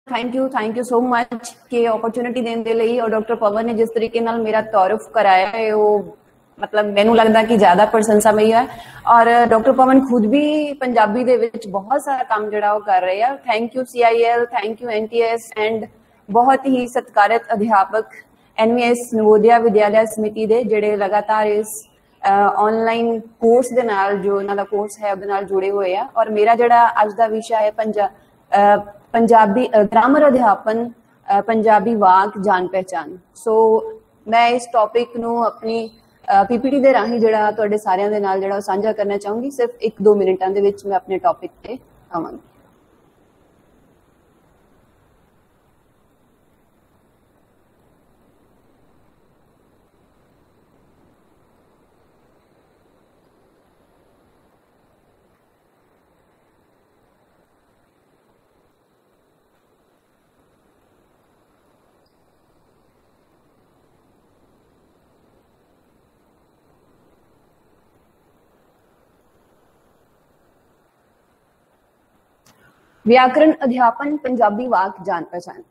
Thank you so much कि opportunity देने दे लई। और डॉक्टर पवन ने जिस तरीके नाल मेरा तारुफ कराया है वो मतलब मैनू लगता कि ज्यादा प्रशंसा मई है। और डॉक्टर पवन खुद भी पंजाबी दे विच बहुत सारा काम जिहड़ा वो कर रहे हैं। Thank you CIL, thank you NTS and बहुत ही सत्कारित अध्यापक NVS नवोदया विद्यालय समिति दे जिहड़े लगातार इस ऑनलाइन कोर्स दे नाल जो इन्हां दा कोर्स है उहदे नाल जुड़े हुए हैं। और मेरा जिहड़ा अज दा विषय है पंजाबी ग्रामर अध्यापन, पंजाबी वाक जान पहचान। सो मैं इस टॉपिक नू अपनी PPT दे राही जिहड़ा तुहाडे सारिआं दे नाल जिहड़ा साझा करना चाहूंगी। सिर्फ 1-2 मिनटां दे विच मैं अपने टॉपिक ते आवांगी। व्याकरण अध्यापन पंजाबी वाक जान पहचान।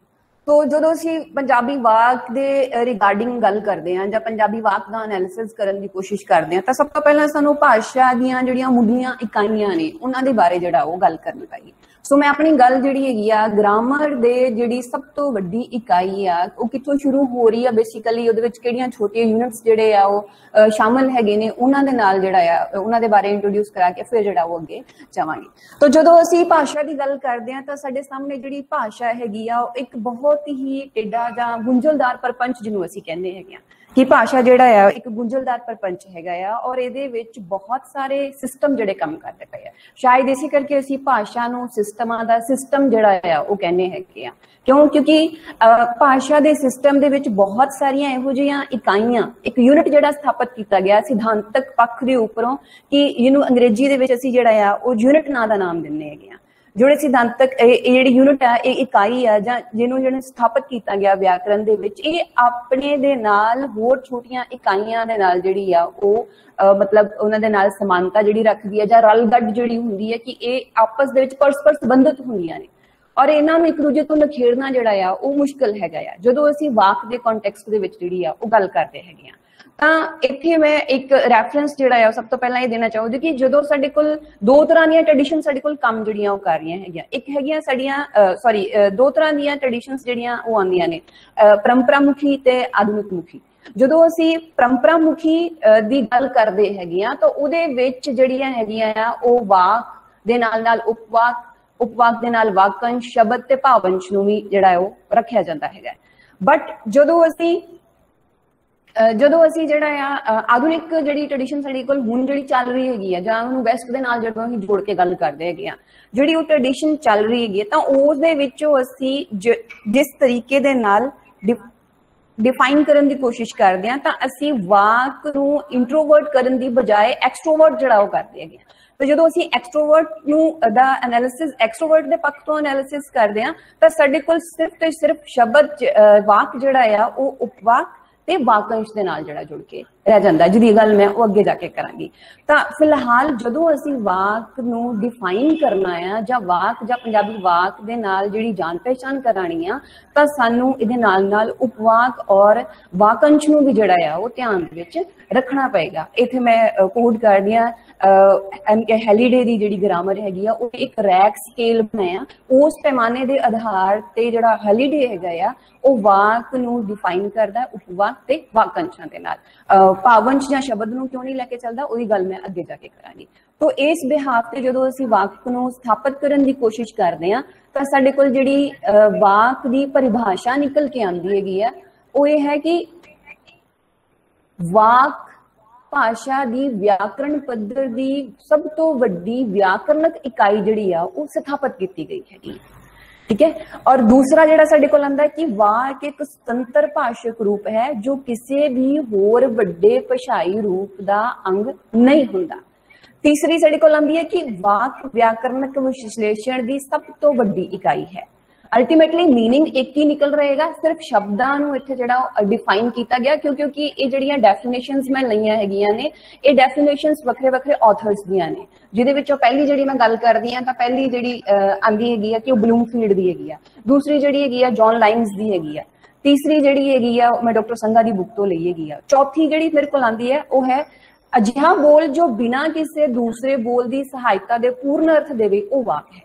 तो जो असीं पंजाबी वाक दे रिगार्डिंग गल करते हैं जां पंजाबी वाक दा एनालिसिस करने की कोशिश करते हैं तो सब तो पहला सानू भाषा दीयां जिहड़ियां मुढलीआं इकाइयां ने उन्हां दे बारे जिहड़ा वो गल करनी पैगी। सो मैं अपनी गल जिहड़ी हैगी आ ग्रामर दे जिहड़ी सब तो वड्डी इकाई आ वो कित्थों शुरू हो रही है, बेसिकली उहदे विच किहड़ियां छोटियां यूनिट्स जिहड़े आ वो शामिल हैगे ने उन्हां दे नाल जिहड़ा आ उन्हां दे बारे इंट्रोड्यूस करा के फिर जिहड़ा वो अगे जावांगे। तो जदों असीं भाषा की गल करते हैं तो साडे सामने जिहड़ी भाषा हैगी आ एक बहुत ही टेढ़ा जां गुंझलदार परपंच जिन्हों असीं कहंदे हैगे आ कि भाषा जिहड़ा आ एक गुंझलदार परपंच हैगा आ और इहदे विच बहुत सारे सिस्टम जिहड़े काम करदे पए आ। शायद इसी करके असीं भाषा नूं सिस्टमां दा सिस्टम जिहड़ा आ वो कहने हैगे आ। क्यों? क्योंकि भाषा दे सिस्टम दे विच बहुत सारियां इहो जिहियां इकाइयां एक यूनिट जिहड़ा स्थापित किया गया सिद्धांतक पक्ष दे उपरों कि जिहनूं अंग्रेजी दे विच असीं जिहड़ा आ वो यूनिट नां दा नाम दिंदे हैगे आ। जोड़े सिद्धांतक जिहड़ी यूनिट है ये इकाई है जां जिन्हों जिहने स्थापित किया गया व्याकरण दे विच ये अपने दे नाल होर छोटियां इकाइयां दे नाल जिहड़ी आ वो मतलब उन्हां दे नाल समानता जिहड़ी रखदी है जां रल-गड जिहड़ी हुंदी है कि ये आपस दे विच परस्पर संबंधित हुंदियां ने और इन्हां नूं एक दूजे तो नखेड़ना जिहड़ा आ वो मुश्किल हैगा आ जदों असीं वाक दे कॉन्टैक्सट दे विच जिहड़ी आ वो गल करदे हैगे आ। इत्थे मैं एक रैफरेंस जिहड़ा है सब तो पहला ये देना चाहूँगी कि जदों साडे कोल दो तरह दी ट्रेडिशन साडे कोल काम जिहड़ियां वो कर रहीआं हैगियां। एक हैगियां साडीआं सॉरी दो तरह दी ट्रेडिशनस जिहड़ियां वो आंदियां ने परंपरा मुखी ते आधुनिक मुखी। जदों असीं परंपरा मुखी दी गल करदे हैगियां तो उहदे विच जिहड़ियां हैगियां आ वो वाक दे नाल नाल उपवाक दे नाल वाकंश शब्द ते भावंश नूं भी जिहड़ा है वो रखिया जांदा हैगा। बट जदों असीं जिहड़ा आ आधुनिक जिहड़ी ट्रेडिशन साडी कोल हुण जिहड़ी चल रही हैगी आ जां उहनूं वैस्ट दे नाल जदों असीं जोड़ के गल करदे हैगे आ जिहड़ी वो ट्रेडिशन चल रही हैगी तां उस दे विचों असीं जिस तरीके दे नाल डिफाइन करन दी कोशिश करदे आ तां असीं वाक नूं इंट्रोवर्ट करन दी बजाय एक्सट्रोवर्ट जिहड़ा वो करदे हैगे आ। तो जो असीं एक्सट्रोवर्ट नूं दा एनालिसिस एक्सट्रोवर्ट दे पक्ष तो एनालिसिस करदे आ तां साडे कोल सिर्फ ते सिर्फ शब्द वाक जिहड़ा आ वो उपवाक ते वाकंश दे नाल जिहड़ा जुड़ के रह जांदा जिहदी गल मैं वो अगे जाके करांगी। तां फिलहाल जदों असीं वाक नूं डिफाइन करना आ जां वाक जां पंजाबी वाक दे नाल जिहड़ी जान पहचान करानी आ तां सानूं इहदे नाल नाल उपवाक और वाकंश नूं भी जिहड़ा आ वो ध्यान दे विच रखना पएगा। इत्थे मैं कोड करदी आ हैलीडे दी जिहड़ी ग्रामर हैगी आ वो एक रैक स्केल बनाया उस पैमाने दे आधार ते जिहड़ा हैलीडे हैगा आ वो वाक नूं डिफाइन करदा उपवाक ते वाकंशां दे नाल। भावंश जां शब्द नूं क्यों नहीं लैके चलदा ओहदी गल मैं अगे जाके करांगी। तो इस बिहाफ ते जदों असीं वाक नूं स्थापित करन दी कोशिश करदे आ तां साडे कोल जिहड़ी वाक दी परिभाषा निकल के आंदी हैगी आ वो ये है कि वाक भाषा दी व्याकरण पद्धर दी सब तो वड्डी व्याकरणक इकाई जिहड़ी आ वो स्थापित की गई है। ठीक है। और दूसरा जिहड़ा साडे कोल आंदा है कि वाक एक सुतंत्र भाषक रूप है जो किसी भी होर वड्डे भाषाई रूप दा अंग नहीं हुंदा। तीसरी साडे कोल आंदी है कि वाक व्याकरणक विश्लेषण दी सब तो वड्डी इकाई है। ਅਲਟੀਮੇਟਲੀ मीनिंग एक ही निकल रहेगा, सिर्फ शब्दां ਨੂੰ ਇੱਥੇ ਜਿਹੜਾ ਡਿਫਾਈਨ ਕੀਤਾ ਗਿਆ ਕਿਉਂਕਿ ਇਹ ਜਿਹੜੀਆਂ ਡੈਫੀਨੇਸ਼ਨਸ ਮੈਂ ਲਈਆਂ ਹੈਗੀਆਂ ਨੇ ਇਹ ਡੈਫੀਨੇਸ਼ਨਸ ਵੱਖਰੇ ਵੱਖਰੇ ਆਥਰਸ ਦੀਆਂ ਨੇ, ਜਿਹਦੇ ਵਿੱਚੋਂ ਪਹਿਲੀ ਜਿਹੜੀ ਮੈਂ ਗੱਲ ਕਰਦੀ ਆ ਤਾਂ ਪਹਿਲੀ ਜਿਹੜੀ ਆਂਦੀ ਹੈਗੀ ਆ ਕਿ ਉਹ ਬਲੂਮਫੀਲਡ ਦੀ ਹੈਗੀ ਆ, ਦੂਸਰੀ ਜਿਹੜੀ ਹੈਗੀ ਆ ਜੌਨ ਲਾਈਨਸ ਦੀ ਹੈਗੀ ਆ, तीसरी ਜਿਹੜੀ ਹੈਗੀ ਆ ਮੈਂ ਡਾਕਟਰ ਸੰਘਾ ਦੀ ਬੁੱਕ ਤੋਂ ਲਈ ਹੈਗੀ ਆ, ਚੌਥੀ ਜਿਹੜੀ ਮੇਰੇ ਕੋਲ ਆਂਦੀ ਹੈ ਉਹ ਹੈ ਅਜਿਹਾ ਬੋਲ ਜੋ ਬਿਨਾਂ ਕਿਸੇ ਦੂਸਰੇ ਬੋਲ ਦੀ ਸਹਾਇਤਾ ਦੇ ਪੂਰਨ ਅਰਥ ਦੇਵੇ ਉਹ ਵਾਕ ਹੈ,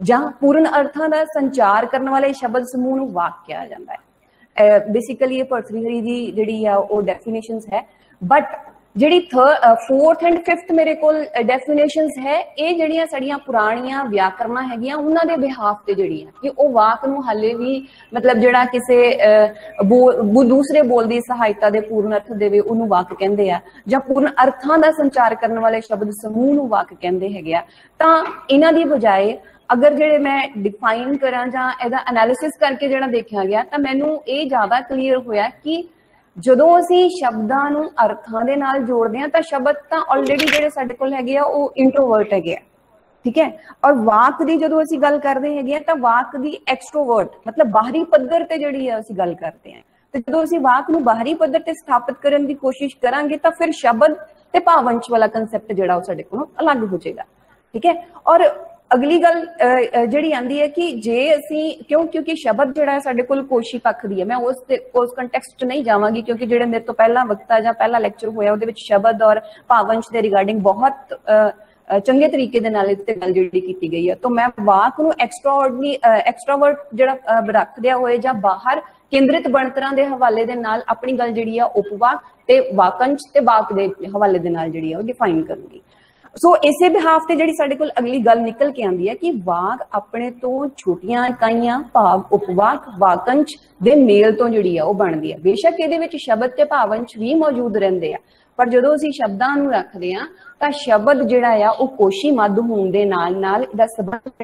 ਜਾਂ ਪੂਰਨ ਅਰਥਾਂ ਦਾ ਸੰਚਾਰ ਕਰਨ ਵਾਲੇ ਸ਼ਬਦ ਸਮੂਹ ਨੂੰ ਵਾਕ ਕਿਹਾ ਜਾਂਦਾ ਹੈ। ਬੇਸਿਕਲੀ ਇਹ ਭਰਤਰੀ ਦੀ ਜਿਹੜੀ ਆ ਉਹ ਡੈਫੀਨੇਸ਼ਨਸ ਹੈ, ਬਟ ਜਿਹੜੀ 4th ਐਂਡ 5th ਮੇਰੇ ਕੋਲ ਡੈਫੀਨੇਸ਼ਨਸ ਹੈ ਇਹ ਜਿਹੜੀਆਂ ਸਾਡੀਆਂ ਪੁਰਾਣੀਆਂ ਵਿਆਕਰਨਾਂ ਹੈਗੀਆਂ ਉਹਨਾਂ ਦੇ ਬਿਹਾਫ ਤੇ ਜਿਹੜੀਆਂ ਕਿ ਉਹ ਵਾਕ ਨੂੰ ਹਾਲੇ ਵੀ ਮਤਲਬ ਜਿਹੜਾ ਕਿਸੇ ਦੂਸਰੇ ਬੋਲ ਦੀ ਸਹਾਇਤਾ ਦੇ ਪੂਰਨ ਅਰਥ ਦੇਵੇ ਉਹਨੂੰ ਵਾਕ ਕਹਿੰਦੇ ਆ, ਜਾਂ ਪੂਰਨ ਅਰਥਾਂ ਦਾ ਸੰਚਾਰ ਕਰਨ ਵਾਲੇ ਸ਼ਬਦ ਸਮੂਹ ਨੂੰ ਵਾਕ ਕਹਿੰਦੇ ਹੈਗੇ ਆ। ਤਾਂ ਇਹਨਾਂ ਦੀ ਬਜਾਏ अगर ਜਿਹੜੇ मैं डिफाइन करा ਜਾਂ ਇਹਦਾ एनालिसिस करके ਜਿਹੜਾ देखा गया ਤਾਂ ਮੈਨੂੰ ਇਹ ਜ਼ਿਆਦਾ ਕਲੀਅਰ ਹੋਇਆ ਕਿ ਜਦੋਂ ਅਸੀਂ ਸ਼ਬਦਾਂ ਨੂੰ ਅਰਥਾਂ ਦੇ ਨਾਲ ਜੋੜਦੇ ਹਾਂ ਤਾਂ ਸ਼ਬਦ ਤਾਂ ਆਲਰੇਡੀ ਜਿਹੜੇ ਸਾਡੇ ਕੋਲ ਹੈਗੇ ਆ ਉਹ ਇੰਟਰੋਵਰਟ ਹੈਗੇ ਆ, ਠੀਕ ਹੈ। ਔਰ ਵਾਕ ਦੀ ਜਦੋਂ ਅਸੀਂ ਗੱਲ ਕਰਦੇ ਹੈਗੇ ਆ ਤਾਂ ਵਾਕ ਦੀ ਐਕਸਟਰੋਵਰਟ ਮਤਲਬ ਬਾਹਰੀ ਪੱਧਰ ਤੇ ਜਿਹੜੀ ਆ ਅਸੀਂ ਗੱਲ ਕਰਦੇ ਹਾਂ, ਤੇ ਜਦੋਂ ਅਸੀਂ ਵਾਕ ਨੂੰ ਬਾਹਰੀ ਪੱਧਰ ਤੇ ਸਥਾਪਿਤ ਕਰਨ ਦੀ ਕੋਸ਼ਿਸ਼ ਕਰਾਂਗੇ ਤਾਂ ਫਿਰ ਸ਼ਬਦ ਤੇ ਭਾਵੰਸ਼ ਵਾਲਾ ਕਨਸੈਪਟ ਜਿਹੜਾ ਉਹ ਸਾਡੇ ਕੋਲੋਂ ਅਲੱਗ ਹੋ ਜਾਏਗਾ, ਠੀਕ ਹੈ। ਔਰ ਅਗਲੀ ਗੱਲ ਜਿਹੜੀ ਆਂਦੀ ਹੈ ਕਿ ਜੇ ਅਸੀਂ ਕਿਉਂਕਿ ਸ਼ਬਦ ਜਿਹੜਾ ਸਾਡੇ ਕੋਲ ਕੋਸ਼ੀ ਪੱਖ ਦੀ ਹੈ, ਮੈਂ ਉਸ ਕੰਟੈਕਸਟ 'ਚ ਨਹੀਂ ਜਾਵਾਂਗੀ ਕਿਉਂਕਿ ਜਿਹੜੇ ਮੇਰੇ ਤੋਂ ਪਹਿਲਾਂ ਵਕਤਾ ਜਾਂ ਪਹਿਲਾ ਲੈਕਚਰ ਹੋਇਆ ਉਹਦੇ ਵਿੱਚ ਸ਼ਬਦ ਔਰ ਭਾਵੰਸ਼ ਦੇ ਰਿਗਾਰਡਿੰਗ ਬਹੁਤ ਚੰਗੇ ਤਰੀਕੇ ਦੇ ਨਾਲ ਇਸ ਤੇ ਗੱਲ ਜਿਹੜੀ ਕੀਤੀ ਗਈ ਹੈ। ਤਾਂ ਮੈਂ ਵਾਕ ਨੂੰ ਐਕਸਟਰਾਵਰਟ ਜਿਹੜਾ ਰੱਖਦਿਆ ਹੋਏ ਜਾਂ ਬਾਹਰ ਕੇਂਦਰਿਤ ਬਣਤਰਾਂ ਦੇ ਹਵਾਲੇ ਦੇ ਨਾਲ ਆਪਣੀ ਗੱਲ ਜਿਹੜੀ ਆ ਉਪਵਾਕ ਤੇ ਵਾਕੰਸ਼ ਤੇ ਵਾਕ ਦੇ ਹਵਾਲੇ ਦੇ ਨਾਲ ਜਿਹੜੀ ਆ ਉਹ ਡਿਫਾਈਨ ਕਰੂੰਗੀ। ਸੋ ਇਸੇ ਬਿਹਾਫ ਤੇ ਜਿਹੜੀ ਸਾਡੇ ਕੋਲ ਅਗਲੀ ਗੱਲ ਨਿਕਲ ਕੇ ਆਉਂਦੀ ਹੈ ਕਿ ਵਾਕ ਆਪਣੇ ਤੋਂ ਛੋਟੀਆਂ ਇਕਾਈਆਂ ਭਾਵ ਉਪਵਾਕ ਵਾਕੰਸ਼ ਦੇ ਮੇਲ ਤੋਂ ਜਿਹੜੀ ਆ ਉਹ ਬਣਦੀ ਹੈ। ਬੇਸ਼ੱਕ ਇਹਦੇ ਵਿੱਚ ਸ਼ਬਦ ਤੇ ਭਾਵੰਸ਼ ਵੀ ਮੌਜੂਦ ਰਹਿੰਦੇ ਆ, ਪਰ ਜਦੋਂ ਅਸੀਂ ਸ਼ਬਦਾਂ ਨੂੰ ਰੱਖਦੇ ਆ ਤਾਂ ਸ਼ਬਦ ਜਿਹੜਾ ਆ ਉਹ ਕੋਸ਼ੀ ਮੱਧ ਹੋਣ ਦੇ ਨਾਲ ਨਾਲ ਇਹਦਾ ਸੰਬੰਧ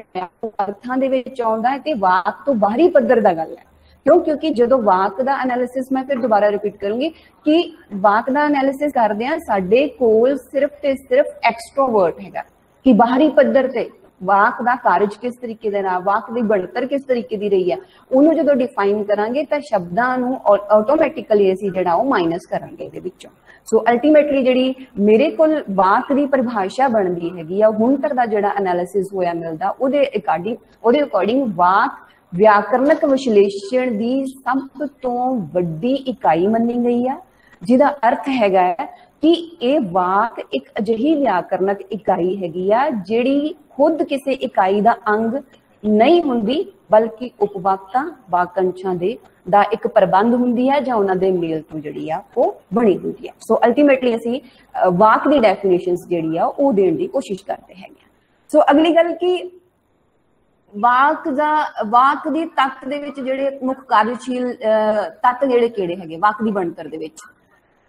ਅਰਥਾਂ ਦੇ ਵਿੱਚ ਆਉਂਦਾ ਹੈ ਤੇ ਵਾਕ ਤੋਂ ਬਾਹਰੀ ਪੱਧਰ ਦਾ ਗੱਲ ਹੈ। ਕਿਉਂਕਿ ਜਦੋਂ ਵਾਕ ਦਾ ਐਨਾਲਿਸਿਸ ਮੈਂ ਫਿਰ ਦੁਬਾਰਾ ਰਿਪੀਟ ਕਰੂੰਗੀ ਕਿ ਵਾਕ ਦਾ ਐਨਾਲਿਸਿਸ ਕਰਦੇ ਆ ਸਾਡੇ ਕੋਲ ਸਿਰਫ ਤੇ ਸਿਰਫ ਐਕਸਟਰੋਵਰਟ ਹੈਗਾ ਕਿ ਬਾਹਰੀ ਪੱਧਰ ਤੇ ਵਾਕ ਦਾ ਕਾਰਜ ਕਿਸ ਤਰੀਕੇ ਦੇ ਨਾਲ, ਵਾਕ ਦੀ ਬਣਤਰ ਕਿਸ ਤਰੀਕੇ ਦੀ ਰਹੀ ਹੈ, ਉਹਨੂੰ ਜਦੋਂ ਡਿਫਾਈਨ ਕਰਾਂਗੇ ਤਾਂ ਸ਼ਬਦਾਂ ਨੂੰ ਆਟੋਮੈਟਿਕਲੀ ਅਸੀਂ ਜਿਹੜਾ ਉਹ ਮਾਈਨਸ ਕਰਾਂਗੇ ਇਹਦੇ ਵਿੱਚੋਂ। ਸੋ ਅਲਟੀਮੇਟਲੀ ਜਿਹੜੀ ਮੇਰੇ ਕੋਲ ਵਾਕ ਦੀ ਪਰਿਭਾਸ਼ਾ ਬਣਦੀ ਹੈਗੀ ਆ ਹੁਣ ਤੱਕ ਦਾ ਜਿਹੜਾ ਐਨਾਲਿਸਿਸ ਹੋਇਆ ਮਿਲਦਾ ਉਹਦੇ ਅਕੋਰਡਿੰਗ ਵਾਕ ਵਿਆਕਰਨਕ ਵਿਸ਼ਲੇਸ਼ਣ ਦੀ ਸਭ ਤੋਂ ਵੱਡੀ ਇਕਾਈ ਮੰਨੀ ਗਈ ਹੈ, ਜਿਹਦਾ ਅਰਥ ਹੈਗਾ ਹੈ ਕਿ ਇਹ ਵਾਕ ਇੱਕ ਅਜਿਹੀ ਵਿਆਕਰਨਕ ਇਕਾਈ ਹੈਗੀ ਆ ਜਿਹੜੀ ਖੁਦ ਕਿਸੇ ਇਕਾਈ ਦਾ ਅੰਗ ਨਹੀਂ ਹੁੰਦੀ ਬਲਕਿ ਉਪਵਾਕਾਂ ਵਾਕੰਸ਼ਾਂ ਦਾ ਇੱਕ ਪ੍ਰਬੰਧ ਹੁੰਦੀ ਹੈ ਜਾਂ ਉਹਨਾਂ ਦੇ ਮੇਲ ਤੋਂ ਜਿਹੜੀ ਆ ਉਹ ਬਣੀ ਹੁੰਦੀ ਹੈ। ਸੋ ਅਲਟੀਮੇਟਲੀ ਅਸੀਂ ਵਾਕ ਦੀ ਡੈਫੀਨੇਸ਼ਨਸ ਜਿਹੜੀ ਆ ਉਹ ਦੇਣ ਦੀ ਕੋਸ਼ਿਸ਼ ਕਰਦੇ ਹੈਗੇ। ਸੋ ਅਗਲੀ ਗੱਲ ਕਿ ਵਾਕ ਦੀ ਤੱਤ ਦੇ ਵਿੱਚ ਜਿਹੜੇ ਮੁੱਖ ਕਾਰਜਸ਼ੀਲ ਤੱਤ ਜਿਹੜੇ ਕਿਹੜੇ ਹੈਗੇ ਵਾਕ ਦੀ ਬਣਤਰ ਦੇ ਵਿੱਚ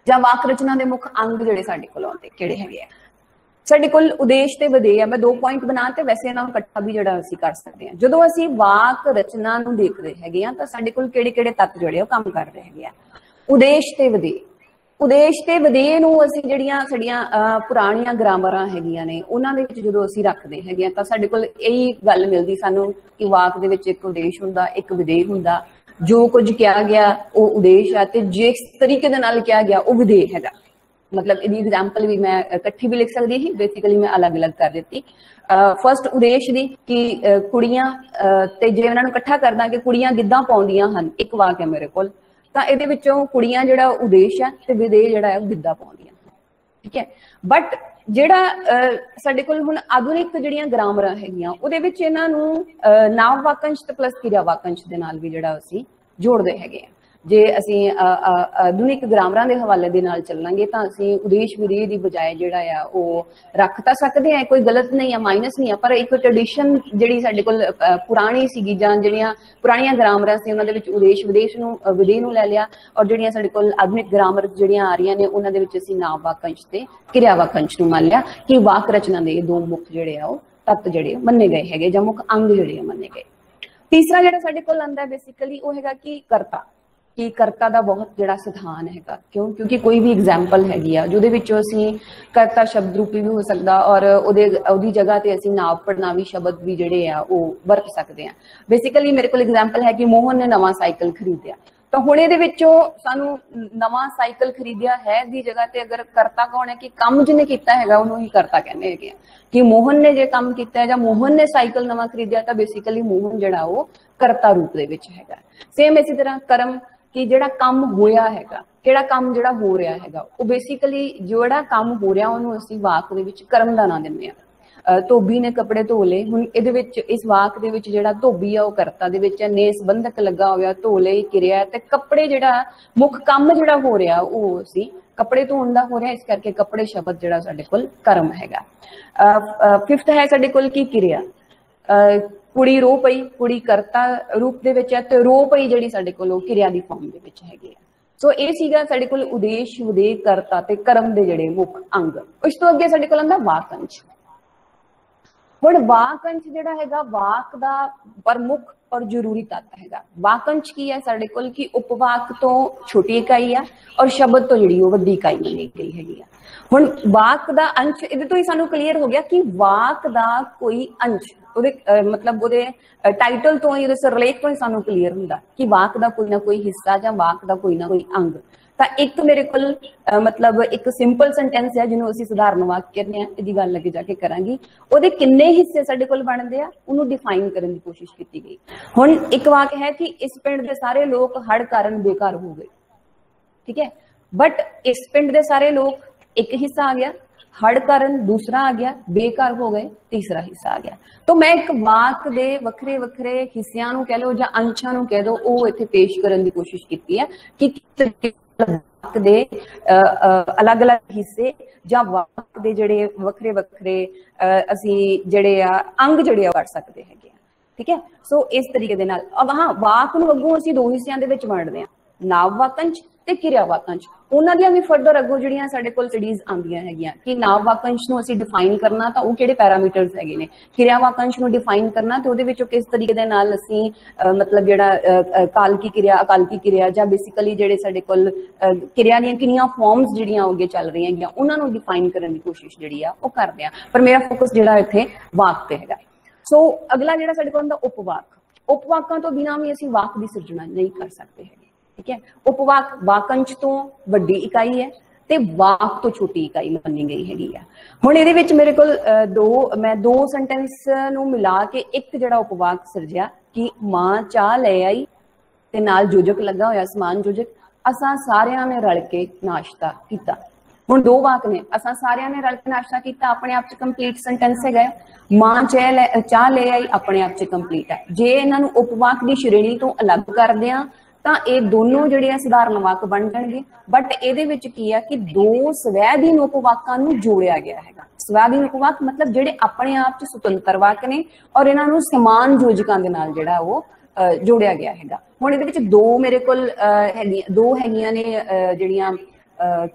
ਜਾਂ ਵਾਕ ਰਚਨਾ ਦੇ ਮੁੱਖ ਅੰਗ ਜਿਹੜੇ ਸਾਡੇ ਕੋਲ ਆਉਂਦੇ ਕਿਹੜੇ ਹੈਗੇ ਆ। ਸਾਡੇ ਕੋਲ ਉਦੇਸ਼ ਤੇ ਵਿਧੇਯ ਆ, ਮੈਂ 2 ਪੁਆਇੰਟ ਬਣਾ ਤੇ ਵੈਸੇ ਇਹਨਾਂ ਨੂੰ ਇਕੱਠਾ ਵੀ ਜਿਹੜਾ ਅਸੀਂ ਕਰ ਸਕਦੇ ਹਾਂ। ਜਦੋਂ ਅਸੀਂ ਵਾਕ ਰਚਨਾ ਨੂੰ ਦੇਖਦੇ ਹੈਗੇ ਆ ਤਾਂ ਸਾਡੇ ਕੋਲ ਕਿਹੜੇ ਤੱਤ ਜਿਹੜੇ ਉਹ ਕੰਮ ਕਰ ਰਹੇ ਹੈਗੇ ਆ। ਉਦੇਸ਼ ਤੇ ਵਿਧੇਯ, ਉਦੇਸ਼ ਤੇ ਵਿਧੇਯ ਨੂੰ ਅਸੀਂ ਜਿਹੜੀਆਂ ਸਾਡੀਆਂ ਪੁਰਾਣੀਆਂ ਗ੍ਰਾਮਰਾਂ ਹੈਗੀਆਂ ਨੇ ਉਹਨਾਂ ਦੇ ਵਿੱਚ ਜਦੋਂ ਅਸੀਂ ਰੱਖਦੇ ਹੈਗੇ ਆ ਤਾਂ ਸਾਡੇ ਕੋਲ ਇਹੀ ਗੱਲ ਮਿਲਦੀ ਸਾਨੂੰ ਕਿ ਵਾਕ ਦੇ ਵਿੱਚ ਇੱਕ ਉਦੇਸ਼ ਹੁੰਦਾ ਇੱਕ ਵਿਧੇਯ ਹੁੰਦਾ, ਜੋ ਕੁਝ ਕਿਹਾ ਗਿਆ ਉਹ ਉਦੇਸ਼ ਹੈ ਤੇ ਜਿਸ ਤਰੀਕੇ ਦੇ ਨਾਲ ਕਿਹਾ ਗਿਆ ਉਹ ਵਿਧੇਯ ਹੈਗਾ। ਮਤਲਬ ਇਹਦੀ ਐਗਜ਼ਾਮਪਲ ਵੀ ਮੈਂ ਇਕੱਠੀ ਵੀ ਲਿਖ ਸਕਦੀ ਸੀ, ਬੇਸਿਕਲੀ ਮੈਂ ਅਲੱਗ-ਅਲੱਗ ਕਰ ਦਿੱਤੀ। ਫਸਟ ਉਦੇਸ਼ ਦੀ ਕਿ ਕੁੜੀਆਂ ਤੇ ਜੇ ਉਹਨਾਂ ਨੂੰ ਇਕੱਠਾ ਕਰਦਾ ਕਿ ਕੁੜੀਆਂ ਗਿੱਧਾ ਪਾਉਂਦੀਆਂ ਹਨ, ਇੱਕ ਵਾਕ ਹੈ ਮੇਰੇ ਕੋਲ, ਤਾਂ ਇਹਦੇ ਵਿੱਚੋਂ ਕੁੜੀਆਂ ਜਿਹੜਾ ਉਦੇਸ਼ ਹੈ ਤੇ ਵਿਧੇਯ ਜਿਹੜਾ ਹੈ ਉਹ ਗਿੱਧਾ ਪਾਉਂਦੀਆਂ, ਠੀਕ ਹੈ। ਬਟ ਜਿਹੜਾ ਸਾਡੇ ਕੋਲ ਹੁਣ ਆਧੁਨਿਕ ਜਿਹੜੀਆਂ ਗ੍ਰਾਮਰਾਂ ਹੈਗੀਆਂ ਉਹਦੇ ਵਿੱਚ ਇਹਨਾਂ ਨੂੰ ਨਾਮ ਵਾਕੰਸ਼ ਤੇ ਪਲੱਸ ਕਿਰਿਆ ਵਾਕੰਸ਼ ਦੇ ਨਾਲ ਵੀ ਜਿਹੜਾ ਅਸੀਂ ਜੋੜਦੇ ਹੈਗੇ ਆ। ਜੇ ਅਸੀਂ ਆਧੁਨਿਕ ਗ੍ਰਾਮਰਾਂ ਦੇ ਹਵਾਲੇ ਦੇ ਨਾਲ ਚੱਲਾਂਗੇ ਤਾਂ ਅਸੀਂ ਉਦੇਸ਼ ਵਿਧੇਯ ਦੀ ਬਜਾਏ ਜਿਹੜਾ ਆ ਉਹ ਰੱਖ ਤਾਂ ਸਕਦੇ ਆ, ਕੋਈ ਗਲਤ ਨਹੀਂ ਆ, ਮਾਈਨਸ ਨਹੀਂ ਆ, ਪਰ ਇੱਕ ਟ੍ਰੈਡੀਸ਼ਨ ਜਿਹੜੀ ਸਾਡੇ ਕੋਲ ਪੁਰਾਣੀ ਸੀਗੀ ਜਾਂ ਜਿਹੜੀਆਂ ਪੁਰਾਣੀਆਂ ਗ੍ਰਾਮਰਾਂ ਸੀ ਉਹਨਾਂ ਦੇ ਵਿੱਚ ਉਦੇਸ਼ ਵਿਧੇਯ ਨੂੰ ਲੈ ਲਿਆ, ਔਰ ਜਿਹੜੀਆਂ ਸਾਡੇ ਕੋਲ ਆਧੁਨਿਕ ਗ੍ਰਾਮਰ ਜਿਹੜੀਆਂ ਆ ਰਹੀਆਂ ਨੇ ਉਹਨਾਂ ਦੇ ਵਿੱਚ ਅਸੀਂ ਨਾਮ ਵਾਕੰਸ਼ ਤੇ ਕਿਰਿਆ ਵਾਕੰਸ਼ ਨੂੰ ਮੰਨ ਲਿਆ ਕਿ ਵਾਕ ਰਚਨਾ ਦੇ ਇਹ 2 ਮੁੱਖ ਜਿਹੜੇ ਆ ਉਹ ਤੱਤ ਜਿਹੜੇ ਮੰਨੇ ਗਏ ਹੈਗੇ ਜਾਂ ਮੁੱਖ ਅੰਗ ਜਿਹੜੇ ਮੰਨੇ ਗਏ। ਤੀਸਰਾ ਜਿਹੜਾ ਸਾਡੇ ਕੋਲ ਆਂਦਾ ਬੇਸਿਕਲੀ ਉਹ ਹੈਗਾ ਕਿ ਕਰਤਾ। कि करता ਦਾ ਬਹੁਤ ਜਿਹੜਾ ਸਿਧਾਨ ਹੈਗਾ, ਕਿਉਂ? ਕਿਉਂਕਿ ਕੋਈ ਵੀ ਐਗਜ਼ਾਮਪਲ ਹੈਗੀ ਆ ਜਿਹਦੇ ਵਿੱਚੋਂ ਅਸੀਂ ਕਰਤਾ ਸ਼ਬਦ ਰੂਪੀ ਵੀ ਹੋ ਸਕਦਾ ਔਰ ਉਹਦੀ ਜਗ੍ਹਾ ਤੇ ਅਸੀਂ ਨਾਮ ਪੜਨਾਵੀ ਸ਼ਬਦ ਵੀ ਜਿਹੜੇ ਆ ਉਹ ਵਰਤ ਸਕਦੇ ਆ। ਬੇਸਿਕਲੀ ਮੇਰੇ ਕੋਲ ਐਗਜ਼ਾਮਪਲ ਹੈ ਕਿ ਮੋਹਨ ਨੇ ਨਵਾਂ ਸਾਈਕਲ ਖਰੀਦਿਆ, ਤਾਂ ਹੁਣ ਇਹਦੇ ਵਿੱਚੋਂ ਸਾਨੂੰ ਨਵਾਂ ਸਾਈਕਲ ਖਰੀਦਿਆ ਹੈ ਦੀ ਜਗ੍ਹਾ ਤੇ ਅਗਰ ਕਰਤਾ ਕੌਣ ਹੈ ਕਿ ਕੰਮ ਜਿਹਨੇ ਕੀਤਾ ਹੈਗਾ ਉਹਨੂੰ ਹੀ ਕਰਤਾ ਕਹਿੰਦੇ ਹੈਗੇ ਕਿ ਮੋਹਨ ਨੇ ਜੇ ਕੰਮ ਕੀਤਾ ਜਾਂ ਮੋਹਨ ਨੇ ਸਾਈਕਲ ਨਵਾਂ ਖਰੀਦਿਆ ਤਾਂ ਬੇਸਿਕਲੀ ਮੋਹਨ ਜਿਹੜਾ ਉਹ ਕਰਤਾ ਰੂਪ ਦੇ ਵਿੱਚ ਹੈਗਾ। ਸੇਮ ਇਸੇ ਤਰ੍ਹਾਂ ਕਰਮ ਕਿ ਜਿਹੜਾ ਕੰਮ ਹੋਇਆ ਹੈਗਾ, ਕਿਹੜਾ ਕੰਮ ਜਿਹੜਾ ਹੋ ਰਿਹਾ ਹੈਗਾ, ਉਹ ਬੇਸਿਕਲੀ ਜਿਹੜਾ ਕੰਮ ਹੋ ਰਿਹਾ ਉਹਨੂੰ ਅਸੀਂ ਵਾਕ ਦੇ ਵਿੱਚ ਕਰਮ ਦਾ ਨਾਂ ਦਿੰਦੇ ਆ। ਧੋਬੀ ਨੇ ਕੱਪੜੇ ਧੋ ਲਏ, ਹੁਣ ਇਹਦੇ ਵਿੱਚ ਇਸ ਵਾਕ ਦੇ ਵਿੱਚ ਜਿਹੜਾ ਧੋਬੀ ਆ ਉਹ ਕਰਤਾ ਦੇ ਵਿੱਚ ਹੈ, ਨੇ ਸੰਬੰਧਕ ਲੱਗਾ ਹੋਇਆ, ਧੋ ਲਈ ਕਿਰਿਆ, ਤੇ ਕੱਪੜੇ ਜਿਹੜਾ ਮੁੱਖ ਕੰਮ ਜਿਹੜਾ ਹੋ ਰਿਹਾ ਉਹ ਅਸੀਂ ਕੱਪੜੇ ਧੋਣ ਦਾ ਹੋ ਰਿਹਾ, ਇਸ ਕਰਕੇ ਕੱਪੜੇ ਸ਼ਬਦ ਜਿਹੜਾ ਸਾਡੇ ਕੋਲ ਕਰਮ ਹੈਗਾ। 5th ਹੈ ਸਾਡੇ ਕੋਲ ਕੀ ਕਿਰਿਆ। ਕੁੜੀ ਰੋ ਪਈ, ਕੁੜੀ ਕਰਤਾ ਰੂਪ ਦੇ ਵਿੱਚ ਹੈ, ਤੇ ਰੋ ਪਈ ਜਿਹੜੀ ਸਾਡੇ ਕੋਲ ਉਹ ਕਿਰਿਆ ਦੀ ਫਾਰਮ ਦੇ ਵਿੱਚ ਹੈਗੀ ਆ। ਸੋ ਇਹ ਸੀਗਾ ਸਾਡੇ ਕੋਲ ਉਦੇਸ਼, ਵਿਦੇਹ, ਕਰਤਾ ਤੇ ਕਰਮ ਦੇ ਜਿਹੜੇ ਮੁੱਖ ਅੰਗ। ਉਸ ਤੋਂ ਅੱਗੇ ਸਾਡੇ ਕੋਲ ਆਉਂਦਾ ਵਾਕ ਅੰਸ਼। ਹੁਣ ਵਾਕ ਅੰਸ਼ ਜਿਹੜਾ ਹੈਗਾ ਵਾਕ ਦਾ ਪ੍ਰਮੁੱਖ ਔਰ ਜ਼ਰੂਰੀ ਤੱਤ ਹੈਗਾ। ਵਾਕ ਅੰਸ਼ ਕੀ ਹੈ ਸਾਡੇ ਕੋਲ ਕਿ ਉਪਵਾਕ ਤੋਂ ਛੋਟੀ ਇਕਾਈ ਆ ਔਰ ਸ਼ਬਦ ਤੋਂ ਜਿਹੜੀ ਉਹ ਵੱਡੀ ਇਕਾਈ ਮੰਨੀ ਗਈ ਹੈਗੀ ਆ। ਹੁਣ ਵਾਕ ਦਾ ਅੰਸ਼ ਇਹਦੇ ਤੋਂ ਹੀ ਸਾਨੂੰ ਕਲੀਅਰ ਹੋ ਗਿਆ ਕਿ ਵਾਕ ਦਾ ਕੋਈ ਅੰਸ਼ ਉਹਦੇ ਮਤਲਬ ਉਹਦੇ ਟਾਈਟਲ ਤੋਂ ਹੀ, ਉਹਦੇ ਸਿਰਲੇਖ ਤੋਂ ਹੀ ਸਾਨੂੰ ਕਲੀਅਰ ਹੁੰਦਾ ਕਿ ਵਾਕ ਦਾ ਕੋਈ ਨਾ ਕੋਈ ਹਿੱਸਾ ਜਾਂ ਵਾਕ ਦਾ ਕੋਈ ਨਾ ਕੋਈ ਅੰਗ। ਤਾਂ ਇੱਕ ਮੇਰੇ ਕੋਲ ਮਤਲਬ ਇੱਕ ਸਿੰਪਲ ਸੈਂਟੈਂਸ ਹੈ ਜਿਹਨੂੰ ਅਸੀਂ ਸਧਾਰਨ ਵਾਕ ਕਹਿੰਦੇ ਆ, ਇਹਦੀ ਗੱਲ ਅੱਗੇ ਜਾ ਕੇ ਕਰਾਂਗੀ। ਉਹਦੇ ਕਿੰਨੇ ਹਿੱਸੇ ਸਾਡੇ ਕੋਲ ਬਣਦੇ ਆ ਉਹਨੂੰ ਡਿਫਾਈਨ ਕਰਨ ਦੀ ਕੋਸ਼ਿਸ਼ ਕੀਤੀ ਗਈ। ਹੁਣ ਇੱਕ ਵਾਕ ਹੈ ਕਿ ਇਸ ਪਿੰਡ ਦੇ ਸਾਰੇ ਲੋਕ ਹੜ੍ਹ ਕਾਰਨ ਬੇਘਰ ਹੋ ਗਏ, ਠੀਕ ਹੈ, ਬਟ ਇਸ ਪਿੰਡ ਦੇ ਸਾਰੇ ਲੋਕ ਇੱਕ ਹਿੱਸਾ ਆ ਗਿਆ, ਹੜ ਕਾਰਨ दूसरा आ गया, बेकार हो गए तीसरा हिस्सा आ गया। तो मैं एक वाक दे वखरे वखरे हिस्सियां नूं कह लो जां अंशां नूं कह दो, ਉਹ ਇੱਥੇ ਪੇਸ਼ ਕਰਨ ਦੀ ਕੋਸ਼ਿਸ਼ ਕੀਤੀ ਹੈ ਕਿ ਵਾਕ ਦੇ ਅਲੱਗ-ਅਲੱਗ ਹਿੱਸੇ ਜਾਂ ਵਾਕ ਦੇ ਜਿਹੜੇ ਵੱਖਰੇ ਵੱਖਰੇ ਅਸੀਂ ਜਿਹੜੇ ਆ ਅੰਗ ਜਿਹੜੇ ਆ ਵੜ ਸਕਦੇ ਹੈਗੇ ਆ, ਠੀਕ ਹੈ। ਸੋ ਇਸ ਤਰੀਕੇ ਦੇ ਨਾਲ ਹਾਂ ਵਾਕ ਨੂੰ ਅੱਗੋਂ ਅਸੀਂ ਦੋ ਹਿੱਸਿਆਂ ਦੇ ਵਿੱਚ ਵੰਡਦੇ ਆ, ਨਾਵ ਵਾਕੰਸ਼ ਤੇ ਕਿਰਿਆ ਵਾਕੰਸ਼। ਉਹਨਾਂ ਦੀਆਂ ਵੀ ਫਰਦਰ ਅੱਗੋਂ ਜਿਹੜੀਆਂ ਸਾਡੇ ਕੋਲ ਸਟੱਡੀਜ਼ ਆਉਂਦੀਆਂ ਹੈਗੀਆਂ ਕਿ ਨਾਵ ਵਾਕੰਸ਼ ਨੂੰ ਅਸੀਂ ਡਿਫਾਈਨ ਕਰਨਾ ਤਾਂ ਉਹ ਕਿਹੜੇ ਪੈਰਾਮੀਟਰਸ ਹੈਗੇ ਨੇ, ਕਿਰਿਆ ਵਾਕੰਸ਼ ਨੂੰ ਡਿਫਾਈਨ ਕਰਨਾ ਤੇ ਉਹਦੇ ਵਿੱਚੋਂ ਕਿਸ ਤਰੀਕੇ ਦੇ ਨਾਲ ਅਸੀਂ ਮਤਲਬ ਜਿਹੜਾ ਕਾਲਕੀ ਕਿਰਿਆ, ਅਕਾਲਕੀ ਕਿਰਿਆ ਜਾਂ ਬੇਸਿਕਲੀ ਜਿਹੜੇ ਸਾਡੇ ਕੋਲ ਕਿਰਿਆ ਦੀਆਂ ਕਿੰਨੀਆਂ ਫਾਰਮਸ ਜਿਹੜੀਆਂ ਅੱਗੇ ਚੱਲ ਰਹੀਆਂ ਹੈਗੀਆਂ ਉਹਨਾਂ ਨੂੰ ਡਿਫਾਈਨ ਕਰਨ ਦੀ ਕੋਸ਼ਿਸ਼ ਜਿਹੜੀ ਆ ਉਹ ਕਰਦੇ ਆ। ਪਰ ਮੇਰਾ ਫੋਕਸ ਜਿਹੜਾ ਇੱਥੇ ਵਾਕ ਤੇ ਹੈਗਾ। ਸੋ ਅਗਲਾ ਜਿਹੜਾ ਸਾਡੇ ਕੋਲ ਹੁੰਦਾ ਉਪਵਾਕ। ਉਪਵਾਕਾਂ ਤੋਂ ਬਿਨਾਂ ਵੀ ਅਸੀਂ ਵਾਕ ਦੀ ਸਿਰਜਣਾ ਨਹੀਂ ਕਰ ਸਕਦੇ ਹੈਗੇ, ठीक है। उपवाक वाकंश तो वड्डी इकाई है ते वाक तो छोटी इकाई मन्नी गई हैगी आ। हुण इहदे विच मेरे कोल मैं दो सेंटेंस नूं मिला के एक जिहड़ा उपवाक सिरजिया कि मां चाह ले आई ते नाल जोजक लगा होया समान जोजक, असां सारियां ने रल के नाश्ता कीता। हुण दो वाक ने, असां सारियां ने रल के नाश्ता कीता अपने आप च कंप्लीट सेंटेंस है। मां चाह ले आई अपने आप च कंप्लीट है। जे इन्हां नूं उपवाक दी श्रेणी तो अलग करदे आ ਤਾਂ ਇਹ ਦੋਨੋਂ ਜਿਹੜੇ ਸਧਾਰਨ ਵਾਕ ਬਣ ਜਾਣਗੇ। ਬਟ ਇਹਦੇ ਵਿੱਚ ਕੀ ਆ ਕਿ ਦੋ ਸਵੈਧੀਨ ਉਪਵਾਕਾਂ ਨੂੰ ਜੋੜਿਆ ਗਿਆ ਹੈਗਾ। ਸਵੈਧੀਨ ਉਪਵਾਕ ਮਤਲਬ ਜਿਹੜੇ ਆਪਣੇ ਆਪ ਚ ਸੁਤੰਤਰ ਵਾਕ ਨੇ ਔਰ ਇਹਨਾਂ ਨੂੰ ਸਮਾਨ ਯੋਜਕਾਂ ਦੇ ਨਾਲ ਜਿਹੜਾ ਉਹ ਜੋੜਿਆ ਗਿਆ ਹੈਗਾ। ਹੁਣ ਇਹਦੇ ਵਿੱਚ ਦੋ ਮੇਰੇ ਕੋਲ ਦੋ ਹੈਗੀਆਂ ਨੇ ਜਿਹੜੀਆਂ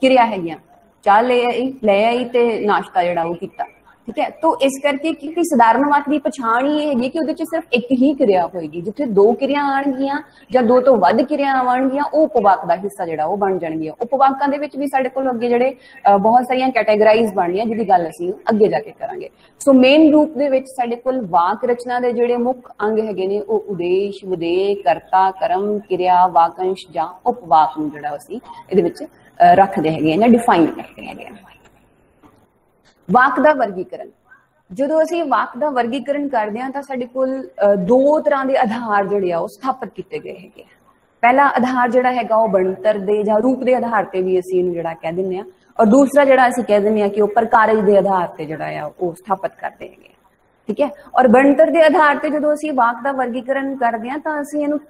ਕਿਰਿਆ ਹੈਗੀਆਂ, ਚਾਹ ਲੈ ਆਈ ਤੇ ਨਾਸ਼ਤਾ ਜਿਹੜਾ ਉਹ ਕੀਤਾ, ठीक है। तो इस करके क्योंकि साधारण वाक की पछाण ही है कि उहदे सिर्फ एक ही क्रिया होएगी, जिथे दो क्रिया आणगियां जां दो तो वध क्रिया आवणगियां ਉਹ उपवाक ਦਾ ਹਿੱਸਾ ਜਿਹੜਾ ਉਹ ਬਣ ਜਾਣਗੀਆਂ। उपवाਕਾਂ ਦੇ ਵਿੱਚ ਵੀ ਸਾਡੇ ਕੋਲ ਅੱਗੇ ਜਿਹੜੇ ਬਹੁਤ ਸਾਰੀਆਂ ਕੈਟਾਗਰਾਈਜ਼ ਬਣਨੀਆਂ ਜਿਹਦੀ ਗੱਲ ਅਸੀਂ ਅੱਗੇ ਜਾ ਕੇ ਕਰਾਂਗੇ। ਸੋ ਮੇਨ ਰੂਪ ਦੇ ਵਿੱਚ ਸਾਡੇ ਕੋਲ ਵਾਕ ਰਚਨਾ ਦੇ ਜਿਹੜੇ ਮੁੱਖ ਅੰਗ ਹੈਗੇ ਨੇ ਉਹ ਉਦੇਸ਼, ਵਿਦੇਹ, ਕਰਤਾ, ਕਰਮ, ਕਿਰਿਆ, ਵਾਕੰਸ਼ ਜਾਂ ਉਪਵਾਕ ਨੂੰ ਜਿਹੜਾ ਅਸੀਂ ਇਹਦੇ ਵਿੱਚ ਰੱਖਦੇ ਹੈਗੇ ਜਾਂ ਡਿਫਾਈਨ ਕਰਦੇ ਹੈਗੇ। ਵਾਕ ਦਾ ਵਰਗੀਕਰਨ। ਜਦੋਂ ਅਸੀਂ ਵਾਕ ਦਾ ਵਰਗੀਕਰਨ ਕਰਦੇ ਹਾਂ ਤਾਂ ਸਾਡੇ ਕੋਲ ਦੋ ਤਰ੍ਹਾਂ ਦੇ ਆਧਾਰ ਜਿਹੜੇ ਆ ਉਹ ਸਥਾਪਿਤ ਕੀਤੇ ਗਏ ਹੈਗੇ। ਪਹਿਲਾ ਆਧਾਰ ਜਿਹੜਾ ਹੈਗਾ ਉਹ ਬਣਤਰ ਦੇ ਜਾਂ ਰੂਪ ਦੇ ਆਧਾਰ ਤੇ ਵੀ ਅਸੀਂ ਇਹਨੂੰ ਜਿਹੜਾ ਕਹਿ ਦਿੰਦੇ ਆ, ਔਰ ਦੂਸਰਾ ਜਿਹੜਾ ਅਸੀਂ ਕਹਿ ਦਿੰਦੇ ਆ ਕਿ ਉਹ ਪ੍ਰਕਾਰਜ ਦੇ ਆਧਾਰ ਤੇ ਜਿਹੜਾ ਆ ਉਹ ਸਥਾਪਿਤ ਕਰਦੇ ਹੈਗੇ, ਠੀਕ ਹੈ। ਔਰ ਬਣਤਰ ਦੇ ਆਧਾਰ ਤੇ ਜਦੋਂ ਅਸੀਂ ਵਾਕ ਦਾ ਵਰਗੀਕਰਨ ਕਰਦੇ ਹਾਂ ਤਾਂ ਅਸੀਂ ਇਹਨੂੰ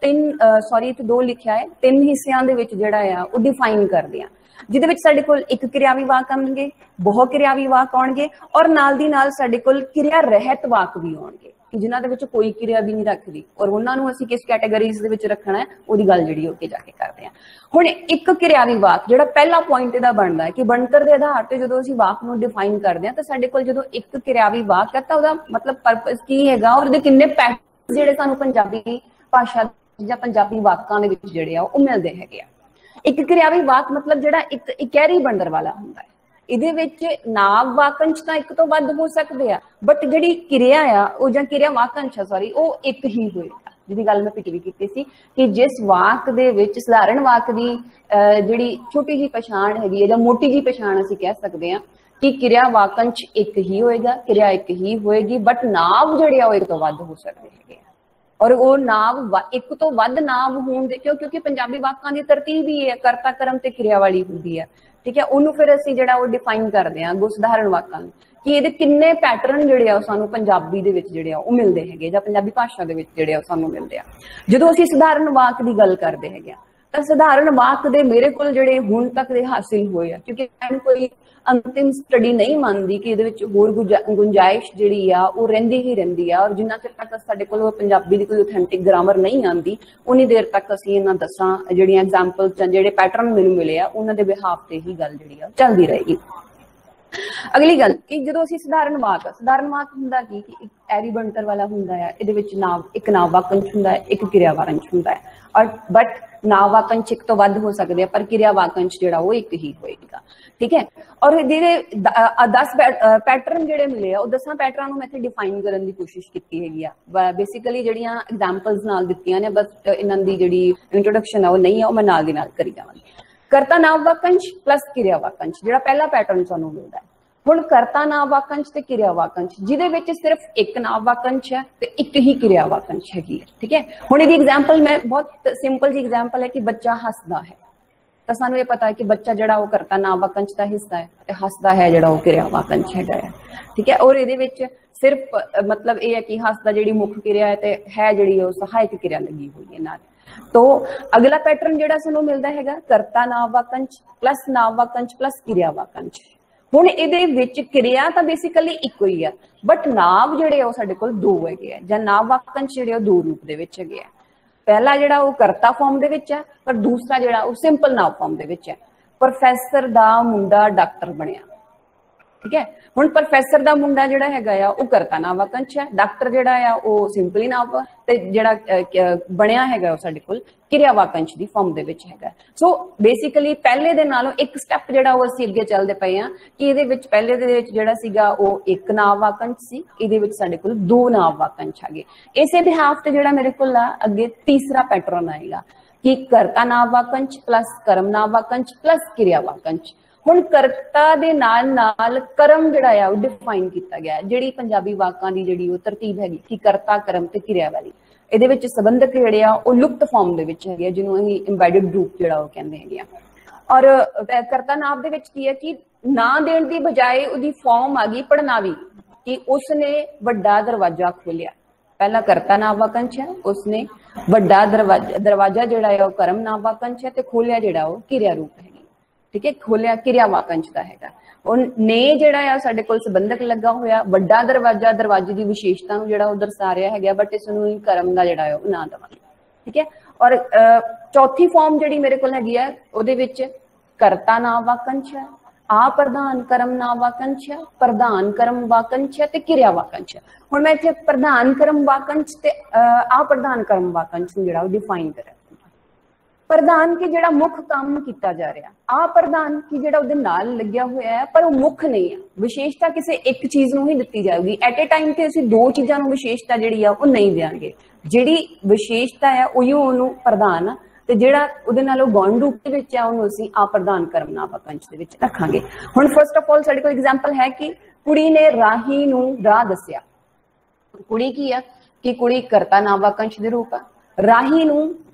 ਇੱਥੇ ਦੋ ਲਿਖਿਆ ਹੈ, ਤਿੰਨ ਹਿੱਸਿਆਂ ਦੇ ਵਿੱਚ ਜਿਹੜਾ ਆ ਉਹ ਡਿਫਾਈਨ ਕਰਦੇ ਆ, ਜਿਹਦੇ ਵਿੱਚ ਸਾਡੇ ਕੋਲ ਇੱਕ ਕਿਰਿਆਵੀ ਵਾਕ ਆਉਣਗੇ, ਬਹੁ ਕਿਰਿਆਵੀ ਵਾਕ ਆਉਣਗੇ ਔਰ ਨਾਲ ਦੀ ਨਾਲ ਸਾਡੇ ਕੋਲ ਕਿਰਿਆ ਰਹਿਤ ਵਾਕ ਵੀ ਆਉਣਗੇ ਕਿ ਜਿਨ੍ਹਾਂ ਦੇ ਵਿੱਚ ਕੋਈ ਕਿਰਿਆ ਵੀ ਨਹੀਂ ਰੱਖਦੀ ਔਰ ਉਹਨਾਂ ਨੂੰ ਅਸੀਂ ਕਿਸ ਕੈਟਾਗਰੀਜ਼ ਦੇ ਵਿੱਚ ਰੱਖਣਾ ਹੈ ਉਹਦੀ ਗੱਲ ਜਿਹੜੀ ਅੱਗੇ ਜਾ ਕੇ ਕਰਦੇ ਹਾਂ। ਹੁਣ ਇੱਕ ਕਿਰਿਆਵੀ ਵਾਕ ਜਿਹੜਾ ਪਹਿਲਾ ਪੁਆਇੰਟ ਇਹਦਾ ਬਣਦਾ ਹੈ ਕਿ ਬਣਤਰ ਦੇ ਆਧਾਰ ਤੇ ਜਦੋਂ ਅਸੀਂ ਵਾਕ ਨੂੰ ਡਿਫਾਈਨ ਕਰਦੇ ਹਾਂ ਤਾਂ ਸਾਡੇ ਕੋਲ ਜਦੋਂ ਇੱਕ ਕਿਰਿਆਵੀ ਵਾਕ ਹੈ ਤਾਂ ਉਹਦਾ ਮਤਲਬ ਪਰਪਸ ਕੀ ਹੈਗਾ ਔਰ ਉਹਦੇ ਕਿੰਨੇ ਪੈਟਰਨ ਜਿਹੜੇ ਸਾਨੂੰ ਪੰਜਾਬੀ ਭਾਸ਼ਾ ਜਾਂ ਪੰਜਾਬੀ ਵਾਕਾਂ ਦੇ ਵਿੱਚ ਜਿਹੜੇ ਆ ਉਹ ਮਿਲਦੇ ਹੈਗੇ ਆ। ਇੱਕ ਕਿਰਿਆਵੀ ਵਾਕ ਮਤਲਬ ਜਿਹੜਾ ਇੱਕ ਇਕਹਿਰੀ ਬਣਤਰ ਵਾਲਾ ਹੁੰਦਾ ਹੈ। ਇਹਦੇ ਵਿੱਚ ਨਾਂਵ ਵਾਕੰਸ਼ ਤਾਂ ਇੱਕ ਤੋਂ ਵੱਧ ਹੋ ਸਕਦੇ ਆ, ਬਟ ਜਿਹੜੀ ਕਿਰਿਆ ਆ ਉਹ ਜਾਂ ਕਿਰਿਆ ਵਾਕੰਸ਼ ਆ ਸੌਰੀ ਉਹ ਇੱਕ ਹੀ ਹੋਏਗਾ। ਜਿਹਦੀ ਗੱਲ ਮੈਂ ਪਿਛਲੀ ਕੀਤੀ ਸੀ ਕਿ ਜਿਸ ਵਾਕ ਦੇ ਵਿੱਚ ਸਧਾਰਨ ਵਾਕ ਦੀ ਜਿਹੜੀ ਛੋਟੀ ਜਿਹੀ ਪਛਾਣ ਹੈਗੀ ਹੈ ਜਾਂ ਮੋਟੀ ਜਿਹੀ ਪਛਾਣ ਅਸੀਂ ਕਹਿ ਸਕਦੇ ਹਾਂ ਕਿ ਕਿਰਿਆ ਵਾਕੰਸ਼ ਇੱਕ ਹੀ ਹੋਏਗਾ, ਕਿਰਿਆ ਇੱਕ ਹੀ ਹੋਏਗੀ, ਬਟ ਨਾਂਵ ਜਿਹੜੇ ਆ ਉਹ ਇੱਕ ਤੋਂ ਵੱਧ ਹੋ ਸਕਦੇ ਹੈਗੇ ਆ। ਔਰ ਉਹ ਨਾਂਵ ਇੱਕ ਤੋਂ ਵੱਧ ਨਾਂਵ ਹੋਣ ਦੇ ਕਿਉਂਕਿ ਪੰਜਾਬੀ ਵਾਕਾਂ ਦੀ ਤਰਤੀਬ ਹੀ ਹੈ ਕਰਤਾ ਕਰਮ ਤੇ ਕਿਰਿਆ ਵਾਲੀ ਹੁੰਦੀ ਹੈ। ਠੀਕ ਹੈ, ਉਹਨੂੰ ਫਿਰ ਅਸੀਂ ਜਿਹੜਾ ਉਹ ਡਿਫਾਈਨ ਕਰਦੇ ਹਾਂ ਸਧਾਰਨ ਵਾਕਾਂ ਨੂੰ ਕਿ ਇਹਦੇ ਕਿੰਨੇ ਪੈਟਰਨ ਜਿਹੜੇ ਆ ਉਹ ਸਾਨੂੰ ਪੰਜਾਬੀ ਦੇ ਵਿੱਚ ਜਿਹੜੇ ਆ ਉਹ ਮਿਲਦੇ ਹੈਗੇ ਜਾਂ ਪੰਜਾਬੀ ਭਾਸ਼ਾ ਦੇ ਵਿੱਚ ਜਿਹੜੇ ਆ ਉਹ ਸਾਨੂੰ ਮਿਲਦੇ ਆ। ਜਦੋਂ ਅਸੀਂ ਸਧਾਰਨ ਵਾਕ ਦੀ ਗੱਲ ਕਰਦੇ ਹੈਗੇ ਆ ਤਾਂ ਸਧਾਰਨ ਵਾਕ ਦੇ ਮੇਰੇ ਕੋਲ ਜਿਹੜੇ ਹੁਣ ਤੱਕ ਦੇ ਹਾਸਿਲ ਹੋਏ ਆ, ਕਿਉਂਕਿ ਮੈਂ ਕੋਈ ਅੰਤਿਮ ਸਟੱਡੀ ਨਹੀਂ ਮੰਨਦੀ ਕਿ ਇਹਦੇ ਵਿੱਚ ਹੋਰ ਗੁੰਜਾਇਸ਼ ਜਿਹੜੀ ਆ ਉਹ ਰਹਿੰਦੀ ਹੀ ਰਹਿੰਦੀ ਆ। ਔਰ ਜਿੰਨਾ ਚਿਰ ਤੱਕ ਸਾਡੇ ਕੋਲ ਪੰਜਾਬੀ ਦੀ ਕੋਈ ਆਥੈਂਟਿਕ ਗ੍ਰਾਮਰ ਨਹੀਂ ਆਉਂਦੀ ਉਨੀ ਦੇਰ ਤੱਕ ਅਸੀਂ ਇਹਨਾਂ ਦੱਸਾਂ ਜਿਹੜੀਆਂ ਐਗਜ਼ਾਮਪਲਸ ਜਾਂ ਜਿਹੜੇ ਪੈਟਰਨ ਮੈਨੂੰ ਮਿਲੇ ਆ ਉਹਨਾਂ ਦੇ ਬਿਹਾਫ ਤੇ ਹੀ ਗੱਲ ਜਿਹੜੀ ਆ ਚੱਲਦੀ ਰਹੇਗੀ। ਅਗਲੀ ਗੱਲ ਕਿ ਜਦੋਂ ਅਸੀਂ ਸਧਾਰਨ ਵਾਕ ਹੁੰਦਾ ਕਿ ਇੱਕ ਐਰੀ ਬਣਤਰ ਵਾਲਾ ਹੁੰਦਾ ਹੈ। ਇਹਦੇ ਵਿੱਚ ਇੱਕ ਨਾਂਵ ਵਾਕੰਸ਼ ਹੁੰਦਾ ਹੈ, ਇੱਕ ਕਿਰਿਆ ਵਾਕੰਸ਼ ਹੁੰਦਾ ਹੈ। ਔਰ ਬਟ ਨਾਂਵ ਵਾਕੰਸ਼ ਇੱਕ ਤੋਂ ਵੱਧ ਹੋ ਸਕਦੇ ਆ ਪਰ ਕਿਰਿਆ ਵਾਕੰਸ਼ ਜਿਹੜਾ ਉਹ ਇੱਕ ਹੀ ਹੋਏਗਾ। ਠੀਕ ਹੈ, ਔਰ ਇਹਦੇ 10 ਪੈਟਰਨ ਜਿਹੜੇ ਮਿਲੇ ਆ ਉਹ 10 ਪੈਟਰਾਂ ਨੂੰ ਮੈਂ ਇੱਥੇ ਡਿਫਾਈਨ ਕਰਨ ਦੀ ਕੋਸ਼ਿਸ਼ ਕੀਤੀ ਹੈਗੀ ਆ। ਬੇਸਿਕਲੀ ਜਿਹੜੀਆਂ ਐਗਜ਼ਾਮਪਲਸ ਨਾਲ ਦਿੱਤੀਆਂ ਨੇ, ਬਸ ਇਹਨਾਂ ਦੀ ਜਿਹੜੀ ਇੰਟਰੋਡਕਸ਼ਨ ਆ ਉਹ ਨਹੀਂ ਆ, ਉਹ ਮੈਂ ਨਾਲ ਦੀ ਨਾਲ ਕਰੀ ਜਾਵਾਂਗੀ। ਕਰਤਾ ਨਾਂਵ ਵਾਕੰਸ਼ ਪਲੱਸ ਕਿਰਿਆ ਵਾਕੰਸ਼ ਜਿਹੜਾ ਪਹਿਲਾ ਪੈਟਰਨ ਸਾਨੂੰ ਮਿਲਦਾ ਹੈ। ਹੁਣ ਕਰਤਾ ਨਾਂਵ ਵਾਕੰਸ਼ ਤੇ ਕਿਰਿਆ ਵਾਕੰਸ਼ ਜਿਹਦੇ ਵਿੱਚ ਸਿਰਫ ਇੱਕ ਨਾਂਵ ਵਾਕੰਸ਼ ਹੈ ਤੇ ਇੱਕ ਹੀ ਕਿਰਿਆ ਵਾਕੰਸ਼ ਹੈਗੀ ਹੈ। ਠੀਕ ਹੈ, ਹੁਣ ਇਹਦੀ ਐਗਜ਼ਾਮਪਲ ਮੈਂ ਬਹੁਤ ਸਿੰਪਲ ਜੀ ਐਗਜ਼ਾਮਪਲ ਹੈ ਕਿ ਬੱਚਾ ਹੱਸਦਾ ਹੈ ਤਾਂ ਸਾਨੂੰ ਇਹ ਪਤਾ ਹੈ ਕਿ ਬੱਚਾ ਜਿਹੜਾ ਉਹ ਕਰਤਾ ਨਾਂਵ ਵਾਕੰਸ਼ ਦਾ ਹਿੱਸਾ ਹੈ ਤੇ ਹੱਸਦਾ ਹੈ ਜਿਹੜਾ ਉਹ ਕਿਰਿਆ ਵਾਕੰਸ਼ ਹੈਗਾ ਹੈ। ਠੀਕ ਹੈ, ਔਰ ਇਹਦੇ ਵਿੱਚ ਸਿਰਫ ਮਤਲਬ ਇਹ ਹੈ ਕਿ ਹੱਸਦਾ ਜਿਹੜੀ ਮੁੱਖ ਕਿਰਿਆ ਹੈ ਤੇ ਹੈ ਜਿਹੜੀ ਉਹ ਸਹਾਇਕ ਕਿਰਿਆ ਲੱਗੀ ਹੋਈ ਹੈ ਨਾਲ। तो अगला पैटर्न ਜਿਹੜਾ ਸਾਨੂੰ ਮਿਲਦਾ ਹੈਗਾ ਕਰਤਾ ਨਾਂਵ ਵਾਕੰਸ਼ ਪਲੱਸ ਨਾਂਵ ਵਾਕੰਸ਼ ਪਲੱਸ ਕਿਰਿਆ ਵਾਕੰਸ਼। ਹੁਣ ਇਹਦੇ ਵਿੱਚ ਕਿਰਿਆ ਤਾਂ ਬੇਸਿਕਲੀ ਇੱਕੋ ਹੀ ਆ ਬਟ ਨਾਂਵ ਜਿਹੜੇ ਉਹ ਸਾਡੇ ਕੋਲ ਦੋ ਹੈਗੇ ਆ ਜਾਂ ਨਾਂਵ ਵਾਕੰਸ਼ ਜਿਹੜੇ ਉਹ ਦੋ ਰੂਪ ਦੇ ਵਿੱਚ ਹੈਗੇ ਆ। ਪਹਿਲਾ ਜਿਹੜਾ ਉਹ ਕਰਤਾ ਫਾਰਮ ਦੇ ਵਿੱਚ ਹੈ ਪਰ ਦੂਸਰਾ ਜਿਹੜਾ ਉਹ ਸਿੰਪਲ ਨਾਂਵ ਫਾਰਮ ਦੇ ਵਿੱਚ ਹੈ। ਪ੍ਰੋਫੈਸਰ ਦਾ ਮੁੰਡਾ ਡਾਕਟਰ ਬਣਿਆ। ठीक है, हुण प्रोफैसर दा मुंडा जिहड़ा हैगा आ वो करता नांव वाकंश है, डॉक्टर जिहड़ा आ वो सिंपली नांव ते जिहड़ा बणिया हैगा वो साडे कोल किरिया वाकंश दी फॉर्म दे विच हैगा। सो बेसिकली पहले दे नालों एक स्टैप जिहड़ा वो असीं अगे चलदे पए आ कि इहदे विच पहले दे विच जिहड़ा सीगा वो एक नांव वाकंश सी, इहदे विच साडे कोल दो नांव वाकंश हैगे। इसे बिहाफ ते जिहड़ा मेरे कोल अगे तीसरा पैटर्न आएगा कि करता नांव वाकंश प्लस कर्म नांव वाकंश प्लस किरिया वाकंश। ਹੁਣ ਕਰਤਾ ਦੇ ਨਾਲ ਨਾਲ ਕਰਮ ਜਿਹੜਾ ਆ ਉਹ ਡਿਫਾਈਨ ਕੀਤਾ ਗਿਆ। ਜਿਹੜੀ ਪੰਜਾਬੀ ਵਾਕਾਂ ਦੀ ਜਿਹੜੀ ਉਹ ਤਰਤੀਬ ਹੈਗੀ ਕਿ ਕਰਤਾ ਕਰਮ ਤੇ ਕਿਰਿਆ ਵਾਲੀ, ਇਹਦੇ ਵਿੱਚ ਸੰਬੰਧਕ ਜਿਹੜੇ ਆ ਉਹ ਲੁਪਤ ਫਾਰਮ ਦੇ ਵਿੱਚ ਹੈਗੇ, ਜਿਹਨੂੰ ਅਸੀਂ ਇੰਬੈਡਡ ਗਰੁੱਪ ਜਿਹੜਾ ਉਹ ਕਹਿੰਦੇ ਹੈਗੇ ਆ। ਔਰ ਕਰਤਾ ਨਾਮ ਦੇ ਵਿੱਚ ਕੀ ਹੈ ਕਿ ਨਾਂ ਦੇਣ ਦੀ ਬਜਾਏ ਉਹਦੀ ਫਾਰਮ ਆ ਗਈ ਪੜਨਾਵੀ ਕਿ ਉਸਨੇ ਵੱਡਾ ਦਰਵਾਜ਼ਾ ਖੋਲਿਆ। ਪਹਿਲਾ ਕਰਤਾ ਨਾਮ ਵਾਕੰਸ਼ ਹੈ, ਉਸਨੇ ਵੱਡਾ ਦਰਵਾਜ਼ਾ ਜਿਹੜਾ ਆ ਉਹ ਕਰਮ ਨਾਮ ਵਾਕੰਸ਼ ਹੈ ਤੇ ਖੋਲਿਆ ਜਿਹੜਾ ਉਹ ਕਿਰਿਆ ਰੂਪ ਹੈ। ठीक है, खोलिया किरिया वाकंश का हैगा। और ने जिहड़ा आ साडे कोल संबंधक लगा होया वड्डा दरवाजा, दरवाजे की विशेषता नूं जिहड़ा उधर दर्शा रहा है बट इस नूं कर्म दा जिहड़ा है ना देवांगे। ठीक है, और चौथी फॉर्म जिहड़ी मेरे कोल हैगी है उहदे विच करता नाम वाकंश है, आ प्रधान कर्म नाम वाकंश है, प्रधान कर्म वाकंश है ते किरिया वाकंश है। हुण मैं इत्थे प्रधान कर्म वाकंश ते आ प्रधान कर्म वाकंश नूं जिहड़ा डिफाइन करा। प्रधान की जिहड़ा मुख काम किया जा रहा, आ प्रधान की जिहड़ा उहदे नाल लग्या होया है पर वो मुख नहीं है, विशेषता किसी एक चीज नूं ही दित्ती जाएगी। एट ए टाइम ते असीं दो चीज़ां नूं विशेषता जिहड़ी आ वो नहीं देंगे। जिहड़ी विशेषता है उहिओ उहनूं प्रधान ते जिहड़ा उहदे नाल गौण रूप दे विच आ उहनूं असीं आ प्रधान कर्म नाम वाकंश दे विच रखांगे। हुण फर्स्ट ऑफ ऑल साडे कोल एग्जाम्पल है कि कुड़ी ने राही नूं राह दस्सिया। कुड़ी की है कि कुड़ी करता नाम वाकंश दे रूप आ। राही नूं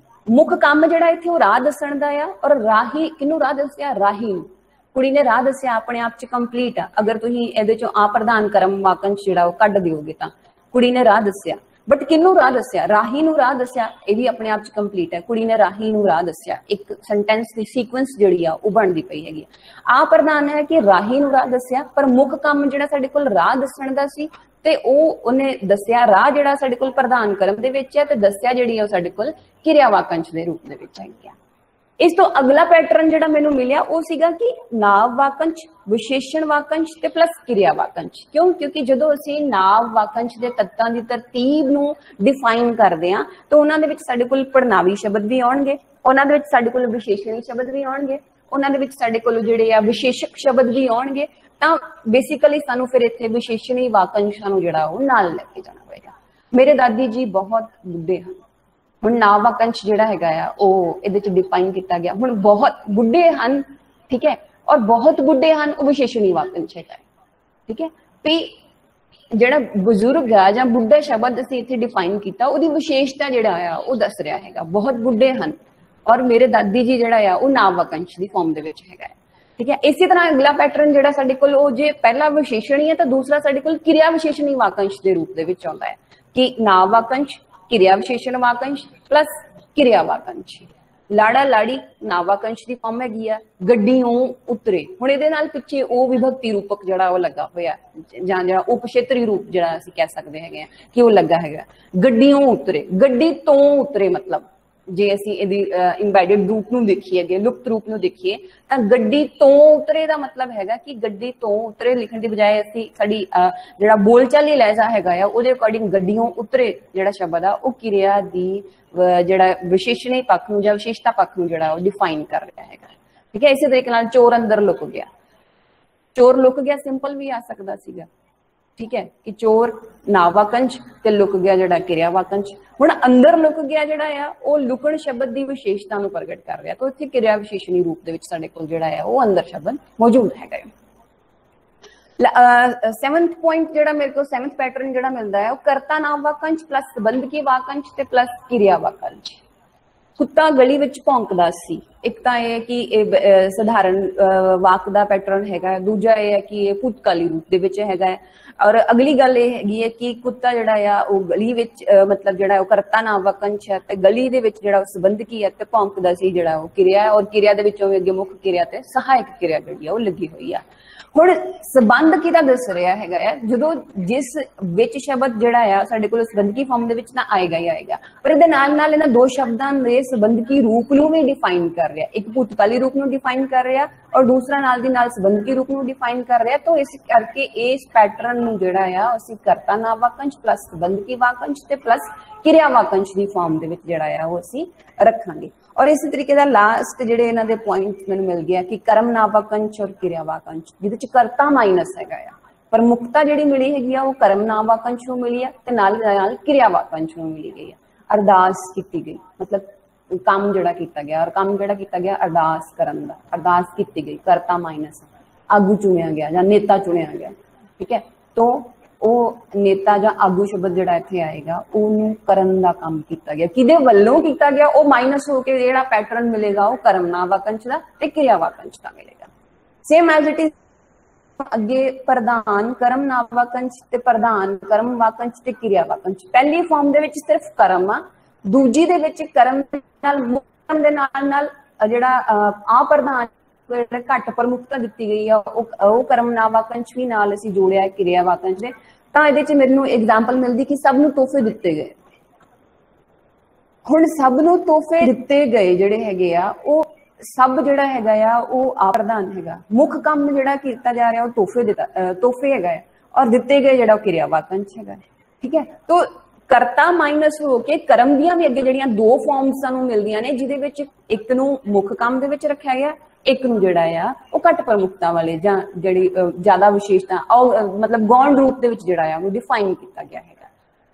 मुख काम जिहड़ा इत्थे वो राह दस्सण दा आ और राही किनू राह दस्सिया, राही नूं। कुड़ी ने राह दस्सिया अपने आप च कंप्लीट आ। अगर तुसीं इहदे चों आ प्रधान कर्म वाकंश जिहड़ा वो कढ दिओगे तां कुड़ी ने राह दस्सिया, बट किनू राह दस्सिया, राही नूं राह दस्सिया, इह वी अपने आप च कंप्लीट है। कुड़ी ने राही नूं राह दस्सिया, एक सेंटेंस दी सीक्वेंस जिहड़ी आ वो बनदी पई हैगी। आ प्रधान है कि राही नूं राह दस्सिया पर मुख काम जिहड़ा साडे कोल राह दस्सण दा सी ते ਉਹਨੇ ਦੱਸਿਆ ਰਾਹ ਜਿਹੜਾ ਸਾਡੇ ਕੋਲ ਪ੍ਰਧਾਨ ਕਰਮ ਦੇ ਵਿੱਚ ਹੈ ਤੇ ਦੱਸਿਆ ਜਿਹੜੀ ਉਹ ਸਾਡੇ ਕੋਲ ਕਿਰਿਆ ਵਾਕੰਸ਼ ਦੇ ਰੂਪ ਦੇ ਵਿੱਚ ਹੈਗੀ ਆ। इस तो अगला पैटर्न जिहड़ा मैनूं मिलिया वो सीगा कि नाव वाकंश, विशेषण वाकंश ते प्लस क्रिया वाकंश। क्यों? क्योंकि जदों असीं नाव वाकंश दे तत्तां दी तरतीब नूं डिफाइन करदे हां तो उन्हां दे विच साडे कोल पड़नावी शब्द भी आउणगे, उन्हां दे विच साडे कोल विशेषणी शब्द भी आउणगे, उन्हां दे विच साडे कोल जिहड़े आ विशेषक शब्द भी आउणगे। तां बेसिकली सानूं फिर इत्थे विशेषणी वाकंशां नूं जिहड़ा ओह नाल लैके जाना पएगा। मेरे दादी जी बहुत बुढ़े हैं, हुण नाव वाकंश जिहड़ा हैगा आ ਉਹ ਇਹਦੇ ਚ डिफाइन किया गया। हुण बहुत बुढ़े ਹਨ, ठीक है, और बहुत बुढ़े ਹਨ ਉਹ विशेषणी वाकंश हैगा, ठीक है। भी ਜਿਹੜਾ ਬਜ਼ੁਰਗ ਆ ਜਾਂ ਬੁੱਢਾ ਸ਼ਬਦ ਅਸੀਂ ਇੱਥੇ डिफाइन ਕੀਤਾ ਉਹਦੀ ਵਿਸ਼ੇਸ਼ਤਾ ਜਿਹੜਾ ਆ ਉਹ ਦੱਸ ਰਿਹਾ ਹੈਗਾ, ਬਹੁਤ ਬੁੱਢੇ ਹਨ। और मेरे दादी जी ਜਿਹੜਾ ਆ ਉਹ ਨਾਵ ਵਾਕੰਸ਼ ਦੀ ਫਾਰਮ ਦੇ ਵਿੱਚ ਹੈਗਾ, ठीक है। इसी तरह अगला पैटर्न ਜਿਹੜਾ ਸਾਡੇ ਕੋਲ ਉਹ ਜੇ ਪਹਿਲਾ ਵਿਸ਼ੇਸ਼ਣੀ ਹੈ ਤਾਂ ਦੂਸਰਾ ਸਾਡੇ ਕੋਲ ਕਿਰਿਆ ਵਿਸ਼ੇਸ਼ਣੀ ਵਾਕੰਸ਼ ਦੇ ਰੂਪ ਦੇ ਵਿੱਚ ਆਉਂਦਾ ਹੈ ਕਿ ਨਾਵ ਵਾਕੰਸ਼, क्रिया विशेषण वाकंश प्लस क्रिया वाकंश। लाड़ा लाड़ी नाव वाकंश की फॉर्म हैगी आ। गड्डियों उतरे, हुण इहदे नाल पिछे ओ विभक्ति रूपक जिहड़ा ओह लगा होया जां जिहड़ा उपक्षेत्री रूप जिहड़ा असीं कह सकदे हैगे कि ओह लगा हैगा। गड्डियों उतरे, गड्डी तो उतरे मतलब जे असीं इहदी इंबैडेड रूप नूं देखीए, लुप्त रूप नूं देखीए तां गड्डी तो उतरे दा मतलब हैगा कि गड्डी तो उतरे लिखण दी बजाय असीं साडी जिहड़ा बोलचाली लहजा हैगा आ ਉਹਦੇ अकॉर्डिंग गड्डियों उतरे जिहड़ा शब्द आ ਉਹ ਕਿਰਿਆ ਦੀ जिहड़ा विशेषणी पक्ष नूं जां विशेषता पक्ष नूं जिहड़ा ਉਹ डिफाइन कर ਰਿਹਾ ਹੈਗਾ, ठीक है। इसे तरीके नाल चोर अंदर लुक गया, चोर लुक गया सिंपल भी आ सकदा सीगा, ठीक है, कि चोर नाव वाकंश ते लुक गया जिहड़ा क्रिया वाकंश। हुण अंदर लुक गया जिहड़ा आ ਉਹ लुकण शब्द ਦੀ विशेषता ਨੂੰ प्रगट कर ਰਿਹਾ, तो ਇੱਥੇ क्रिया विशेषणी रूप ਦੇ ਵਿੱਚ ਸਾਡੇ ਕੋਲ ਜਿਹੜਾ ਆ ਉਹ अंदर शब्द मौजूद हैगा। 7th पॉइंट जिहड़ा मेरे को 7th पैटर्न जिहड़ा मिलदा है वो कर्ता नाव वाकंश प्लस संबंधकी वाकंश ते प्लस क्रिया वाकंश। कुत्ता गली विच भौंकदा सी, एक तां ये कि साधारण वाक दा पैटर्न हैगा, दूजा ये है कि ये भूतकाली रूप दे विच हैगा है। और अगली गल ये हैगी है कि कुत्ता जिहड़ा आ वो गली विच मतलब जिहड़ा वो कर्ता नाव वाकंश है ते गली दे विच जिहड़ा संबंधकी है ते भौंकदा सी जिहड़ा वो क्रिया है, और क्रिया दे विचों अगे मुख क्रिया ते सहायक क्रिया जिहड़ी आ वो लगी हुई है। हुण संबंध किहदा दस रहा हैगा है, जदों जिस विच शब्द जिहड़ा आ साडे कोल संबंधकी फॉर्म दे विच तां आएगा ही आएगा, पर इहदे नाल नाल इन्हां दो शब्दां दे संबंधकी रूप नूं भी डिफाइन कर रहा, एक भूतकाली रूप नूं डिफाइन कर रहा और दूसरा नाल दी नाल संबंधकी रूप नूं डिफाइन कर रहा। तो इस करके इस पैटर्न नूं जिहड़ा आ असीं कर्ता नाव वाकंश प्लस संबंधकी वाकंश ते प्लस क्रिया वाकंश दी फॉर्म दे विच जिहड़ा आ वो असीं रखांगे। और इस तरीके का लास्ट जिहड़े इन्हां दे पॉइंट मैनूं मिल गया कि कर्म नाव वाकंश और क्रिया वाकंश, जिहदे च कर्ता माइनस हैगा आ, पर मुक्ता जिहड़ी मिली हैगी आ वो कर्म नाव वाकंश नूं मिली है ते नाल नाल क्रिया वाकंश नूं मिली गई है। अरदास की गई मतलब काम जिहड़ा कीता गया, और काम जिहड़ा कीता गया अरदास करन दा, अरदास की गई, कर्ता माइनस आगू चुनिया गया जां नेता चुनिया गया, ठीक है। तो ਉਹ नेता ਜਾਂ आगू शब्द ਜਿਹੜਾ ਇੱਥੇ ਆਏਗਾ ਉਹਨੂੰ ਕਰਨ ਦਾ ਕੰਮ ਕੀਤਾ ਗਿਆ, ਕਿਹਦੇ ਵੱਲੋਂ ਕੀਤਾ ਗਿਆ, ਉਹ ਮਾਈਨਸ ਹੋ ਕੇ ਜਿਹੜਾ ਪੈਟਰਨ ਮਿਲੇਗਾ ਉਹ ਕਰਮ ਨਾਮ ਵਾਕੰਸ਼ ਦਾ ਤੇ ਕਿਰਿਆ ਵਾਕੰਸ਼ ਦਾ ਮਿਲੇਗਾ। ਸੇਮ ਐਜ਼ ਇਟ ਇਜ਼ ਅੱਗੇ ਪ੍ਰਧਾਨ ਕਰਮ ਨਾਮ ਵਾਕੰਸ਼ ਤੇ ਪ੍ਰਧਾਨ ਕਰਮ ਵਾਕੰਸ਼ ਤੇ ਕਿਰਿਆ ਵਾਕੰਸ਼। ਪਹਿਲੀ ਫਾਰਮ ਦੇ ਵਿੱਚ ਸਿਰਫ ਕਰਮ ਆ, ਦੂਜੀ ਦੇ ਵਿੱਚ ਕਰਮ ਨਾਲ ਮੁਕਤਮ ਦੇ ਨਾਲ ਜਿਹੜਾ ਆ ਪ੍ਰਧਾਨ घट प्रमुखता दी गई है कर्म नाम वाकंश भी नाल असीं जोड़िया क्रिया वाकंश ने। तां इहदे च मैनूं एग्जाम्पल मिलदी कि सब नूं तोहफे दिते गए। हुण सब नूं तोहफे दिते गए जिहड़े हैगे आ ओह सब जिहड़ा हैगा आ ओह आप्रधान हैगा, मुख काम जिहड़ा कीता जा रहा तोहफे हैगा और दिते गए जिहड़ा क्रिया वाकंश हैगा, ठीक है। तो करता माइनस हो के कर्म दियां भी अगे जिहड़ियां दो फॉर्म्स सानूं मिलदियां ने, जिहदे विच एक नूं मुख काम दे विच रखिया गया, एक नूं जिहड़ा आ वो घट प्रमुखता वाले जां जिहड़ी ज्यादा विशेषता मतलब गौण रूप दे विच जिहड़ा आ वो डिफाइन किया गया हैगा।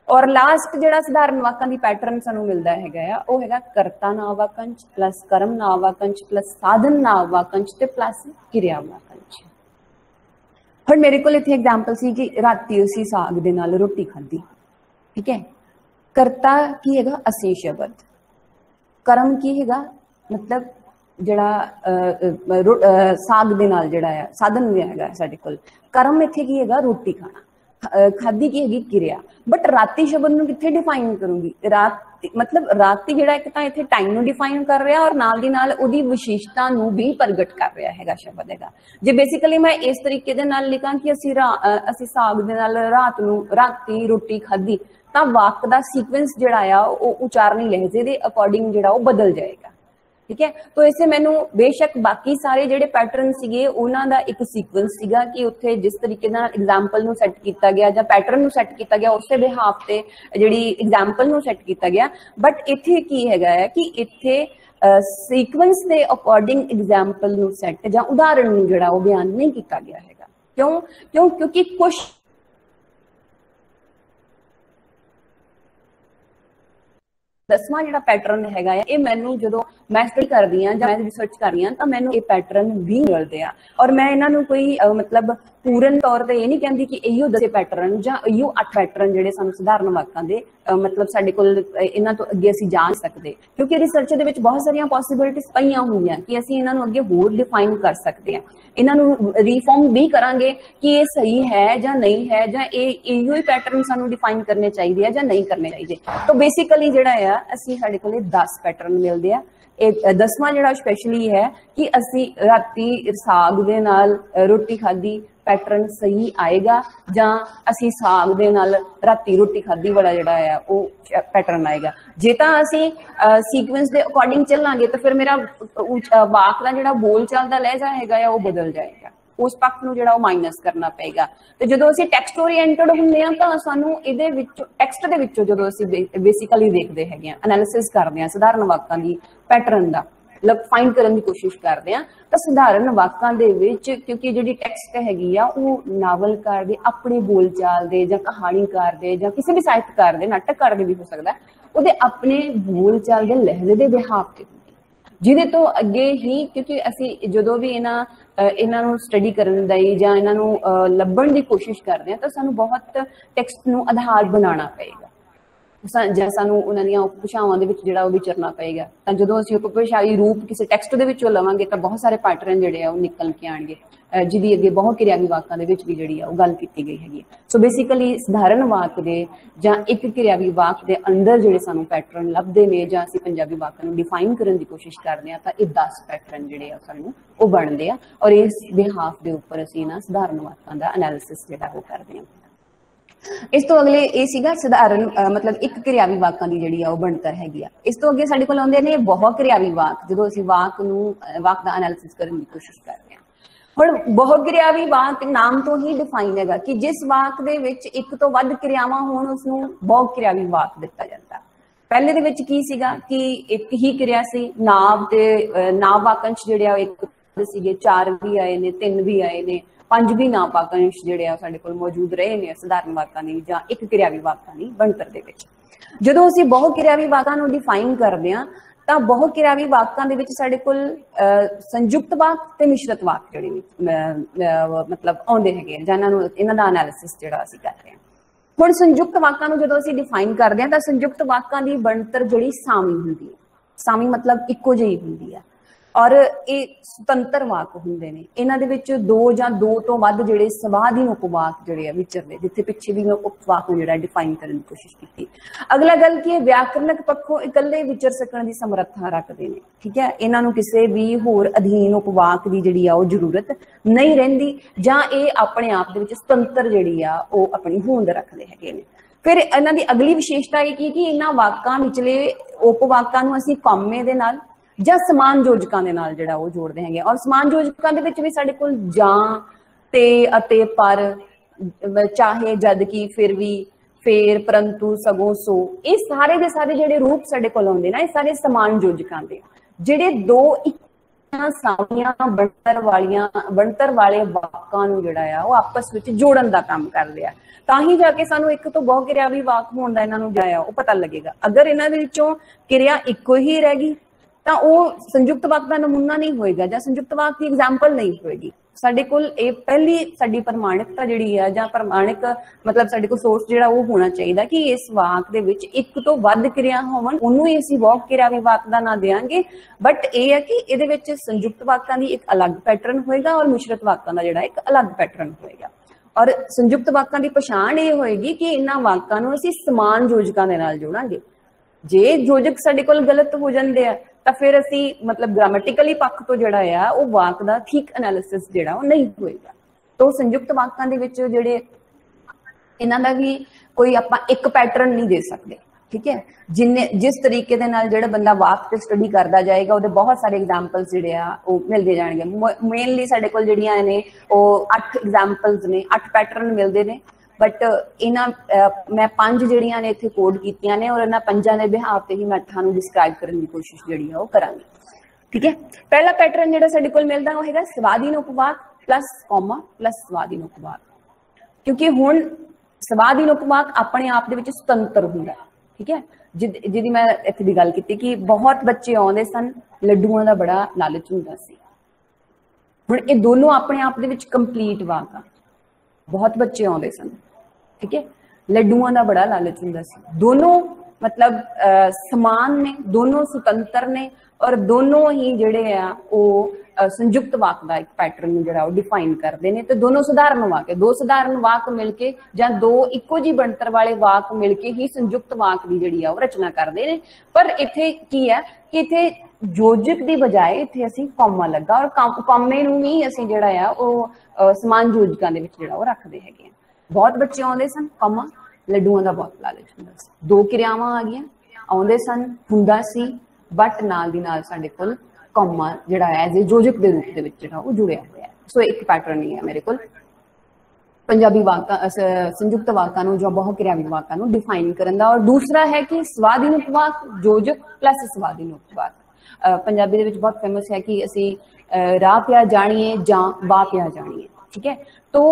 और लास्ट जिहड़ा साधारण वाकां दी पैटर्न सानूं मिलदा हैगा आ वो हैगा कर्ता नाम वाकंश प्लस कर्म नाम वाकंश प्लस साधन नाम वाकंश ते प्लस क्रिया वाकंश। हुण मेरे कोल इत्थे एग्जाम्पल सी कि राती असीं साग दे नाल रोटी खाधी, ठीक है। कर्ता की हैगा असी शब्द, कर्म की हैगा मतलब जिहड़ा साग दे नाल जिहड़ा है साधन भी हैगा साडे कोल। कर्म इत्थे की हैगा रोटी खाना, खाधी की हैगी क्रिया। बट राती शब्द नूं कित्थे डिफाइन करूंगी, रात मतलब राती जिहड़ा एक तां इत्थे टाइम नूं डिफाइन कर रहा और नाल दी नाल उहदी विशेषता नूं भी प्रगट कर रहा हैगा शब्द हैगा। जे बेसिकली मैं इस तरीके दे नाल लिखां कि असीं साग दे नाल रात नूं राती रोटी खाधी, तां वाक दा सीक्वेंस जिहड़ा आ उच्चारणी लहजे दे अकॉर्डिंग जिहड़ा वो बदल जाएगा। ठीक है। तो इसे मैनू बेशक बाकी सारे ਜਿਹੜੇ ਪੈਟਰਨ ਸੀਗੇ ਉਹਨਾਂ ਦਾ ਇੱਕ ਸੀਕੁਐਂਸ ਸੀਗਾ ਕਿ ਉੱਥੇ ਜਿਸ ਤਰੀਕੇ ਨਾਲ ਐਗਜ਼ਾਮਪਲ ਨੂੰ ਸੈੱਟ ਕੀਤਾ ਗਿਆ ਜਾਂ ਪੈਟਰਨ ਨੂੰ ਸੈੱਟ ਕੀਤਾ ਗਿਆ ਉਸੇ ਬਿਹਾਫ ਤੇ ਜਿਹੜੀ ਐਗਜ਼ਾਮਪਲ ਨੂੰ ਸੈੱਟ ਕੀਤਾ ਗਿਆ। ਬਟ ਇੱਥੇ ਕੀ ਹੈਗਾ ਹੈ ਕਿ ਇੱਥੇ ਸੀਕੁਐਂਸ ਦੇ ਅਕੋਰਡਿੰਗ ਐਗਜ਼ਾਮਪਲ ਨੂੰ ਸੈੱਟ ਜਾਂ ਉਦਾਹਰਣ ਨੂੰ ਜਿਹੜਾ ਉਹ ਬਿਆਨ ਨਹੀਂ ਕੀਤਾ ਗਿਆ ਹੈਗਾ। ਕਿਉਂਕਿ ਕੁਝ दसवां जो पैटर्न है ये मैनू जो मैं स्टडी करती हाँ मैं रिसर्च कर रही हाँ तो मैनू ये पैटर्न भी मिलते हैं और मैं इन्हों कोई मतलब पूर्ण तौर पर यह नहीं कहती कि इो 10 पैटर्न या इो 8 पैटर्न जोड़े सानू सधारण वाकां दे मतलब साडे कोल इन्हां तो अगे असीं जान सकते क्योंकि रिसर्च दे विच बहुत सारियां पॉसिबिलिटीज पईयां होईयां कि असीं इन्हां नूं अगे होर डिफाइन कर सकते हैं। इन्हां नूं रीफॉर्म भी करांगे कि ये सही है या नहीं है या इहो ही पैटर्न सानू डिफाइन करने चाहिए है या नहीं करने चाहिए। तो बेसिकली जिहड़ा है असीं साडे कोले 10 पैटर्न मिलदे आ। एक 10वां जिहड़ा स्पैशली है कि असीं राती साग दे नाल रोटी खाधी पैटर्न सही आएगा या असीं साग दे नाल राती रोटी खाधी वाला जिहड़ा है वो पैटर्न आएगा। जे तां असीं सीक्वेंस दे अकॉर्डिंग चलांगे तो फिर मेरा वाक दा जिहड़ा बोल चाल दा लहजा हैगा वो बदल जाएगा, उस पक्ष नूं जिहड़ा माइनस करना पेगा। तो जदों असीं टैक्सट ओरीएंटेड हुंदे हां तां सानूं इहदे विच टैक्सट दे विचों जदों असीं बेसिकली देखदे हैगे हां एनालिसिस करदे हां सधारण वाकां दी पैटर्न दा फाइंड करने की कोशिश करते हैं तो सधारण वाकां दे विच क्योंकि जिहड़ी टैक्सट हैगी आ वो नावलकार दे अपने बोलचाल दे जां कहानीकार दे जां किसी भी साहित्यकार दे नाटककार दे भी हो सकदा है उहदे अपने बोलचाल दे लहजे दे बिहाफ ते जिहदे तो अगे ही क्योंकि असीं जदों भी इन्हां नूं स्टडी करन दी जां इन्हां नूं लभण दी कोशिश करदे हां तां सानूं बहुत टैक्सट नूं आधार बनाना पएगा ਜਾਂ ਸਾਨੂੰ ਉਹਨਾਂ ਦੀਆਂ ਉਪਭਾਸ਼ਾਵਾਂ ਦੇ ਵਿੱਚ ਜਿਹੜਾ ਉਹ ਵਿਚਰਨਾ ਪਏਗਾ। ਤਾਂ ਜਦੋਂ ਅਸੀਂ ਉਪਭਾਸ਼ਾਈ ਰੂਪ ਕਿਸੇ ਟੈਕਸਟ ਦੇ ਵਿੱਚੋਂ ਲਵਾਂਗੇ ਤਾਂ ਬਹੁਤ ਸਾਰੇ ਪੈਟਰਨ ਜਿਹੜੇ ਆ ਉਹ ਨਿਕਲ ਕੇ ਆਣਗੇ ਜਿਹਦੀ ਅੱਗੇ ਬਹੁ ਕਿਰਿਆਵੀ ਵਾਕਾਂ ਦੇ ਵਿੱਚ ਵੀ ਜਿਹੜੀ ਆ ਉਹ ਗੱਲ ਕੀਤੀ ਗਈ ਹੈਗੀ। ਸੋ ਬੇਸਿਕਲੀ ਸਧਾਰਨ ਵਾਕ ਦੇ ਜਾਂ ਇੱਕ ਕਿਰਿਆਵੀ ਵਾਕ ਦੇ ਅੰਦਰ ਜਿਹੜੇ ਸਾਨੂੰ ਪੈਟਰਨ ਲੱਭਦੇ ਨੇ ਜਾਂ ਅਸੀਂ ਪੰਜਾਬੀ ਵਾਕਾਂ ਨੂੰ ਡਿਫਾਈਨ ਕਰਨ ਦੀ ਕੋਸ਼ਿਸ਼ ਕਰਦੇ ਹਾਂ ਤਾਂ ਇਹ 10 ਪੈਟਰਨ ਜਿਹੜੇ ਆ ਸਾਨੂੰ ਉਹ ਬਣਦੇ ਆ ਔਰ ਇਸ ਬਿਹਾਫ ਦੇ ਉੱਪਰ ਅਸੀਂ ਨਾ ਸਧਾਰਨ ਵਾਕਾਂ ਦਾ ਐਨਾਲਿਸਿਸ ਜਿਹੜਾ ਉਹ ਕਰਦੇ ਹਾਂ। इस तो अगले ये सीगा सधारण मतलब एक किरियावी वाकां दी जिहड़ी आ ओह बनतर हैगी आ। इस तो अगे साडे कोल आउंदे ने बहु किरियावी वाक जदों असीं वाक दा एनालिसिस करन दी कोशिश करदे हां। हुण बहु किरियावी वाक नाम तो ही डिफाइन हैगा कि जिस वाक दे विच एक तो वध किरियावां होण उसनूं बहु किरियावी वाक दित्ता जांदा। पहले दे विच की सीगा कि एक ही किरिया सी नाव ते नाव वाकंश जिहड़े आ एक सीगे 4 भी आए ने 3 भी आए ने 5 भी नाम वाकांश जिहड़े आ साडे कोल मौजूद रहे ने सधारण वाकां दी जां एक किरियावी वाकां दी बनतर दे विच। जदों असीं बहु किरियावी वाकां नूं डिफाइन करदे हां तां बहु किरियावी वाकां दे विच साडे कोल संयुक्त वाक ते मिश्रत वाक जिहड़े मतलब आउंदे हैगे जां इन्हां दा एनालिसिस जिहड़ा असीं करदे हां। हुण संयुक्त वाकां नूं जदों असीं डिफाइन करदे हां तां संयुक्त वाकां दी बनतर जिहड़ी सामी हुंदी है, सामी मतलब इक्को जिही हुंदी है और ये सुतंत्र वाक हुंदे ने। इन्हां दे विच दो जां दो तो वध जिहड़े स्वाधीन उपवाक जिहड़े आ विचरदे जिथे पिछे भी मैं उपवाक नूं जिहड़ा डिफाइन करन दी कोशिश कीती। अगला गल कि व्याकरणक पक्षों इकल्ले विचर सकण दी समर्था रखदे ने, ठीक है। इन्हां नूं किसी भी होर अधीन उपवाक दी जिहड़ी आ ओह जरूरत नहीं रहिंदी जां इह अपने आप दे विच सुतंत्र जिहड़ी आ ओह अपनी होंद रखदे हैगे ने। फिर इन्हां दी अगली विशेषता इह कि इन्हां वाकां विचले उपवाकां नूं असीं कॉमे दे नाल ਜਾਂ ਸਮਾਨ ਯੋਜਕਾਂ ਦੇ ਨਾਲ ਜਿਹੜਾ ਉਹ ਜੋੜਦੇ ਹੈਗੇ ਔਰ ਸਮਾਨ ਯੋਜਕਾਂ ਦੇ ਵਿੱਚ ਵੀ ਸਾਡੇ ਕੋਲ ਜਾਂ ਤੇ ਅਤੇ ਪਰ ਚਾਹੇ ਜਦ ਕੀ ਫਿਰ ਵੀ ਫੇਰ ਪਰੰਤੂ ਸਗੋਂ ਸੋ ਇਹ ਸਾਰੇ ਦੇ ਸਾਰੇ ਜਿਹੜੇ ਰੂਪ ਸਾਡੇ ਕੋਲ ਆਉਂਦੇ ਨਾ ਇਹ ਸਾਰੇ ਸਮਾਨ ਯੋਜਕਾਂ ਦੇ ਜਿਹੜੇ ਦੋ ਸਾਮੀਆਂ ਬਣਤਰ ਵਾਲੇ ਵਾਕਾਂ ਨੂੰ ਜਿਹੜਾ ਆ ਉਹ ਆਪਸ ਵਿੱਚ ਜੋੜਨ ਦਾ ਕੰਮ ਕਰਦੇ ਆ ਤਾਂ ਹੀ ਜਾ ਕੇ ਸਾਨੂੰ ਇੱਕ ਤੋਂ ਬਹੁ ਕਿਰਿਆਵੀ ਵਾਕ ਹੋਣ ਦਾ ਇਹਨਾਂ ਨੂੰ ਜਿਹੜਾ ਉਹ ਪਤਾ ਲੱਗੇਗਾ। ਅਗਰ ਇਹਨਾਂ ਦੇ ਵਿੱਚੋਂ ਕਿਰਿਆ ਇੱਕੋ ਹੀ ਰਹਿ ਗਈ ਤਾਂ ਉਹ ਸੰਯੁਕਤ ਵਾਕ ਦਾ ਨਮੂਨਾ ਨਹੀਂ ਹੋਏਗਾ ਜਾਂ ਸੰਯੁਕਤ ਵਾਕ ਦੀ ਐਗਜ਼ਾਮਪਲ ਨਹੀਂ ਹੋਏਗੀ। ਸਾਡੇ ਕੋਲ ਇਹ ਪਹਿਲੀ ਸਾਡੀ ਪ੍ਰਮਾਣਿਕਤਾ ਜਿਹੜੀ ਆ ਜਾਂ ਪ੍ਰਮਾਣਿਕ ਮਤਲਬ ਸਾਡੇ ਕੋਲ ਸੋਰਸ ਜਿਹੜਾ ਉਹ ਹੋਣਾ ਚਾਹੀਦਾ ਕਿ ਇਸ ਵਾਕ ਦੇ ਵਿੱਚ ਇੱਕ ਤੋਂ ਵੱਧ ਕਿਰਿਆ ਹੋਵਣ ਉਹਨੂੰ ਹੀ ਅਸੀਂ ਬਹੁ ਕਿਰਿਆਵੀ ਵਾਕ ਦਾ ਨਾਂ ਦੇਵਾਂਗੇ। ਬਟ ਇਹ ਹੈ ਕਿ ਇਹਦੇ ਵਿੱਚ ਸੰਯੁਕਤ ਵਾਕਾਂ ਦੀ ਇੱਕ ਅਲੱਗ ਪੈਟਰਨ ਹੋਏਗਾ ਔਰ ਮਿਸ਼ਰਤ ਵਾਕਾਂ ਦਾ ਜਿਹੜਾ ਇੱਕ ਅਲੱਗ ਪੈਟਰਨ ਹੋਏਗਾ। ਔਰ ਸੰਯੁਕਤ ਵਾਕਾਂ ਦੀ ਪਛਾਣ ਇਹ ਹੋਏਗੀ ਕਿ ਇਹਨਾਂ ਵਾਕਾਂ ਨੂੰ ਅਸੀਂ ਸਮਾਨ ਯੋਜਕਾਂ ਦੇ ਨਾਲ ਜੋੜਾਂਗੇ। ਜੇ ਯੋਜਕ ਸਾਡੇ ਕੋਲ ਗਲਤ ਹੋ ਜਾਂਦੇ ਆ ਤਾਂ ਫਿਰ ਅਸੀਂ ਮਤਲਬ ਗ੍ਰਾਮੈਟਿਕਲੀ ਪੱਖ ਤੋਂ ਜਿਹੜਾ ਆ ਉਹ ਵਾਕ ਦਾ ਠੀਕ ਐਨਾਲਿਸਿਸ ਜਿਹੜਾ ਉਹ ਨਹੀਂ ਹੋਏਗਾ। ਤਾਂ ਸੰਯੁਕਤ ਵਾਕਾਂ ਦੇ ਵਿੱਚ ਜਿਹੜੇ ਇਹਨਾਂ ਦਾ ਵੀ ਕੋਈ ਆਪਾਂ ਇੱਕ ਪੈਟਰਨ ਨਹੀਂ ਦੇ ਸਕਦੇ। ठीक है। जिस तरीके दे नाल जिहड़ा बंदा वाक ते स्टडी करदा जाएगा उहदे बहुत सारे एग्जाम्पल्स जिहड़े आ ओह मिलदे जाणगे। मेनली साडे कोल जिहड़ियां ने ओह 8 एग्जाम्पल्स ने, 8 पैटर्न मिलदे ने, बट इन्हां मैं 5 जिहड़ियां ने इत्थे कोड कीतियां ने और इन्हां 5 दे बिहाव ते ही मैं तुहानूं डिस्क्राइब करन दी कोशिश जिहड़ी आ ओह करांगी। ठीक है। पहला पैटर्न जिहड़ा साडे कोल मिलदा ओह हैगा स्वाधीन उपवाक प्लस कॉमा प्लस स्वाधीन उपवाक, क्योंकि हुण स्वाधीन उपवाक अपने आप दे विच सुतंत्र हुंदा है। ठीक है। जिहदी मैं इत्थे दी गल कीती कि बहुत बच्चे आउंदे सन, लड्डूआं दा बड़ा लालच हुंदा सी। हुण ये दोनों अपने आप दे विच कंप्लीट वाक आ। बहुत बच्चे आउंदे सन, ठीक है, लड्डूआं दा बड़ा लालच हुंदा सी। दोनों मतलब समान ने, दोनों सुतंत्र ने और दोनों ही जिहड़े आ ओह संयुक्त वाक का एक पैटर्न जिहड़ा ओह डिफाइन करते हैं। तो दोनों सधारण वाक है, दो सधारण वाक मिलके जां दो इक्को जी बनतर वाले वाक मिलके ही संयुक्त वाक की जिहड़ी आ ओह रचना करते हैं। पर इत्थे की है कि इत्थे योजक की बजाय इत्थे असीं कॉमा लगा और कॉमे नूं ही असीं जिहड़ा आ ओह समान योजकां दे विच जिहड़ा ओह रखदे हैगे आ। बहुत बच्चे आउंदे सन, कॉमा, लड्डूआं दा बहुत लालच हुंदा सी। दो क्रियावां आ गईयां, आउंदे सन, हुंदा सी, बट नाल दी नाल साडे कोल कॉमा जिहड़ा एज ए योजक के रूप दे विच जिहड़ा ओह जुड़िया होया है। सो एक पैटर्न ही है मेरे कोल पंजाबी वाकां संयुक्त वाकां नूं जां बहुक्रियावी वाकां नूं डिफाइन करन दा। और दूसरा है कि स्वाधीन उपवाक योजक प्लस स्वाधीन उपवाक। पंजाबी दे विच बहुत फेमस है कि असीं राह पिया जाणीए जां वाह पिया जाणीए। ठीक है। तो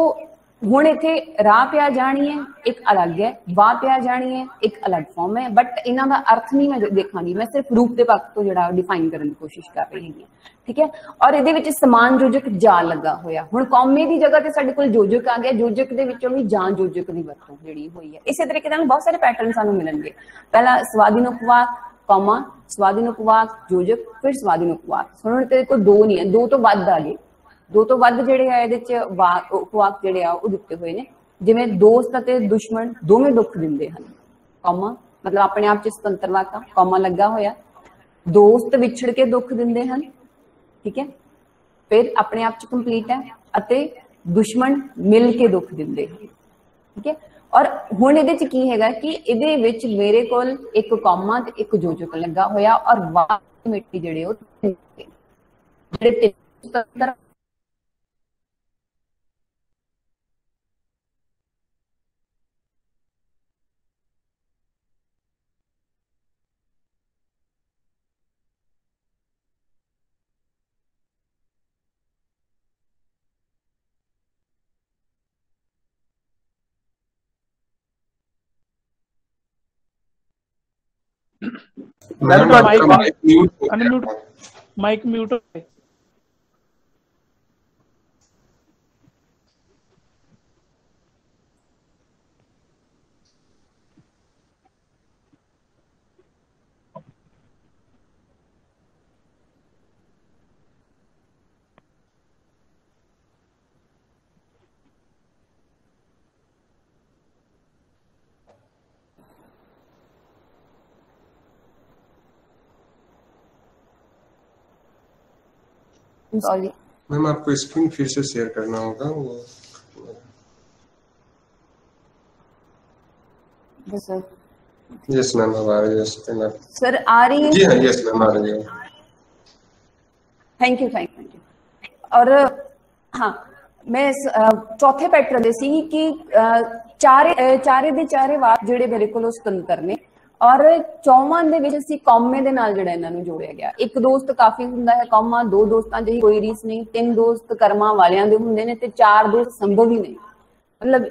हुण इत्थे राह पिया जाणीए एक अलग है, वाह पिया जाणीए एक अलग फॉर्म है, बट इन्हां दा अर्थ नहीं मैं देखांगी, मैं सिर्फ रूप दे पक्ष तो जिहड़ा डिफाइन करन दी कोशिश कर रही हूं। ठीक है। और इहदे विच समान योजक जा लगा होया। हुण कौमे दी जगह ते साडे कोल योजक आ गया, योजक दे विचों भी जां योजक दी वरतों जिहड़ी होई है। इसे तरीके नाल बहुत सारे पैटर्न सानूं मिलणगे। पहला स्वाधीन उपवाक, कॉमा, स्वाधीन उपवाक, योजक, फिर स्वाधीन उपवाक। हुण तेरे कोल दो नहीं है, दो तो वध आ गए, दो तो वध जिहड़े आ इहदे च वाक उपवाक जिहड़े आ ओह दित्ते होए ने। जिवें दोस्त अते दुश्मन दोवें दुख दिंदे हन, कॉमा मतलब अपने आप च सुतंत्र वाक आ, कॉमा लगा होया। दोस्त विछड़ के दुख दिंदे हन, ठीक है, फिर अपने आप च कंप्लीट है, अते दुश्मन मिल के दुख दिंदे हन। ठीक है। और हुण इहदे च की हैगा कि इहदे विच मेरे कोल एक कॉमा ते एक योजक लगा होया और वाक मिट्टी जिहड़े ओह जिहड़े सुतंत्र मैम आपका mic mute unmute, mic mute हो गया। सॉरी मैम आपको स्क्रीन फिर से शेयर करना होगा वो। सर यस मैम अब आ रही है सर, आ रही है जी हाँ, यस मैम आ रही है। Thank you thank you. और हाँ, मैं चौथे पैटर्न दे सी कि चारे दे चारे वाक जिहड़े मेरे कोल सुतंत्र ने और चौवां दे विच असीं कौमे दे नाल जिहड़ा इन्हां नूं जोड़िया गया। एक दोस्त काफी हुंदा है कौमा, दो दोस्तां दी कोई रीस नहीं, तीन दोस्त कर्मां वालियां दे हुंदे ने ते चार दोस्त संभव ही नहीं। मतलब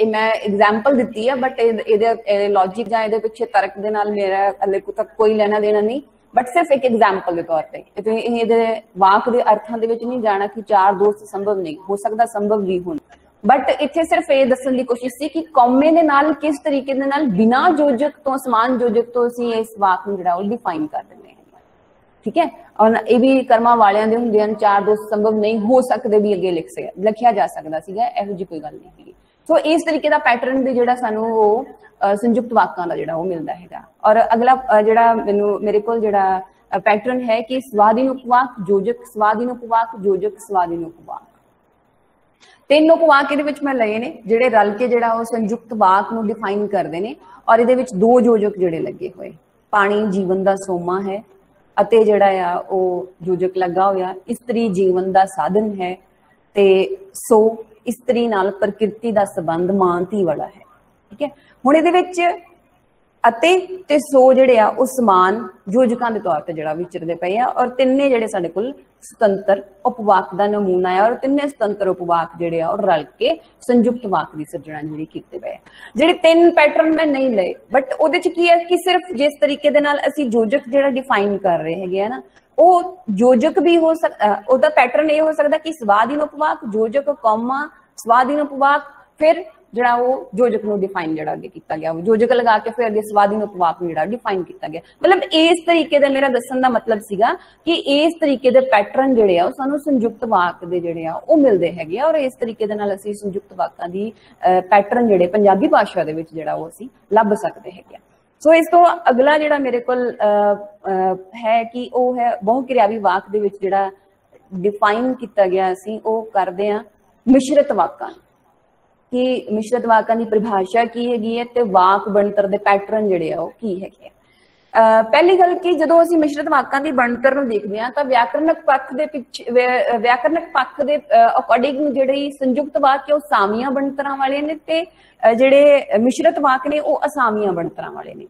मैं एग्जाम्पल दित्ती है, बट इहदे लॉजिक जां इहदे पिछे तर्क दे नाल मेरा हले तक कोई लेना देना नहीं, बट सिर्फ एक एग्जाम्पल के तौर पर इहदे वाक दे अर्थां दे विच नहीं जाना कि चार दोस्त संभव नहीं हो सकदा, संभव भी होण। बट इत्थे सिर्फ ये दस्सण दी कोशिश सी कि कौमे दे नाल किस तरीके दे नाल बिना योजक तो समान योजक तो असीं इस वाक नूं जिहड़ा ओह डिफाइन कर दिंदे हैं। ठीक है। और ये भी कर्मा वालियां दे हुंदे हन, चार दोस्त संभव नहीं हो सकदे भी अगे लिखिया जा सकदा सीगा, इहो जी कोई गल नहीं हैगी। सो इस तरीके दा पैटर्न भी जिहड़ा सानूं ओह संयुक्त वाकां दा जिहड़ा ओह मिलदा हैगा। और अगला जिहड़ा मेरे कोल जिहड़ा पैटर्न है कि स्वाधीन उपवाक, योजक, स्वाधीन उपवाक, योजक, स्वाधीन उपवाक। तीन उपवाक ਇਹਦੇ ਵਿੱਚ ਮੈਂ ਲਏ ਨੇ ਜਿਹੜੇ ਰਲ ਕੇ ਜਿਹੜਾ ਉਹ ਸੰਯੁਕਤ ਵਾਕ ਨੂੰ ਡਿਫਾਈਨ ਕਰਦੇ ਨੇ ਔਰ ਇਹਦੇ ਵਿੱਚ ਦੋ ਯੋਜਕ ਜਿਹੜੇ ਲੱਗੇ ਹੋਏ ਪਾਣੀ ਜੀਵਨ ਦਾ ਸੋਮਾ ਹੈ ਅਤੇ ਜਿਹੜਾ ਆ ਉਹ ਯੋਜਕ ਲੱਗਾ ਹੋਇਆ ਇਸਤਰੀ ਜੀਵਨ ਦਾ ਸਾਧਨ ਹੈ ਤੇ ਸੋ ਇਸਤਰੀ ਨਾਲ ਪ੍ਰਕਿਰਤੀ ਦਾ ਸੰਬੰਧ ਮਾਂ ਧੀ ਵਾਲਾ ਹੈ ਠੀਕ ਹੈ ਹੁਣ ਇਹਦੇ ਵਿੱਚ ਅਤੇ ਤੇ ਸੋ ਜਿਹੜੇ ਆ ਉਹ ਸਮਾਨ ਯੋਜਕਾਂ ਦੇ ਤੌਰ ਤੇ ਜਿਹੜਾ ਵਿਚਰਦੇ ਪਏ ਆ ਔਰ ਤਿੰਨੇ ਜਿਹੜੇ ਸਾਡੇ ਕੋਲ ਸੁਤੰਤਰ ਉਪਵਾਕ ਦਾ ਨਮੂਨਾ ਹੈ ਔਰ ਤਿੰਨੇ ਸੁਤੰਤਰ ਉਪਵਾਕ ਜਿਹੜੇ ਆ ਉਹ ਰਲ ਕੇ ਸੰਯੁਕਤ ਵਾਕ ਦੀ ਸਿਰਜਣਾ ਜਿਹੜੀ ਕੀਤੇ ਪਏ ਆ ਜਿਹੜੇ ਤਿੰਨ ਪੈਟਰਨ ਮੈਂ ਨਹੀਂ ਲਏ ਬਟ ਉਹਦੇ ਚ ਕੀ ਹੈ ਕਿ ਸਿਰਫ ਜਿਸ ਤਰੀਕੇ ਦੇ ਨਾਲ ਅਸੀਂ ਯੋਜਕ ਜਿਹੜਾ ਡਿਫਾਈਨ ਕਰ ਰਹੇ ਹੈਗੇ ਆ ਨਾ ਉਹ ਯੋਜਕ ਵੀ ਹੋ ਸਕਦਾ ਉਹਦਾ ਪੈਟਰਨ ਇਹ ਹੋ ਸਕਦਾ ਕਿ ਸਵਾਧੀਨ ਉਪਵਾਕ ਯੋਜਕ ਕੌਮਾ ਸਵਾਧੀਨ ਉਪਵਾਕ ਫਿਰ ਜਿਹੜਾ ਉਹ ਯੋਜਕ ਨੂੰ ਡਿਫਾਈਨ ਜਿਹੜਾ ਅੱਗੇ ਕੀਤਾ ਗਿਆ ਉਹ ਯੋਜਕ ਲਗਾ ਕੇ ਫਿਰ ਅੱਗੇ ਸਵਾਧੀਨ ਉਪਵਾਕ ਨੂੰ ਜਿਹੜਾ ਡਿਫਾਈਨ ਕੀਤਾ ਗਿਆ ਮਤਲਬ ਇਸ ਤਰੀਕੇ ਦਾ ਮੇਰਾ ਦੱਸਣ ਦਾ ਮਤਲਬ ਸੀਗਾ ਕਿ ਇਸ ਤਰੀਕੇ ਦੇ ਪੈਟਰਨ ਜਿਹੜੇ ਆ ਉਹ ਸਾਨੂੰ ਸੰਯੁਕਤ ਵਾਕ ਦੇ ਜਿਹੜੇ ਆ ਉਹ ਮਿਲਦੇ ਹੈਗੇ ਆ ਔਰ ਇਸ ਤਰੀਕੇ ਦੇ ਨਾਲ ਅਸੀਂ ਸੰਯੁਕਤ ਵਾਕਾਂ ਦੀ ਪੈਟਰਨ ਜਿਹੜੇ ਪੰਜਾਬੀ ਭਾਸ਼ਾ ਦੇ ਵਿੱਚ ਜਿਹੜਾ ਉਹ ਅਸੀਂ ਲੱਭ ਸਕਦੇ ਹੈਗੇ ਆ ਸੋ ਇਸ ਤੋਂ ਅਗਲਾ ਜਿਹੜਾ ਮੇਰੇ ਕੋਲ ਹੈ ਕਿ ਉਹ ਹੈ ਬਹੁ ਕਿਰਿਆਵੀ ਵਾਕ ਦੇ ਵਿੱਚ ਜਿਹੜਾ ਡਿਫਾਈਨ ਕੀਤਾ ਗਿਆ ਅਸੀਂ ਉਹ ਕਰਦੇ ਆ ਮਿਸ਼ਰਤ ਵਾਕਾਂ कि मिश्रित वाकां दी परिभाषा की हैगी है ते वाक बनतर दे पैटर्न जिहड़े आ ओह की हैगे पहली गल कि जदों असीं मिश्रित वाकां दी बनतर नूं देखदे हां तां व्याकरणक पक्ष दे व्याकरणक पक्ष दे अकॉर्डिंग जिहड़े संयुक्त वाक ओह सामियां बनतरां वाले ने ते जिहड़े मिश्रित वाक ने ओह असामियां बनतरां वाले ने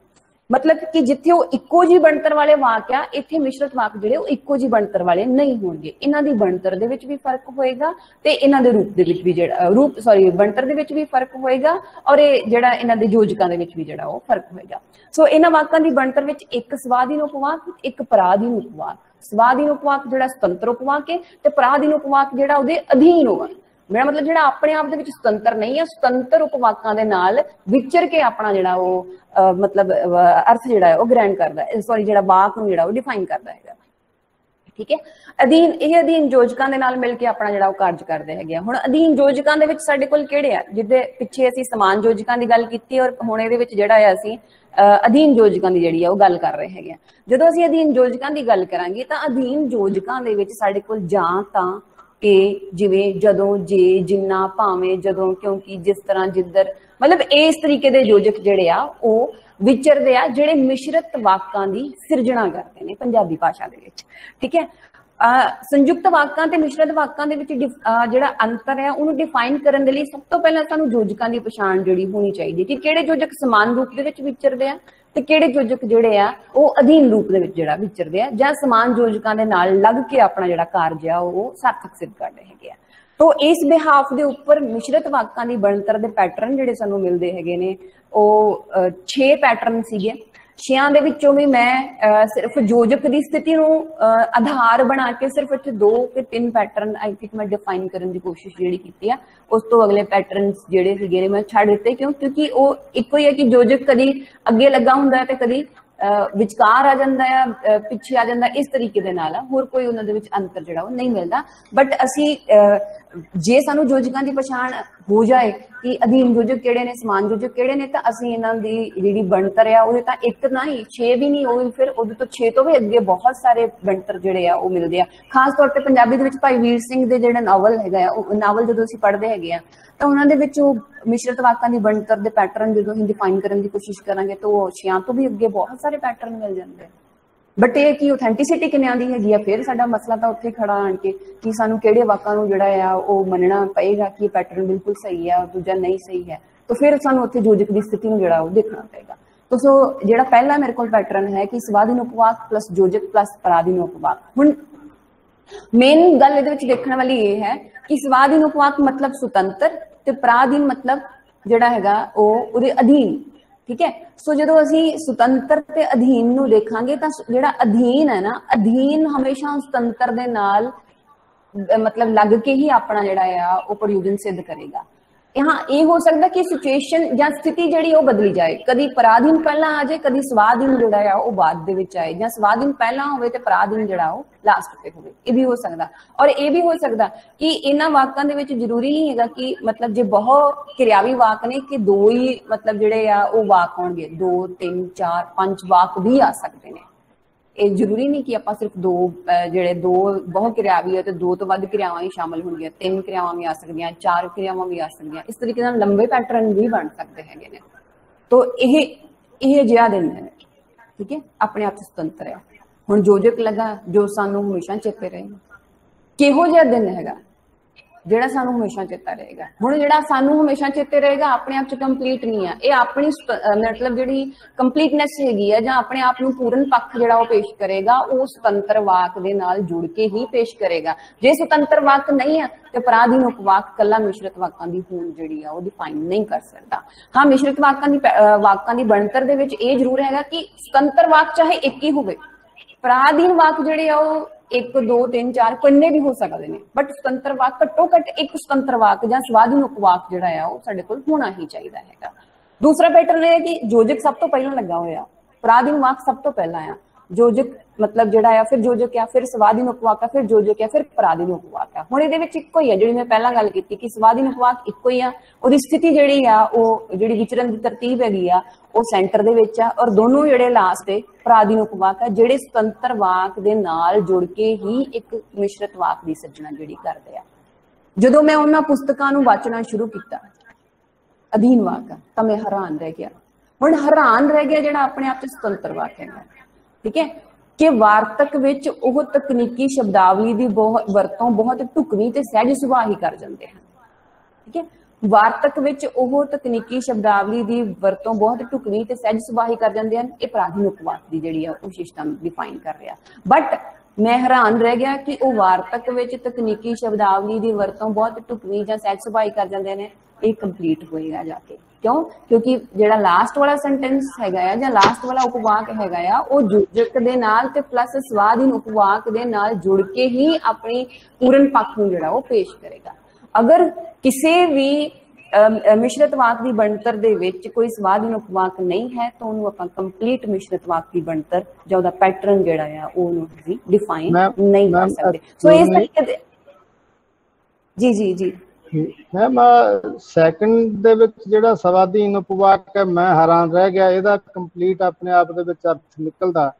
मतलब कि जिथे वो इक्को जी बनतर वाले वाक आ इत्थे मिश्रित वाक जिहड़े इक्को जी बनतर वाले नहीं होणगे इन्हां दी बनतर दे विच भी फर्क होएगा ते इन्हां दे रूप दे विच भी जिहड़ा बनतर दे विच भी फर्क होएगा और ये जिहड़ा इन्हां दे योजकां दे विच भी जिहड़ा वो फर्क होएगा सो इन्हां वाकां दी बनतर विच एक स्वाधीन उपवाक एक पराधीन उपवाक स्वाधीन उपवाक जिहड़ा सुतंत्र उपवाक है ते पराधीन उपवाक जिहड़ा उहदे अधीन होवे मेरा मतलब जिहड़ा अपने आप दे विच सुतंत्र नहीं है सुतंत्र उपवाकां दे नाल विचर के अपना जिहड़ा वो मतलब अर्थ जिहड़ा है वो ग्रहण करदा है सॉरी जिहड़ा वाक नूं जिहड़ा वो डिफाइन करदा है ठीक है अधीन ਇਹ ਅਧੀਨ ਯੋਜਕਾਂ ਦੇ ਨਾਲ ਮਿਲ ਕੇ ਆਪਣਾ ਜਿਹੜਾ ਉਹ ਕਾਰਜ ਕਰਦੇ ਹੈਗੇ ਆ ਹੁਣ ਅਧੀਨ ਯੋਜਕਾਂ ਦੇ ਵਿੱਚ ਸਾਡੇ ਕੋਲ ਕਿਹੜੇ ਆ ਜਿਹਦੇ ਪਿੱਛੇ ਅਸੀਂ ਸਮਾਨ ਯੋਜਕਾਂ ਦੀ ਗੱਲ ਕੀਤੀ ਔਰ ਹੁਣ ਇਹਦੇ ਵਿੱਚ ਜਿਹੜਾ ਆ ਅਸੀਂ ਅਧੀਨ ਯੋਜਕਾਂ ਦੀ ਜਿਹੜੀ ਆ ਉਹ ਗੱਲ ਕਰ ਰਹੇ ਹੈਗੇ ਆ ਜਦੋਂ ਅਸੀਂ ਅਧੀਨ ਯੋਜਕਾਂ ਦੀ ਗੱਲ ਕਰਾਂਗੇ ਤਾਂ ਅਧੀਨ ਯੋਜਕਾਂ ਦੇ ਵਿੱਚ ਸਾਡੇ ਕੋਲ ਜਾਂ ਤਾਂ ਕਿ ਜਿਵੇਂ ਜਦੋਂ ਜੇ ਜਿੰਨਾ ਭਾਵੇਂ ਜਦੋਂ ਕਿਉਂਕਿ ਜਿਸ ਤਰ੍ਹਾਂ ਜਿੱਧਰ मतलब इस तरीके के योजक जिहड़े आ ओह विचरदे आ जिहड़े मिश्रित वाकां दी सिरजना करदे ने पंजाबी भाषा दे विच ठीक है संयुक्त वाकां ते मिश्रित वाकां दे विच जिहड़ा अंतर है उहनूं डिफाइन करन दे लई सब तो पहला सानूं योजकां दी पछाण जिहड़ी होनी चाहिदी कि किहड़े योजक समान रूप दे विच विचरदे आ ते किहड़े योजक जिहड़े आ ओह अधीन रूप दे विच जिहड़ा विचरदे आ जां समान योजकां दे नाल लग के अपना जिहड़ा कार्य आ ओह सार्थक सिद्ध करदे हैगे आ तो इस बिहाफ के उपर मिश्रित वाकां दी बनतर दे पैटर्न जिहड़े सानूं मिलदे हैगे ने ओह 6 पैटर्न सीगे 6 दे विचों भी मैं सिर्फ योजक दी स्थिति नूं आधार बना के सिर्फ इत्थे 2 ते 3 पैटर्न आई थिंक मैं डिफाइन करन दी कोशिश जिहड़ी कीती आ उस तो अगले पैटर्न जिहड़े सीगे ने मैं छड्ड दित्ते क्योंकि ओह इक्को ही है कि योजक कदी अगे लगा हुंदा है ते कदी विचकार आ जाता है पिछे आ जाता इस तरीके दे नाल होर कोई उन्हां दे विच अंतर जिहड़ा वो नहीं मिलता बट असी जे सानू योजकां दी पछाण हो जाए कि अधीन योजक किहड़े ने समान योजक किहड़े ने तां असी इन्हां दी जिहड़ी बनतर आ ओहदे तां एक नहीं 6 भी नहीं होई फिर उहदे तो 6 तो भी अगे बहुत सारे बनतर जिहड़े आ ओह मिलदे आ खास तौर ते पंजाबी दे विच भाई वीर सिंह दे जिहड़ा नावल हैगा ओह नावल जदों असीं पढ़दे हैगे आ ਤਾਂ ਉਹਨਾਂ ਦੇ ਵਿੱਚ ਉਹ ਮਿਸ਼ਰਤ ਵਾਕਾਂ ਦੀ ਬਣਤਰ ਦੇ ਪੈਟਰਨ ਜਦੋਂ ਅਸੀਂ ਡਿਫਾਈਨ ਕਰਨ ਦੀ ਕੋਸ਼ਿਸ਼ ਕਰਾਂਗੇ ਤਾਂ ਉਹ 6 ਤੋਂ ਵੀ ਅੱਗੇ ਬਹੁਤ ਸਾਰੇ ਪੈਟਰਨ ਮਿਲ ਜਾਂਦੇ ਆ ਬਟ ਇਹ ਕਿ ਆਥੈਂਟਿਸਿਟੀ ਕਿੰਨਿਆਂ ਦੀ ਹੈਗੀ ਆ ਫਿਰ ਸਾਡਾ ਮਸਲਾ ਤਾਂ ਉੱਥੇ ਖੜਾ ਆਣ ਕੇ ਕਿ ਸਾਨੂੰ ਕਿਹੜੇ ਵਾਕਾਂ ਨੂੰ ਜਿਹੜਾ ਆ ਉਹ ਮੰਨਣਾ ਪਏਗਾ ਕਿ ਇਹ ਪੈਟਰਨ ਬਿਲਕੁਲ ਸਹੀ ਹੈ ਦੂਜਾ ਨਹੀਂ ਸਹੀ ਹੈ ਤਾਂ ਫਿਰ ਸਾਨੂੰ ਉੱਥੇ ਯੋਜਕ ਦੀ ਸਥਿਤੀ ਨੂੰ ਜਿਹੜਾ ਉਹ ਦੇਖਣਾ ਪਏਗਾ ਤਾਂ ਸੋ ਜਿਹੜਾ ਪਹਿਲਾ ਮੇਰੇ ਕੋਲ ਪੈਟਰਨ ਹੈ ਕਿ ਸਵਾਧੀਨ ਉਪਵਾਕ ਪਲਸ ਯੋਜਕ ਪਲਸ ਪਰਾਧੀਨ ਉਪਵਾਕ ਹੁਣ मेन गल इहदे विच देखण वाली ये है कि स्वाधीन उपवाक मतलब सुतंत्र ते पराधीन मतलब जिहड़ा हैगा ओहदे अधीन ठीक है सो जदों असीं सुतंत्र ते अधीन नूं देखांगे तां जिहड़ा अधीन है ना अधीन हमेशा सुतंत्र दे नाल मतलब लग के ही अपना जिहड़ा आ ओह प्रयोजन सिद्ध करेगा हाँ ये हो सकता कि सिचुएशन या स्थिति जिहड़ी ओह बदली जाए कदी पराधीन पहला आ जाए कदी स्वाधीन जिहड़ा आ ओह बाद दे विच आए या स्वाधीन पहला होवे ते पराधीन जिहड़ा ओह लास्ट ते होवे ये भी हो सकता और ये भी हो सकता कि इन्हां वाकां दे विच जरूरी नहीं हैगा कि मतलब जे बहुत किरियावी वाक ने कि 2 ही मतलब जिहड़े आ ओह वाक होणगे 2 3 4 5 वाक भी आ सकते हैं ਇਹ ਜ਼ਰੂਰੀ ਨਹੀਂ ਕਿ ਆਪਾਂ ਸਿਰਫ ਜਿਹੜੇ ਦੋ ਬਹੁ ਕਿਰਿਆਵੀ ਹੈ ਤੇ ਦੋ ਤੋਂ ਵੱਧ ਕਿਰਿਆਵਾਂ ਹੀ ਸ਼ਾਮਲ ਹੋਣਗੀਆਂ, 3 ਕਿਰਿਆਵਾਂ ਵੀ ਆ ਸਕਦੀਆਂ, 4 ਕਿਰਿਆਵਾਂ ਵੀ ਆ ਸਕਦੀਆਂ। ਇਸ ਤਰੀਕੇ ਨਾਲ ਲੰਬੇ ਪੈਟਰਨ ਵੀ ਬਣ ਸਕਦੇ ਹੈਗੇ ਨੇ। तो ਇਹ ਜਿਹਾ ਦਿਨ ਹੈ, ਠੀਕ ਹੈ, ਆਪਣੇ ਆਪ ਸੁਤੰਤਰ ਹੈ। ਹੁਣ ਜੋਜਕ ਲਗਾ ਜੋ ਸਾਨੂੰ ਹਮੇਸ਼ਾ ਚੇਤੇ ਰਹੇ, ਕਿਹੋ ਜਿਹਾ ਦਿਨ ਹੈਗਾ ਜਿਹੜਾ ਸਾਨੂੰ ਹਮੇਸ਼ਾ ਚੇਤਾ ਰਹੇਗਾ। ਹੁਣ ਜਿਹੜਾ ਸਾਨੂੰ ਹਮੇਸ਼ਾ ਚੇਤੇ ਰਹੇਗਾ ਆਪਣੇ ਆਪ ਚ ਕੰਪਲੀਟ ਨਹੀਂ ਆ, ਇਹ ਆਪਣੀ ਮਤਲਬ ਜਿਹੜੀ ਕੰਪਲੀਟਨੈਸ ਹੈਗੀ ਆ ਜਾਂ ਆਪਣੇ ਆਪ ਨੂੰ ਪੂਰਨ ਪੱਖ ਜਿਹੜਾ ਉਹ ਪੇਸ਼ ਕਰੇਗਾ, ਉਹ ਸੁਤੰਤਰ ਵਾਕ ਦੇ ਨਾਲ ਜੁੜ ਕੇ ਹੀ ਪੇਸ਼ ਕਰੇਗਾ। ਜੇ ਸੁਤੰਤਰ ਵਾਕ ਨਹੀਂ ਆ ਤੇ ਪਰਾਧੀਨ ਉਪਵਾਕ ਕੱਲਾ ਮਿਸ਼ਰਤ ਵਾਕਾਂ ਦੀ ਹੋਂਦ ਜਿਹੜੀ ਆ ਉਹ ਡਿਫਾਈਨ ਨਹੀਂ ਕਰ ਸਕਦਾ। ਹਾਂ, ਮਿਸ਼ਰਤ ਵਾਕਾਂ ਦੀ ਬਣਤਰ ਦੇ ਵਿੱਚ ਇਹ ਜ਼ਰੂਰ ਹੈਗਾ ਕਿ ਸੁਤੰਤਰ ਵਾਕ ਚਾਹੇ ਇੱਕ ਹੀ ਹੋਵੇ, ਪਰਾਧੀਨ ਵਾਕ ਜਿਹੜੇ ਆ ਉਹ 1 2 3 4 ਕਿੰਨੇ ਵੀ ਹੋ ਸਕਦੇ ਨੇ, ਬਟ ਸੁਤੰਤਰ ਵਾਕ ਘੱਟੋ ਘੱਟ ਇੱਕ ਸੁਤੰਤਰ ਵਾਕ ਜਾਂ ਸਵਾਧੀਨ ਉਪਵਾਕ ਜਿਹੜਾ ਆ ਉਹ ਸਾਡੇ ਕੋਲ ਹੋਣਾ ਹੀ ਚਾਹੀਦਾ ਹੈਗਾ। ਦੂਸਰਾ ਪੈਟਰਨ ਇਹ ਹੈ ਕਿ ਜੋਜਕ ਸਭ ਤੋਂ ਪਹਿਲਾਂ ਲੱਗਾ ਹੋਇਆ, ਪਰਾਧੀਨ ਵਾਕ ਸਭ ਤੋਂ ਪਹਿਲਾਂ ਆ। ਜੋਜਕ ਮਤਲਬ ਜਿਹੜਾ ਆ, ਫਿਰ ਜੋਜਕ ਆ, ਫਿਰ ਸਵਾਧੀਨ ਉਪਵਾਕ ਆ, ਫਿਰ ਜੋਜਕ ਆ, ਫਿਰ ਪਰਾਧੀਨ ਉਪਵਾਕ ਆ। ਹੁਣ ਇਹਦੇ ਵਿੱਚ ਇੱਕੋ ਹੀ ਆ, ਜਿਹੜੀ ਮੈਂ ਪਹਿਲਾਂ ਗੱਲ ਕੀਤੀ ਕਿ ਸਵਾਧੀਨ ਉਪਵਾਕ ਇੱਕੋ ਹੀ ਆ, ਉਹਦੀ ਸਥਿਤੀ ਜਿਹੜੀ ਆ ਉਹ ਜਿਹੜੀ ਵਿਚਰਨ ਦੀ ਤਰਤੀਬ ਹੈਗੀ ਆ ਉਹ ਸੈਂਟਰ ਦੇ ਵਿੱਚ ਆ, ਔਰ ਦੋਨੋਂ ਜਿਹੜੇ ਲਾਸਟ ਹੈ ਪਰਾਧੀਨ ਉਪਵਾਕ ਆ ਜਿਹੜੇ ਸੁਤੰਤਰ ਵਾਕ ਦੇ ਨਾਲ ਜੁੜ ਕੇ ਹੀ ਇੱਕ ਮਿਸ਼ਰਤ ਵਾਕ ਦੀ ਸਿਰਜਣਾ ਜਿਹੜੀ ਕਰਦੇ ਆ। ਜਦੋਂ ਮੈਂ ਉਹਨਾਂ ਪੁਸਤਕਾਂ ਨੂੰ ਵਾਚਣਾ ਸ਼ੁਰੂ ਕੀਤਾ ਅਧੀਨ ਵਾਕ ਤਾਂ ਮੈਂ ਹੈਰਾਨ ਰਹਿ ਗਿਆ। ਹੁਣ ਹੈਰਾਨ ਰਹਿ ਗਿਆ ਜਿਹੜਾ ਆਪਣੇ ਆਪ ਚ ਸੁਤੰਤਰ ਵਾਕ ਹੈਗਾ, ਠੀਕ ਹੈ, ਕਿ ਵਾਰਤਕ ਵਿੱਚ ਉਹ ਤਕਨੀਕੀ ਸ਼ਬਦਾਵਲੀ ਦੀ ਵਰਤੋਂ ਬਹੁਤ ਢੁਕਵੀਂ ਤੇ ਸਹਿਜ ਸੁਭਾਅ ਹੀ ਕਰ ਜਾਂਦੇ ਹਨ, ਠੀਕ ਹੈ। ਵਾਰਤਕ ਵਿੱਚ ਉਹ ਤਕਨੀਕੀ ਸ਼ਬਦਾਵਲੀ ਦੀ ਵਰਤੋਂ ਬਹੁਤ ਢੁਕਵੀਂ ਤੇ ਸਹਿਜ ਸੁਭਾਅ ਹੀ ਕਰ ਜਾਂਦੇ ਹਨ। ਇਹ ਪਰਾਧੀਨ ਉਪਵਾਕ ਦੀ ਜਿਹੜੀ ਆ ਉਹ ਵਿਸ਼ੇਸ਼ਤਾ ਨੂੰ ਡਿਫਾਈਨ ਕਰ ਰਿਹਾ। ਬਟ ਮੈਂ ਹੈਰਾਨ ਰਹਿ ਗਿਆ ਕਿ ਉਹ ਵਾਰਤਕ ਵਿੱਚ ਤਕਨੀਕੀ ਸ਼ਬਦਾਵਲੀ ਦੀ ਵਰਤੋਂ ਬਹੁਤ ਢੁਕਵੀਂ ਜਾਂ ਸਹਿਜ ਸੁਭਾਅ ਹੀ ਕਰ ਜਾਂਦੇ ਨੇ। ਇਹ ਕੰਪਲੀਟ ਹੋਏਗਾ ਜਾ ਕੇ, ਕਿਉਂ? ਕਿਉਂਕਿ ਜਿਹੜਾ ਲਾਸਟ ਵਾਲਾ ਸੈਂਟੈਂਸ ਹੈਗਾ ਆ ਜਾਂ ਲਾਸਟ ਵਾਲਾ ਉਪਵਾਕ ਹੈਗਾ ਆ ਉਹ ਜੋਜਕ ਦੇ ਨਾਲ ਤੇ ਪਲੱਸ ਸਵਾਧੀਨ ਉਪਵਾਕ ਦੇ ਨਾਲ ਜੁੜ ਕੇ ਹੀ ਆਪਣੀ ਪੂਰਨ ਪੱਖ ਨੂੰ ਜਿਹੜਾ ਉਹ ਪੇਸ਼ ਕਰੇਗਾ। ਅਗਰ ਕਿਸੇ ਵੀ ਮਿਸ਼ਰਤ ਵਾਕ ਦੀ ਬਣਤਰ ਦੇ ਵਿੱਚ ਕੋਈ ਸਵਾਧੀਨ ਉਪਵਾਕ ਨਹੀਂ ਹੈ ਤਾਂ ਉਹਨੂੰ ਆਪਾਂ ਕੰਪਲੀਟ ਮਿਸ਼ਰਤ ਵਾਕ ਦੀ ਬਣਤਰ ਜਾਂ ਉਹਦਾ ਪੈਟਰਨ ਜਿਹੜਾ ਆ ਉਹਨੂੰ ਅਸੀਂ ਡਿਫਾਈਨ ਨਹੀਂ ਕਰ ਸਕਦੇ। ਸੋ ਇਸ ਤਰੀਕੇ ਦੇ ਜੀ ਜੀ ਜੀ ਮੈਮ ਸੈਕੰਡ ਦੇ ਵਿੱਚ ਜਿਹੜਾ ਸਵਾਧੀਨ ਉਪਵਾਕ ਹੈ ਮੈਂ ਹੈਰਾਨ ਰਹਿ ਗਿਆ, ਇਹਦਾ ਕੰਪਲੀਟ ਆਪਣੇ ਆਪ ਦੇ ਵਿੱਚ ਅਰਥ ਨਿਕਲਦਾ,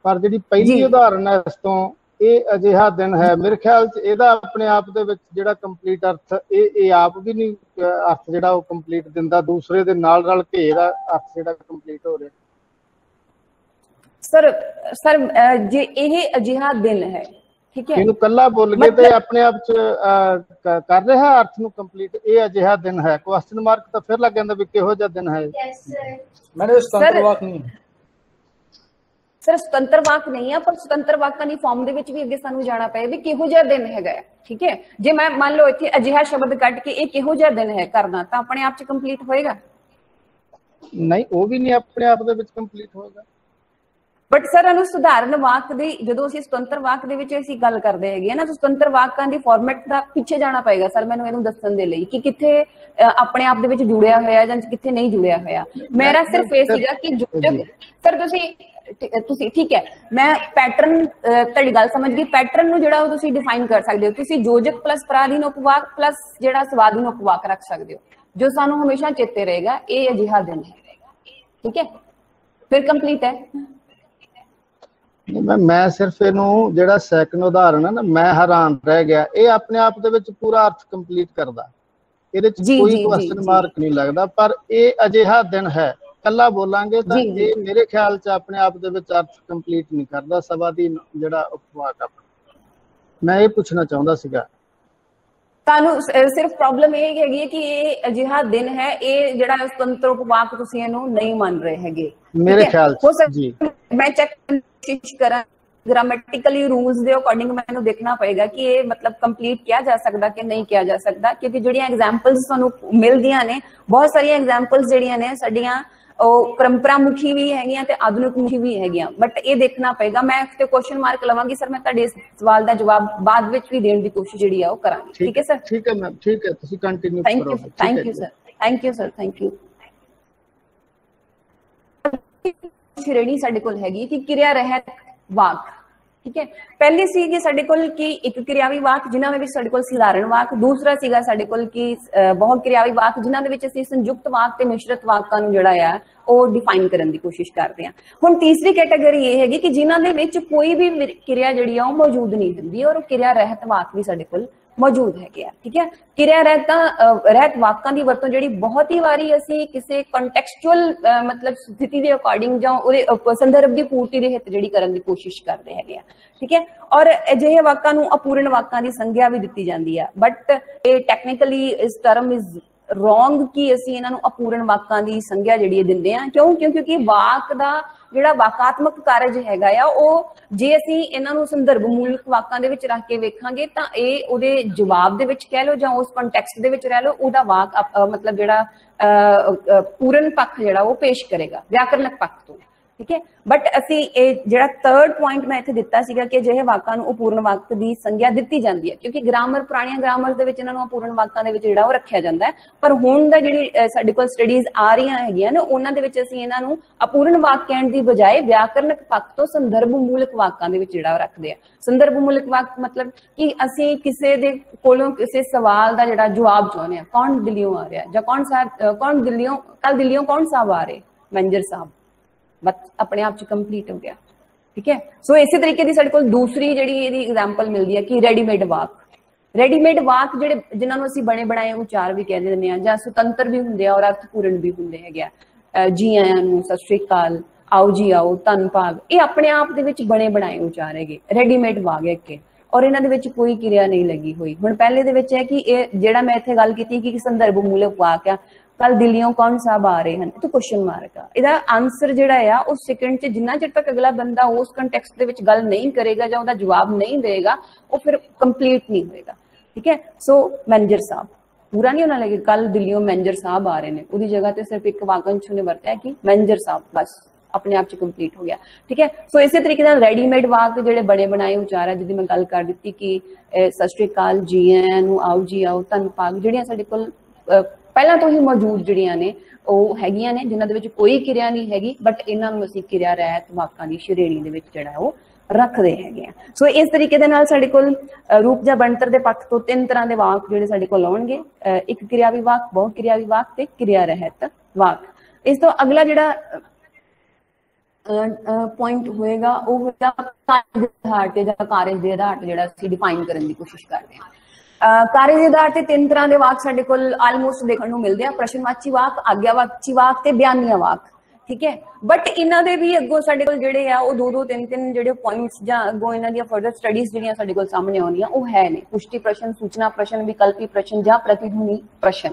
ਪਰ ਜਿਹੜੀ ਪਹਿਲੀ ਉਦਾਹਰਨ ਹੈ ਇਸ ਤੋਂ ਇਹ ਅਜਿਹਾ ਦਿਨ ਹੈ, ਮੇਰੇ ਖਿਆਲ ਚ ਇਹਦਾ ਆਪਣੇ ਆਪ ਦੇ ਵਿੱਚ ਜਿਹੜਾ ਕੰਪਲੀਟ ਅਰਥ ਇਹ ਆਪ ਵੀ ਨਹੀਂ ਅਰਥ ਜਿਹੜਾ ਉਹ ਕੰਪਲੀਟ ਦਿੰਦਾ, ਦੂਸਰੇ ਦੇ ਨਾਲ ਰਲ ਕੇ ਇਹਦਾ ਅਰਥ ਜਿਹੜਾ ਕੰਪਲੀਟ ਹੋ ਰਿਹਾ। ਸਰ ਜੇ ਇਹ ਅਜਿਹਾ ਦਿਨ ਹੈ, ਠੀਕ ਹੈ, ਇਹਨੂੰ ਕੱਲਾ ਬੋਲ ਕੇ ਤੇ ਆਪਣੇ ਆਪ ਚ ਕਰ ਰਿਹਾ ਅਰਥ ਨੂੰ ਕੰਪਲੀਟ, ਇਹ ਅਜਿਹਾ ਦਿਨ ਹੈ, ਕੁਐਸਚਨ ਮਾਰਕ ਤਾਂ ਫਿਰ ਲੱਗ ਜਾਂਦਾ ਵੀ ਕਿਹੋ ਜਿਹਾ ਦਿਨ ਹੈ। ਮੈਨੇ ਸੁਤੰਤਰ ਵਾਕ ਨਹੀਂ ਸਰ ਸੁਤੰਤਰ ਵਾਕ ਨਹੀਂ ਆ, ਪਰ ਸੁਤੰਤਰ ਵਾਕਾਂ ਦੀ ਫਾਰਮ ਦੇ ਵਿੱਚ ਵੀ ਅੱਗੇ ਸਾਨੂੰ ਜਾਣਾ ਪਏ ਵੀ ਕਿਹੋ ਜਿਹਾ ਦਿਨ ਹੈਗਾ, ਠੀਕ ਹੈ। ਜੇ ਮੈਂ ਮੰਨ ਲਓ ਇੱਥੇ ਅਜਿਹਾ ਸ਼ਬਦ ਕੱਢ ਕੇ ਇਹ ਕਿਹੋ ਜਿਹਾ ਦਿਨ ਹੈ ਕਰਨਾ ਤਾਂ ਆਪਣੇ ਆਪ ਚ ਕੰਪਲੀਟ ਹੋਏਗਾ? ਨਹੀਂ, ਉਹ ਵੀ ਨਹੀਂ ਆਪਣੇ ਆਪ ਦੇ ਵਿੱਚ ਕੰਪਲੀਟ ਹੋਏਗਾ। ਬਟ ਸਰ ਇਹਨੂੰ ਸੁਧਾਰਨ ਵਾਕ ਦੀ ਜਦੋਂ ਅਸੀਂ ਸੁਤੰਤਰ ਵਾਕ ਦੇ ਵਿੱਚ ਅਸੀਂ ਗੱਲ ਕਰਦੇ ਹੈਗੇ ਨਾ ਤਾਂ ਸੁਤੰਤਰ ਵਾਕਾਂ ਦੀ ਫਾਰਮੈਟ ਦਾ ਪਿੱਛੇ ਜਾਣਾ ਪਏਗਾ ਸਰ ਮੈਨੂੰ ਇਹਨੂੰ ਦੱਸਣ ਦੇ ਲਈ ਕਿ ਕਿੱਥੇ ਆਪਣੇ ਆਪ ਦੇ ਵਿੱਚ ਜੁੜਿਆ ਹੋਇਆ ਜਾਂ ਕਿੱਥੇ ਨਹੀਂ ਜੁੜਿਆ ਹੋਇਆ। ਮੇਰਾ ਸਿਰਫ ਇਹ ਸੀਗਾ ਕਿ ਸਰ ਤੁਸੀਂ ਠੀਕ ਹੈ, ਮੈਂ ਪੈਟਰਨ ਤੁਹਾਡੀ ਗੱਲ ਸਮਝ ਗਈ। ਪੈਟਰਨ ਨੂੰ ਜਿਹੜਾ ਉਹ ਤੁਸੀਂ ਡਿਫਾਈਨ ਕਰ ਸਕਦੇ ਹੋ, ਤੁਸੀਂ ਜੋਜਕ ਪਲੱਸ ਪਰਾਧੀਨ ਉਪਵਾਕ ਪਲੱਸ ਜਿਹੜਾ ਸਵਾਧੀਨ ਉਪਵਾਕ ਰੱਖ ਸਕਦੇ ਹੋ ਜੋ ਸਾਨੂੰ ਹਮੇਸ਼ਾ ਚੇਤੇ ਰਹੇਗਾ ਇਹ ਅਜਿਹਾ ਦਿਨ ਹੈ, ਠੀਕ ਹੈ, ਫਿਰ ਕੰਪਲੀਟ ਹੈ। ਮੈਂ ਸਿਰਫ ਇਹਨੂੰ ਜਿਹੜਾ ਸੈਕੰਡ ਉਦਾਹਰਨ ਹੈ ਨਾ ਮੈਂ ਹੈਰਾਨ ਰਹਿ ਗਿਆ, ਇਹ ਆਪਣੇ ਆਪ ਦੇ ਵਿੱਚ ਪੂਰਾ ਅਰਥ ਕੰਪਲੀਟ ਕਰਦਾ, ਇਹਦੇ ਚ ਕੋਈ ਕੁਐਸਚਨ ਮਾਰਕ ਨਹੀਂ ਲੱਗਦਾ, ਪਰ ਇਹ ਅਜਿਹਾ ਦਿਨ ਹੈ ਕੱਲਾ ਬੋਲਾਂਗੇ ਤਾਂ ਇਹ ਮੇਰੇ ਖਿਆਲ ਚ ਆਪਣੇ ਆਪ ਦੇ ਵਿੱਚ ਅਰਥ ਕੰਪਲੀਟ ਨਹੀਂ ਕਰਦਾ ਸਵਾਧੀਨ ਜਿਹੜਾ ਉਪਵਾਕ। ਮੈਂ ਇਹ ਪੁੱਛਣਾ ਚਾਹੁੰਦਾ ਸੀਗਾ ਤੁਹਾਨੂੰ ਸਿਰਫ ਪ੍ਰੋਬਲਮ ਇਹ ਹੈਗੀ ਹੈ ਕਿ ਇਹ ਅਜਿਹਾ ਦਿਨ ਹੈ, ਇਹ ਜਿਹੜਾ ਸੁਤੰਤਰ ਉਪਵਾਕ ਤੁਸੀਂ ਇਹਨੂੰ ਨਹੀਂ ਮੰਨ ਰਹੇ ਹੈਗੇ ਮੇਰੇ ਖਿਆਲ ਚ। ਜੀ ਮੈਂ ਚੈੱਕ ਕੋਸ਼ਿਸ਼ ਕਰਾਂ ਗ੍ਰਾਮੈਟਿਕਲੀ ਰੂਲਸ ਦੇ ਅਕੋਰਡਿੰਗ ਮੈਨੂੰ ਦੇਖਣਾ ਪਏਗਾ ਕਿ ਇਹ ਮਤਲਬ ਕੰਪਲੀਟ ਕਿਹਾ ਜਾ ਸਕਦਾ ਕਿ ਨਹੀਂ ਕਿਹਾ ਜਾ ਸਕਦਾ, ਕਿਉਂਕਿ ਜਿਹੜੀਆਂ ਐਗਜ਼ਾਮਪਲਸ ਤੁਹਾਨੂੰ ਮਿਲਦੀਆਂ ਨੇ ਬਹੁਤ ਸਾਰੀਆਂ ਐਗਜ਼ਾਮਪਲਸ ਜਿਹੜੀਆਂ ਨੇ ਸਾਡੀਆਂ ਉਹ ਪਰੰਪਰਾ ਮੁਖੀ ਵੀ ਹੈਗੀਆਂ ਤੇ ਆਧੁਨਿਕ ਮੁਖੀ ਵੀ ਹੈਗੀਆਂ, ਬਟ ਇਹ ਦੇਖਣਾ ਪਏਗਾ। ਮੈਂ ਤੇ ਕੁਐਸਚਨ ਮਾਰਕ ਲਵਾਂਗੀ ਸਰ, ਮੈਂ ਤੁਹਾਡੇ ਇਸ ਸਵਾਲ ਦਾ ਜਵਾਬ ਬਾਅਦ ਵਿੱਚ ਵੀ ਦੇਣ ਦੀ ਕੋਸ਼ਿਸ਼ ਜਿਹੜੀ ਆ ਉਹ ਕਰਾਂਗੀ, ਠੀਕ ਹੈ ਸਰ? ਠੀਕ ਹੈ ਮੈਮ, ਠੀਕ ਹੈ, ਤੁਸੀਂ ਕੰਟੀਨਿਊ ਕਰੋ। Thank you sir, thank you sir, thank you. ਸ਼੍ਰੇਣੀ ਸਾਡੇ ਕੋਲ ਹੈਗੀ ਕਿ ਕਿਰਿਆ ਰਹਿਤ ਵਾਕ, ठीक है। पहले सी ਸਾਡੇ ਕੋਲ ਕਿ ਇੱਕ ਕਿਰਿਆਵੀ ਵਾਕ ਜਿਨ੍ਹਾਂ ਦੇ ਵਿੱਚ ਸਾਡੇ ਕੋਲ ਸਧਾਰਨ ਵਾਕ, ਦੂਸਰਾ ਸੀਗਾ ਸਾਡੇ ਕੋਲ ਕਿ ਬਹੁ ਕਿਰਿਆਵੀ ਵਾਕ ਜਿਨ੍ਹਾਂ ਦੇ ਵਿੱਚ ਅਸੀਂ ਸੰਯੁਕਤ ਵਾਕ ਤੇ ਮਿਸ਼ਰਤ ਵਾਕਾਂ ਨੂੰ ਜਿਹੜਾ ਆ ਉਹ ਡਿਫਾਈਨ ਕਰਨ ਦੀ ਕੋਸ਼ਿਸ਼ ਕਰਦੇ ਹਾਂ। ਹੁਣ ਤੀਸਰੀ ਕੈਟਾਗਰੀ ਇਹ ਹੈਗੀ ਕਿ ਜਿਨ੍ਹਾਂ ਦੇ ਵਿੱਚ ਕੋਈ ਵੀ ਕਿਰਿਆ ਜਿਹੜੀ ਆ ਉਹ ਮੌਜੂਦ ਨਹੀਂ ਹੁੰਦੀ ਔਰ ਕਿਰਿਆ ਰਹਿਤ ਵਾਕ ਵੀ ਸਾਡੇ ਕੋਲ मौजूद है। ठीक है, किरिया रहत वाकां दी वरतों जिहड़ी बहुत ही वारी असीं किसी कंटैक्सचुअल मतलब स्थिति के अकॉर्डिंग जां उहदे संदर्भ की पूर्ति दे हित जिहड़ी करन दी कोशिश करदे हैगे आ। ठीक है, और अजिहे वाकां नूं अपूर्ण वाकां दी संज्ञा भी दित्ती जांदी है, बट ये टैक्नीकली इस टर्म इज रॉन्ग कि असीं इन्हां नूं अपूर्ण वाकां दी संज्ञा जिहड़ी दिंदे आ। क्यों? क्योंकि वाक दा ਜਿਹੜਾ ਵਾਕਾਤਮਕ ਕਾਰਜ ਹੈਗਾ ਆ ਉਹ ਜੇ ਅਸੀਂ ਇਹਨਾਂ ਨੂੰ ਸੰਦਰਭ ਮੂਲਕ ਵਾਕਾਂ ਦੇ ਵਿੱਚ ਰੱਖ ਕੇ ਵੇਖਾਂਗੇ ਤਾਂ ਇਹ ਉਹਦੇ ਜਵਾਬ ਦੇ ਵਿੱਚ ਕਹਿ ਲਓ ਜਾਂ ਉਸ ਕੰਟੈਕਸਟ ਦੇ ਵਿੱਚ ਰਹਿ ਲਓ ਉਹਦਾ ਵਾਕ ਮਤਲਬ ਜਿਹੜਾ ਪੂਰਨ ਪੱਖ ਜਿਹੜਾ ਉਹ ਪੇਸ਼ ਕਰੇਗਾ ਵਿਆਕਰਨਕ ਪੱਖ ਤੋਂ। ठीक है, बट असी ਜਿਹੜਾ थर्ड पॉइंट मैं ਇੱਥੇ ਦਿੱਤਾ ਸੀਗਾ ਕਿ ਅਜਿਹੇ ਵਾਕਾਂ ਨੂੰ ਅਪੂਰਨ ਵਾਕ ਦੀ ਸੰਗਿਆ ਦਿੱਤੀ ਜਾਂਦੀ ਹੈ ਕਿਉਂਕਿ ਗ੍ਰਾਮਰ ਪੁਰਾਣੀਆਂ ਗ੍ਰਾਮਰ ਦੇ ਵਿੱਚ ਇਹਨਾਂ ਨੂੰ ਅਪੂਰਨ ਵਾਕਾਂ ਦੇ ਵਿੱਚ ਜਿਹੜਾ ਉਹ ਰੱਖਿਆ ਜਾਂਦਾ ਹੈ। ਪਰ ਹੁਣ ਦਾ ਜਿਹੜੀ ਸਾਡੇ ਕੋਲ ਸਟੱਡੀਜ਼ ਆ ਰਹੀਆਂ ਹੈਗੀਆਂ ਨੇ ਉਹਨਾਂ ਦੇ ਵਿੱਚ ਅਸੀਂ ਇਹਨਾਂ ਨੂੰ ਅਪੂਰਨ ਵਾਕ ਕਹਿਣ ਦੀ ਬਜਾਏ ਵਿਆਕਰਨਕ ਪੱਖ ਤੋਂ ਸੰਦਰਭ ਮੂਲਕ ਵਾਕਾਂ ਦੇ ਵਿੱਚ ਜਿਹੜਾ ਉਹ ਰੱਖਦੇ ਆ। ਸੰਦਰਭ ਮੂਲਕ ਵਾਕ ਮਤਲਬ ਕਿ ਅਸੀਂ ਕਿਸੇ ਦੇ ਕੋਲੋਂ ਕਿਸੇ ਸਵਾਲ ਦਾ ਜਿਹੜਾ ਜਵਾਬ ਚਾਹੁੰਦੇ ਆ, ਕੌਣ ਦਿੱਲੀੋਂ ਆ ਰਿਹਾ ਜਾਂ ਕੌਣ ਦਿੱਲੀੋਂ ਕੱਲ ਦਿੱਲੀੋਂ ਕੌਣ ਸਾਹਿਬ ਆ ਰਹੇ, ਮੈਨੇਜਰ ਸਾਹਿਬ, बस अपने आप च कंप्लीट हो गया। ठीक है, सो इसी तरीके की साडे कोल दूसरी जिहड़ी इहदी एग्जांपल मिलदी है कि रेडीमेड वाक जिहड़े जिन्हां नूं असीं बने बनाए उचार भी कह दिंदे आ जां सुतंत्र भी हुंदे आ और अर्थपूर्ण भी हुंदे हैगे आ। जी आयां नूं, सत श्री अकाल, आओ जी आओ, धन भाग, ये अपने आप दे विच बने बनाए उचार हैगे, रेडीमेड वाक है के और इन्हां दे विच कोई क्रिया नहीं लगी हुई। हुण पहले दे विच है कि ये जिहड़ा मैं इत्थे गल कीती कि संदर्भ मूलक वाक आ, कल दिल्लियों कौन साहब आ रहे हैं तो क्वेश्चन मार्क आ, इहदा आंसर जिहड़ा आ उस सेकंड च जिन्ना चिर तक अगला बंदा उस कंटैक्सट दे विच गल नहीं करेगा जां उहदा जवाब नहीं देगा वो फिर कंप्लीट नहीं होएगा। ठीक है, सो मैनेजर साहब पूरा नहीं होना लगे, कल दिल्लियों मैनेजर साहब आ रहे हैं, उहदी जगह ते सिर्फ एक वाकंश ने वरत्या कि मैनेजर साहब, बस अपने आप च कंप्लीट हो गया। ठीक है, सो इसी तरीके नाल रेडीमेड वाक जिहड़े बने बनाए उचार है जिहदी मैं गल कर दित्ती कि सत श्री अकाल, जी आयां नूं, आओ जी आओ, धन भाग जिहड़ियां साडे कोल ਪਹਿਲਾਂ ਤੋਂ ਹੀ ਮੌਜੂਦ ਜਿਹੜੀਆਂ ਨੇ ਉਹ ਹੈਗੀਆਂ ਨੇ ਜਿਨ੍ਹਾਂ ਦੇ ਵਿੱਚ ਕੋਈ ਕਿਰਿਆ ਨਹੀਂ ਹੈਗੀ, ਬਟ ਇਹਨਾਂ ਨੂੰ ਅਸੀਂ ਕਿਰਿਆ ਰਹਿਤ ਵਾਕਾਂ ਦੀ ਸ਼੍ਰੇਣੀ ਦੇ ਵਿੱਚ ਜਿਹੜਾ ਉਹ ਰੱਖਦੇ ਹੈਗੇ ਆ। ਸੋ ਇਸ ਤਰੀਕੇ ਦੇ ਨਾਲ ਸਾਡੇ ਕੋਲ ਰੂਪ ਜਾਂ ਬਣਤਰ ਦੇ ਪੱਖ ਤੋਂ ਤਿੰਨ ਤਰ੍ਹਾਂ ਦੇ ਵਾਕ ਜਿਹੜੇ ਸਾਡੇ ਕੋਲ ਆਉਣਗੇ, ਇੱਕ ਕਿਰਿਆਵੀ ਵਾਕ, ਬਹੁ ਕਿਰਿਆਵੀ ਵਾਕ ਤੇ ਕਿਰਿਆ ਰਹਿਤ ਵਾਕ। ਇਸ ਤੋਂ ਅਗਲਾ ਜਿਹੜਾ ਪੁਆਇੰਟ ਹੋਏਗਾ ਉਹ ਹੋਏਗਾ ਕਾਰਜ ਦੇ ਆਧਾਰ ਤੇ ਜਾਂ ਕਾਰਜ ਦੇ ਆਧਾਰ ਤੇ ਜਿਹੜਾ ਅਸੀਂ ਡਿਫਾਈਨ ਕਰਨ ਦੀ ਕੋਸ਼ਿਸ਼ ਕਰਦੇ ਹਾਂ। ਕਾਰਜ ਦੇ ਆਧਾਰ ਤੇ ਤਿੰਨ ਤਰ੍ਹਾਂ ਦੇ ਵਾਕ ਸਾਡੇ ਕੋਲ ਆਲਮੋਸਟ ਦੇਖਣ ਨੂੰ ਮਿਲਦੇ ਆ, ਪ੍ਰਸ਼ਨਵਾਚੀ ਵਾਕ, ਆਗਿਆਵਾਚੀ ਵਾਕ ਤੇ ਬਿਆਨੀਆ ਵਾਕ। ठीक है, बट इन्हां दे भी अगों साडे कोल जिहड़े आ ओ दो तीन जिहड़े पॉइंट्स जां अगों इन्हां दी फर्दर स्टडीज जिहड़ियां साडे कोल सामने आउंदियां ओ है ने पुष्टि प्रश्न, सूचना प्रश्न, विकल्पी प्रश्न जां प्रतिध्वनि प्रश्न।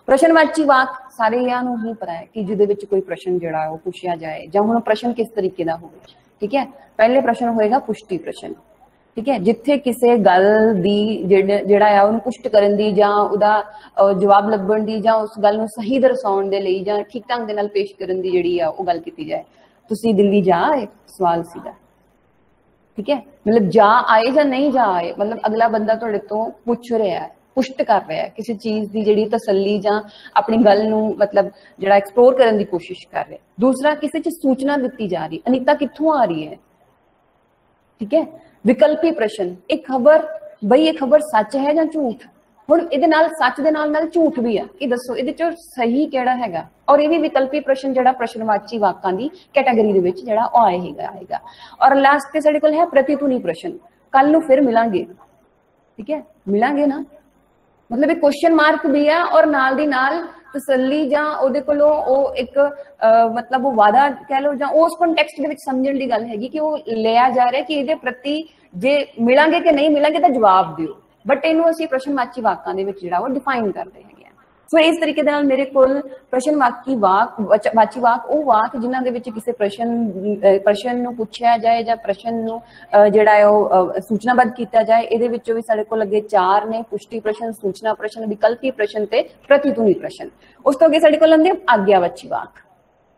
प्रश्नवाची वाक सारेयां नूं ही पता है कि जिहदे विच कोई प्रश्न जिहड़ा ओ पुछिया जाए जां हुण प्रश्न किस तरीके दा होवे। ठीक है, पहले प्रश्न होएगा पुष्टि प्रश्न। ठीक है, जिथे किसी गल दी जिहड़ा आ उहनूं पुष्ट करन दी जां उहदा जवाब लभण दी जां उस गल नूं सही दर्शाउण दे लई जां ठीक ढंग दे नाल पेश करन दी जिहड़ी आ ओह गल कीती जाए। तुसीं दिल्ली जा आए, सवाल सीधा। ठीक है, मतलब जा आए जां नहीं जा आए, मतलब अगला बंदा तुहाडे तों पुछ रहा है, पुष्ट कर रहा है किसी चीज की जिहड़ी तसल्ली जां अपनी गल नूं मतलब जिहड़ा एक्सप्लोर करन दी कोशिश कर रहा है। दूसरा किसी च सूचना दित्ती जा रही, अनीता कित्थों आ रही है। ठीक है, विकल्पी प्रश्न, एक खबर बई ये खबर सच है या झूठ, हुण इहदे नाल सच दे नाल झूठ भी है कि दसो इहदे च सही किहड़ा हैगा। और ये भी विकल्पी प्रश्न जिहड़ा प्रश्नवाची वाकां दी कैटेगरी दे विच जिहड़ा ओ आएगा। और लास्ट ते साडे कोल है प्रतिध्वनि प्रश्न, कल नूं फिर मिलांगे। ठीक है, मिलांगे ना मतलब एक क्वेश्चन मार्क भी है और नाल दी नाल तसल्ली जां ओहदे कोलों ओ एक मतलब वो वादा कह लो जां उस कंटैक्सट दे विच समझण दी गल हैगी कि वो लिया जा रहा है कि इहदे प्रति जे मिलांगे कि नहीं मिलांगे तां जवाब दिओ, बट इहनूं असीं प्रश्नवाची वाकां दे विच जिहड़ा वो डिफाइन करदे हैगे। सो इस तरीके दे नाल मेरे कोल प्रश्नवाची वाक वाची वाक ਉਹ ਵਾਕ ਜਿਨ੍ਹਾਂ ਦੇ ਵਿੱਚ ਕਿਸੇ ਪ੍ਰਸ਼ਨ ਨੂੰ ਪੁੱਛਿਆ ਜਾਏ ਜਾਂ ਪ੍ਰਸ਼ਨ ਨੂੰ ਜਿਹੜਾ ਹੈ ਉਹ ਸੂਚਨਾਬੱਧ ਕੀਤਾ ਜਾਏ। ਇਹਦੇ ਵਿੱਚੋਂ ਵੀ ਸਾਡੇ ਕੋਲ ਅੱਗੇ ਚਾਰ ਨੇ, ਪੁਸ਼ਟੀ ਪ੍ਰਸ਼ਨ, ਸੂਚਨਾ ਪ੍ਰਸ਼ਨ, ਵਿਕਲਪੀ ਪ੍ਰਸ਼ਨ ਤੇ ਪ੍ਰਤੀਧੁਨੀ ਪ੍ਰਸ਼ਨ। ਉਸ ਤੋਂ ਅੱਗੇ ਸਾਡੇ ਕੋਲ ਆਉਂਦੇ ਆਗਿਆਵਾਚੀ ਵਾਕ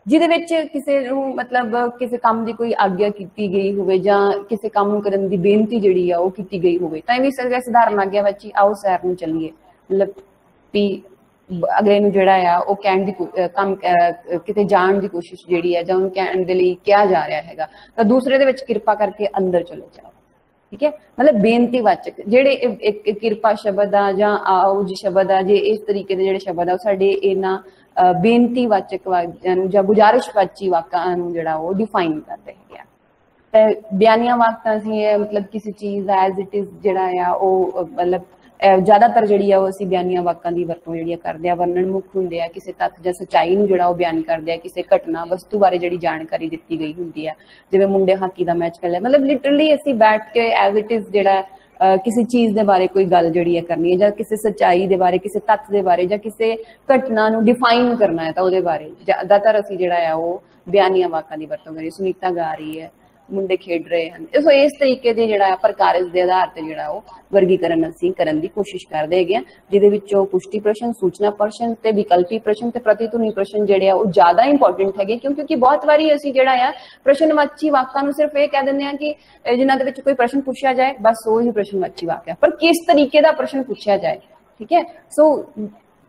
ਜਿਹਦੇ ਵਿੱਚ ਕਿਸੇ ਨੂੰ ਮਤਲਬ ਕਿਸੇ ਕੰਮ ਦੀ ਕੋਈ ਆਗਿਆ ਕੀਤੀ ਗਈ ਹੋਵੇ ਜਾਂ ਕਿਸੇ ਕੰਮ ਨੂੰ ਕਰਨ ਦੀ ਬੇਨਤੀ ਜਿਹੜੀ ਆ ਉਹ ਕੀਤੀ ਗਈ ਹੋਵੇ ਤਾਂ ਇਹ ਵੀ ਸਧਾਰਨ ਆਗਿਆਵਾਚੀ। ਆਓ ਸੈਰ ਨੂੰ ਚੱਲੀਏ, ਮਤਲਬ ਵੀ अगले नूं जिहड़ा आ ओह कहण दी काम किते जाण दी कोशिश जिहड़ी है जां उहनूं कहण दे लई किहा जा रहा हैगा तां दूसरे दे विच किरपा करके अंदर चले जाओ। ठीक है, मतलब बेनतीवाचक ਜਿਹੜੇ ਇੱਕ ਕਿਰਪਾ ਸ਼ਬਦ ਆ ਜਾਂ ਆਉਜ ਸ਼ਬਦ ਆ, ਜੇ ਇਸ ਤਰੀਕੇ ਦੇ ਜਿਹੜੇ ਸ਼ਬਦ ਆ ਉਹ ਸਾਡੇ ਇਹਨਾਂ ਬੇਨਤੀਵਾਚਕ ਵਾਕਾਂ ਨੂੰ ਜਾਂ ਗੁਜ਼ਾਰਿਸ਼ਵਾਚੀ ਵਾਕਾਂ ਨੂੰ ਜਿਹੜਾ ਉਹ ਡਿਫਾਈਨ ਕਰਦੇ ਹੈਗੇ ਆ। ਤੇ ਬਿਆਨੀਆਂ ਵਾਕ ਤਾਂ ਅਸੀਂ ਮਤਲਬ ਕਿਸੇ ਚੀਜ਼ ਦਾ ਐਜ਼ ਇਟ ਇਜ਼ ਜਿਹੜਾ ਆ ਉਹ ਮਤਲਬ ਜ਼ਿਆਦਾਤਰ ਜਿਹੜੀ ਆ ਉਹ ਅਸੀਂ ਬਿਆਨੀਆਂ ਵਾਕਾਂ ਦੀ ਵਰਤੋਂ ਜਿਹੜੀ ਕਰਦੇ ਆ, ਵਰਣਨਮੁਖ ਹੁੰਦੇ ਆ, ਕਿਸੇ ਤੱਥ ਜਾਂ ਸੱਚਾਈ ਨੂੰ ਜਿਹੜਾ ਉਹ ਬਿਆਨ ਕਰਦੇ ਆ, ਕਿਸੇ ਘਟਨਾ ਵਸਤੂ ਬਾਰੇ ਜਿਹੜੀ ਜਾਣਕਾਰੀ ਦਿੱਤੀ ਗਈ ਹੁੰਦੀ ਆ, ਜਿਵੇਂ ਮੁੰਡੇ ਹਾਕੀ ਦਾ ਮੈਚ ਚੱਲਿਆ, ਮਤਲਬ ਲਿਟਰਲੀ ਅਸੀਂ ਬੈਠ ਕੇ ਐਜ਼ ਇਟ ਇਜ਼ ਜਿਹੜਾ ਕਿਸੇ ਚੀਜ਼ ਦੇ ਬਾਰੇ ਕੋਈ ਗੱਲ ਜਿਹੜੀ ਹੈ ਕਰਨੀ ਹੈ, ਜਾਂ ਕਿਸੇ ਸੱਚਾਈ ਦੇ ਬਾਰੇ, ਕਿਸੇ ਤੱਥ ਦੇ ਬਾਰੇ, ਜਾਂ ਕਿਸੇ ਘਟਨਾ ਨੂੰ ਡਿਫਾਈਨ ਕਰਨਾ ਹੈ ਤਾਂ ਉਹਦੇ ਬਾਰੇ ਜ਼ਿਆਦਾਤਰ ਅਸੀਂ ਜਿਹੜਾ ਆ ਉਹ ਬਿਆਨੀਆਂ ਵਾਕਾਂ ਦੀ ਵਰਤੋਂ ਕਰੀਏ। ਸੁਨੀਤਾ ਗਾ ਰਹੀ ਹੈ, ਮੁੰਡੇ ਖੇਡ ਰਹੇ ਹਨ, ਸੋ ਇਸ ਤਰੀਕੇ ਦੇ ਜਿਹੜਾ ਪ੍ਰਕਾਰਜ ਦੇ ਆਧਾਰ ਤੇ ਜਿਹੜਾ ਉਹ ਵਰਗੀਕਰਨ ਅਸੀਂ ਕਰਨ ਦੀ ਕੋਸ਼ਿਸ਼ ਕਰਦੇ ਹੈਗੇ ਆ, ਜਿਹਦੇ ਵਿੱਚੋਂ ਪੁਸ਼ਟੀ ਪ੍ਰਸ਼ਨ, ਸੂਚਨਾ ਪ੍ਰਸ਼ਨ ਤੇ ਵਿਕਲਪੀ ਪ੍ਰਸ਼ਨ ਤੇ ਪ੍ਰਤੀਧੁਨੀ ਪ੍ਰਸ਼ਨ ਜਿਹੜੇ ਆ ਉਹ ਜ਼ਿਆਦਾ ਇੰਪੋਰਟੈਂਟ ਹੈਗੇ, ਕਿਉਂਕਿ ਬਹੁਤ ਵਾਰੀ ਅਸੀਂ ਜਿਹੜਾ ਆ ਪ੍ਰਸ਼ਨਵਾਚੀ ਵਾਕਾਂ ਨੂੰ ਸਿਰਫ ਇਹ ਕਹਿ ਦਿੰਦੇ ਆ ਕਿ ਜਿਨ੍ਹਾਂ ਦੇ ਵਿੱਚ ਕੋਈ ਪ੍ਰਸ਼ਨ ਪੁੱਛਿਆ ਜਾਏ ਬਸ ਉਹ ਹੀ ਪ੍ਰਸ਼ਨਵਾਚੀ ਵਾਕ ਹੈ, ਪਰ ਕਿਸ ਤਰੀਕੇ ਦਾ ਪ੍ਰਸ਼ਨ ਪੁੱਛਿਆ ਜਾਏ, ਠੀਕ ਹੈ, ਸੋ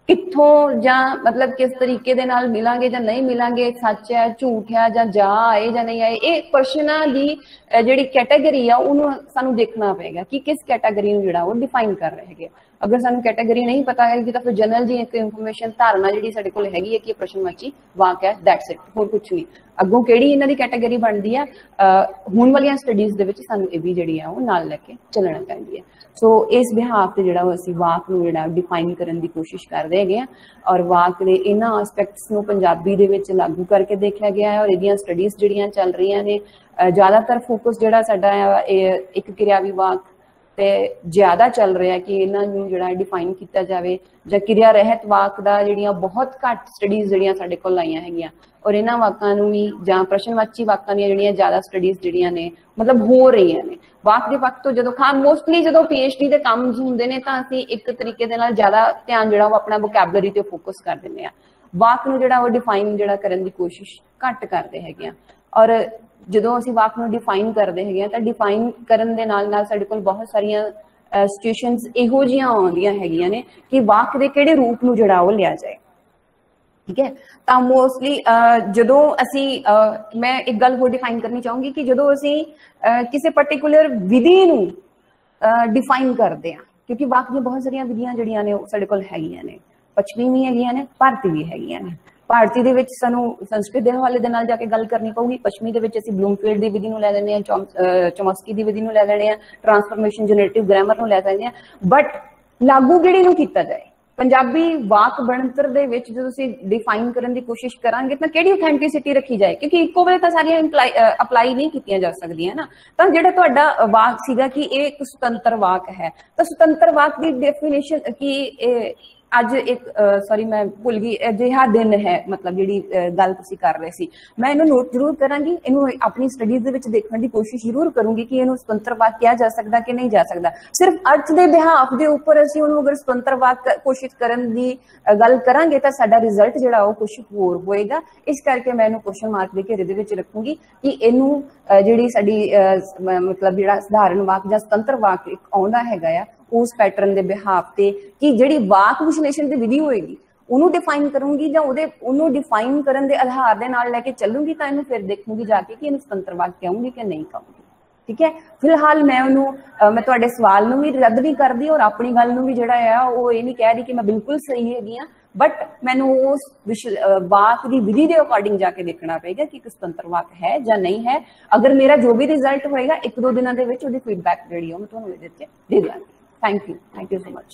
ਕਿੱਥੋਂ ਜਾਂ ਮਤਲਬ ਕਿਸ ਤਰੀਕੇ ਦੇ ਨਾਲ ਮਿਲਾਂਗੇ ਜਾਂ ਨਹੀਂ ਮਿਲਾਂਗੇ, ਸੱਚ ਹੈ ਝੂਠ ਹੈ ਜਾਂ ਜਾ ਆਏ ਜਾਂ ਨਹੀਂ ਆਏ, ਇਹ ਪ੍ਰਸ਼ਨਾਂ ਦੀ ਜਿਹੜੀ ਕੈਟਾਗਰੀ ਆ ਉਹਨੂੰ ਸਾਨੂੰ ਦੇਖਣਾ ਪਏਗਾ ਕਿ ਕਿਸ ਕੈਟਾਗਰੀ ਨੂੰ ਜਿਹੜਾ ਉਹ ਡਿਫਾਈਨ ਕਰ ਰਹੇ ਹੈਗੇ। ਅਗਰ ਸਾਨੂੰ ਕੈਟਾਗਰੀ ਨਹੀਂ ਪਤਾ ਹੈਗੀ ਤਾਂ ਫਿਰ ਜਨਰਲ ਜੀ ਇੱਕ ਇਨਫੋਰਮੇਸ਼ਨ ਧਾਰਨਾ ਜਿਹੜੀ ਸਾਡੇ ਕੋਲ ਹੈਗੀ ਹੈ ਕਿ ਇਹ ਪ੍ਰਸ਼ਨਵਾਚੀ ਵਾਕ ਹੈ, ਦੈਟਸ ਇਟ, ਹੋਰ ਕੁਝ ਨਹੀਂ। ਅੱਗੋਂ ਕਿਹੜੀ ਇਹਨਾਂ ਦੀ ਕੈਟਾਗਰੀ ਬਣਦੀ ਆ ਹੁਣ ਵਾਲੀਆਂ ਸਟੱਡੀਜ਼ ਦੇ ਵਿੱਚ ਸਾਨੂੰ ਇਹ ਵੀ ਜਿਹੜੀ ਆ ਉਹ ਨਾਲ ਲੈ ਕੇ ਚੱਲਣਾ ਚਾਹੀਦੀ ਹੈ। ਸੋ ਇਸ ਬਿਹਾਫ ਤੇ ਜਿਹੜਾ ਅਸੀਂ ਵਾਕ ਨੂੰ ਜਿਹੜਾ ਡਿਫਾਈਨ ਕਰਨ ਦੀ ਕੋਸ਼ਿਸ਼ ਕਰਦੇ ਹੈਗੇ ਆ, ਔਰ ਵਾਕ ਦੇ ਇਹਨਾਂ ਐਸਪੈਕਟਸ ਨੂੰ ਪੰਜਾਬੀ ਦੇ ਵਿੱਚ ਲਾਗੂ ਕਰਕੇ ਦੇਖਿਆ ਗਿਆ ਹੈ, ਔਰ ਇਹਦੀਆਂ ਸਟੱਡੀਜ਼ ਜਿਹੜੀਆਂ ਚੱਲ ਰਹੀਆਂ ਨੇ ਜ਼ਿਆਦਾਤਰ ਫੋਕਸ ਜਿਹੜਾ ਸਾਡਾ ਇੱਕ ਕਿਰਿਆਵੀ ਵਾਕ ਤੇ ਜ਼ਿਆਦਾ ਚੱਲ ਰਿਹਾ ਕਿ ਇਹਨਾਂ ਨੂੰ ਜਿਹੜਾ ਡਿਫਾਈਨ ਕੀਤਾ ਜਾਵੇ, ਜਾਂ ਕਿਰਿਆ ਰਹਿਤ ਵਾਕ ਦਾ ਜਿਹੜੀਆਂ ਬਹੁਤ ਘੱਟ ਸਟੱਡੀਜ਼ ਜਿਹੜੀਆਂ ਸਾਡੇ ਕੋਲ ਆਈਆਂ ਹੈਗੀਆਂ, ਔਰ ਇਹਨਾਂ ਵਾਕਾਂ ਨੂੰ ਵੀ ਜਾਂ ਪ੍ਰਸ਼ਨਵਾਚੀ ਵਾਕਾਂ ਦੀਆਂ ਜਿਹੜੀਆਂ ਜ਼ਿਆਦਾ ਸਟੱਡੀਜ਼ ਜਿਹੜੀਆਂ ਨੇ ਮਤਲਬ ਹੋ ਰਹੀਆਂ ਨੇ। ਵਾਕ ਦੇ ਪੱਖ ਤੋਂ ਜਦੋਂ ਮੋਸਟਲੀ ਜਦੋਂ PhD ਦੇ ਕੰਮ ਹੁੰਦੇ ਨੇ ਤਾਂ ਅਸੀਂ ਇੱਕ ਤਰੀਕੇ ਦੇ ਨਾਲ ਜ਼ਿਆਦਾ ਧਿਆਨ ਜਿਹੜਾ ਉਹ ਆਪਣਾ ਵੋਕੈਬਲਰੀ ਤੇ ਫੋਕਸ ਕਰ ਦਿੰਦੇ ਆ, ਵਾਕ ਨੂੰ ਜਿਹੜਾ ਉਹ ਡਿਫਾਈਨ ਜਿਹੜਾ ਕਰਨ ਦੀ ਕੋਸ਼ਿਸ਼ ਘੱਟ ਕਰਦੇ ਹੈਗੇ ਆ। ਔਰ ਜਦੋਂ ਅਸੀਂ ਵਾਕ ਨੂੰ ਡਿਫਾਈਨ ਕਰਦੇ ਹੈਗੇ ਆ ਤਾਂ ਡਿਫਾਈਨ ਕਰਨ ਦੇ ਨਾਲ ਨਾਲ ਸਾਡੇ ਕੋਲ ਬਹੁਤ ਸਾਰੀਆਂ ਸਿਚੁਏਸ਼ਨਸ ਇਹੋ ਜਿਹੀਆਂ ਆਉਂਦੀਆਂ ਹੈਗੀਆਂ ਨੇ ਕਿ ਵਾਕ ਦੇ ਕਿਹੜੇ ਰੂਪ ਨੂੰ ਜਿਹੜਾ ਉਹ ਲਿਆ ਜਾਏ, ਠੀਕ ਹੈ। ਤਾਂ ਮੋਸਟਲੀ ਜਦੋਂ ਅਸੀਂ ਮੈਂ ਇੱਕ ਗੱਲ ਹੋਰ ਡਿਫਾਈਨ ਕਰਨੀ ਚਾਹੂੰਗੀ ਕਿ ਜਦੋਂ ਅਸੀਂ ਕਿਸੇ ਪਾਰਟਿਕੂਲਰ ਵਿਧੀ ਨੂੰ ਡਿਫਾਈਨ ਕਰਦੇ ਆ, ਕਿਉਂਕਿ ਵਾਕ ਦੀਆਂ ਬਹੁਤ ਸਾਰੀਆਂ ਵਿਧੀਆਂ ਜਿਹੜੀਆਂ ਨੇ ਉਹ ਸਾਡੇ ਕੋਲ ਹੈਗੀਆਂ ਨੇ, ਪੱਛਮੀ ਵੀ ਹੈਗੀਆਂ ਨੇ, ਭਾਰਤੀ ਵੀ ਹੈਗੀਆਂ ਨੇ। ਭਾਰਤੀ ਦੇ ਵਿੱਚ ਸਾਨੂੰ ਸੰਸਕ੍ਰਿਤ ਦੇ ਹਵਾਲੇ ਦੇ ਨਾਲ ਜਾ ਕੇ ਗੱਲ ਕਰਨੀ ਪਊਗੀ, ਪੱਛਮੀ ਦੇ ਵਿੱਚ ਅਸੀਂ ਬਲੂਮਫੀਲਡ ਦੀ ਵਿਧੀ ਨੂੰ ਲੈ ਲੈਂਦੇ ਹਾਂ, ਚੋਮਸਕੀ ਦੀ ਵਿਧੀ ਨੂੰ ਲੈ ਲੈਂਦੇ ਹਾਂ, ਟ੍ਰਾਂਸਫਰਮੇਸ਼ਨ ਜਨਰੇਟਿਵ ਗ੍ਰਾਮਰ ਨੂੰ ਲੈ ਲੈਂਦੇ ਹਾਂ, ਬਟ ਲਾਗੂ ਕਿਹੜੀ ਨੂੰ ਕੀਤਾ ਜਾਏ। ਪੰਜਾਬੀ ਵਾਕ ਬਣਤਰ ਦੇ ਵਿੱਚ ਜਦੋਂ ਅਸੀਂ ਡਿਫਾਈਨ ਕਰਨ ਦੀ ਕੋਸ਼ਿਸ਼ ਕਰਾਂਗੇ ਤਾਂ ਕਿਹੜੀ ਔਥੈਂਟਿਸਿਟੀ ਰੱਖੀ ਜਾਏ, ਕਿਉਂਕਿ ਇੱਕੋ ਵੇਲੇ ਤਾਂ ਸਾਰੀਆਂ ਅਪਲਾਈ ਨਹੀਂ ਕੀਤੀਆਂ ਜਾ ਸਕਦੀਆਂ ਨਾ। ਤਾਂ ਜਿਹੜਾ ਤੁਹਾਡਾ ਵਾਕ ਸੀਗਾ ਕਿ ਇਹ ਇੱਕ ਸੁਤੰਤਰ ਵਾਕ ਹੈ, ਤਾਂ ਸੁਤੰਤਰ ਵਾਕ ਦੀ ਡੈਫੀਨੇਸ਼ਨ ਕਿ ਅੱਜ ਇੱਕ ਸੌਰੀ ਮੈਂ ਭੁੱਲ ਗਈ, ਅਜਿਹਾ ਦਿਨ ਹੈ ਮਤਲਬ ਜਿਹੜੀ ਗੱਲ ਤੁਸੀਂ ਕਰ ਰਹੇ ਸੀ, ਮੈਂ ਇਹਨੂੰ ਨੋਟ ਜ਼ਰੂਰ ਕਰਾਂਗੀ, ਇਹਨੂੰ ਆਪਣੀ ਸਟੱਡੀਜ਼ ਦੇ ਵਿੱਚ ਦੇਖਣ ਦੀ ਕੋਸ਼ਿਸ਼ ਜ਼ਰੂਰ ਕਰੂੰਗੀ ਕਿ ਇਹਨੂੰ ਸੁਤੰਤਰ ਵਾਕ ਕਿਹਾ ਜਾ ਸਕਦਾ ਕਿ ਨਹੀਂ ਜਾ ਸਕਦਾ। ਸਿਰਫ ਅਰਥ ਦੇ ਬਿਹਾਫ ਦੇ ਉੱਪਰ ਅਸੀਂ ਉਹਨੂੰ ਅਗਰ ਸੁਤੰਤਰ ਵਾਕ ਕੋਸ਼ਿਸ਼ ਕਰਨ ਦੀ ਗੱਲ ਕਰਾਂਗੇ ਤਾਂ ਸਾਡਾ ਰਿਜ਼ਲਟ ਜਿਹੜਾ ਉਹ ਕੁਛ ਹੋਰ ਹੋਏਗਾ। ਇਸ ਕਰਕੇ ਮੈਂ ਇਹਨੂੰ ਕੁਐਸਚਨ ਮਾਰਕ ਦੇ ਘੇਰੇ ਦੇ ਵਿੱਚ ਰੱਖੂੰਗੀ ਕਿ ਇਹਨੂੰ ਜਿਹੜੀ ਸਾਡੀ ਮਤਲਬ ਜਿਹੜਾ ਸਧਾਰਨ ਵਾਕ ਜਾਂ ਸੁਤੰਤਰ ਵਾਕ ਇੱਕ ਆਉਂਦਾ ਹੈਗਾ ਆ ਉਸ ਪੈਟਰਨ ਦੇ ਬਿਹਾਫ ਤੇ ਕਿ ਜਿਹੜੀ ਵਾਕ ਵਿਸ਼ਲੇਸ਼ਣ ਦੀ ਵਿਧੀ ਹੋਏਗੀ ਉਹਨੂੰ ਡਿਫਾਈਨ ਕਰੂੰਗੀ ਜਾਂ ਉਹਨੂੰ ਡਿਫਾਈਨ ਕਰਨ ਦੇ ਆਧਾਰ ਦੇ ਨਾਲ ਲੈ ਕੇ ਚੱਲੂੰਗੀ, ਤਾਂ ਇਹਨੂੰ ਫਿਰ ਦੇਖੂੰਗੀ ਜਾ ਕੇ ਕਿ ਇਹਨੂੰ ਸੁਤੰਤਰ ਵਾਕ ਕਹੂੰਗੀ ਕਿ ਨਹੀਂ ਕਹੂੰਗੀ, ਠੀਕ ਹੈ। ਫਿਲਹਾਲ ਮੈਂ ਤੁਹਾਡੇ ਸਵਾਲ ਨੂੰ ਵੀ ਰੱਦ ਨਹੀਂ ਕਰਦੀ ਔਰ ਆਪਣੀ ਗੱਲ ਨੂੰ ਵੀ ਜਿਹੜਾ ਆ ਉਹ ਇਹ ਨਹੀਂ ਕਹਿ ਰਹੀ ਕਿ ਮੈਂ ਬਿਲਕੁਲ ਸਹੀ ਹੈਗੀ ਆ, ਬਟ ਮੈਨੂੰ ਉਸ ਵਾਕ ਦੀ ਵਿਧੀ ਦੇ ਅਕੋਰਡਿੰਗ ਜਾ ਕੇ ਦੇਖਣਾ ਪਏਗਾ ਕਿ ਇੱਕ ਸੁਤੰਤਰ ਵਾਕ ਹੈ ਜਾਂ ਨਹੀਂ ਹੈ। ਅਗਰ ਮੇਰਾ ਜੋ ਵੀ ਰਿਜ਼ਲਟ ਹੋਏਗਾ 1-2 ਦਿਨਾਂ ਦੇ ਵਿੱਚ ਉਹਦੀ ਫੀਡਬੈਕ ਜਿਹੜੀ ਉਹ ਮੈਂ ਤੁਹਾਨੂੰ ਇਹਦੇ ਤੇ ਦੇ ਦਿਆਂਗੀ। Thank you so much.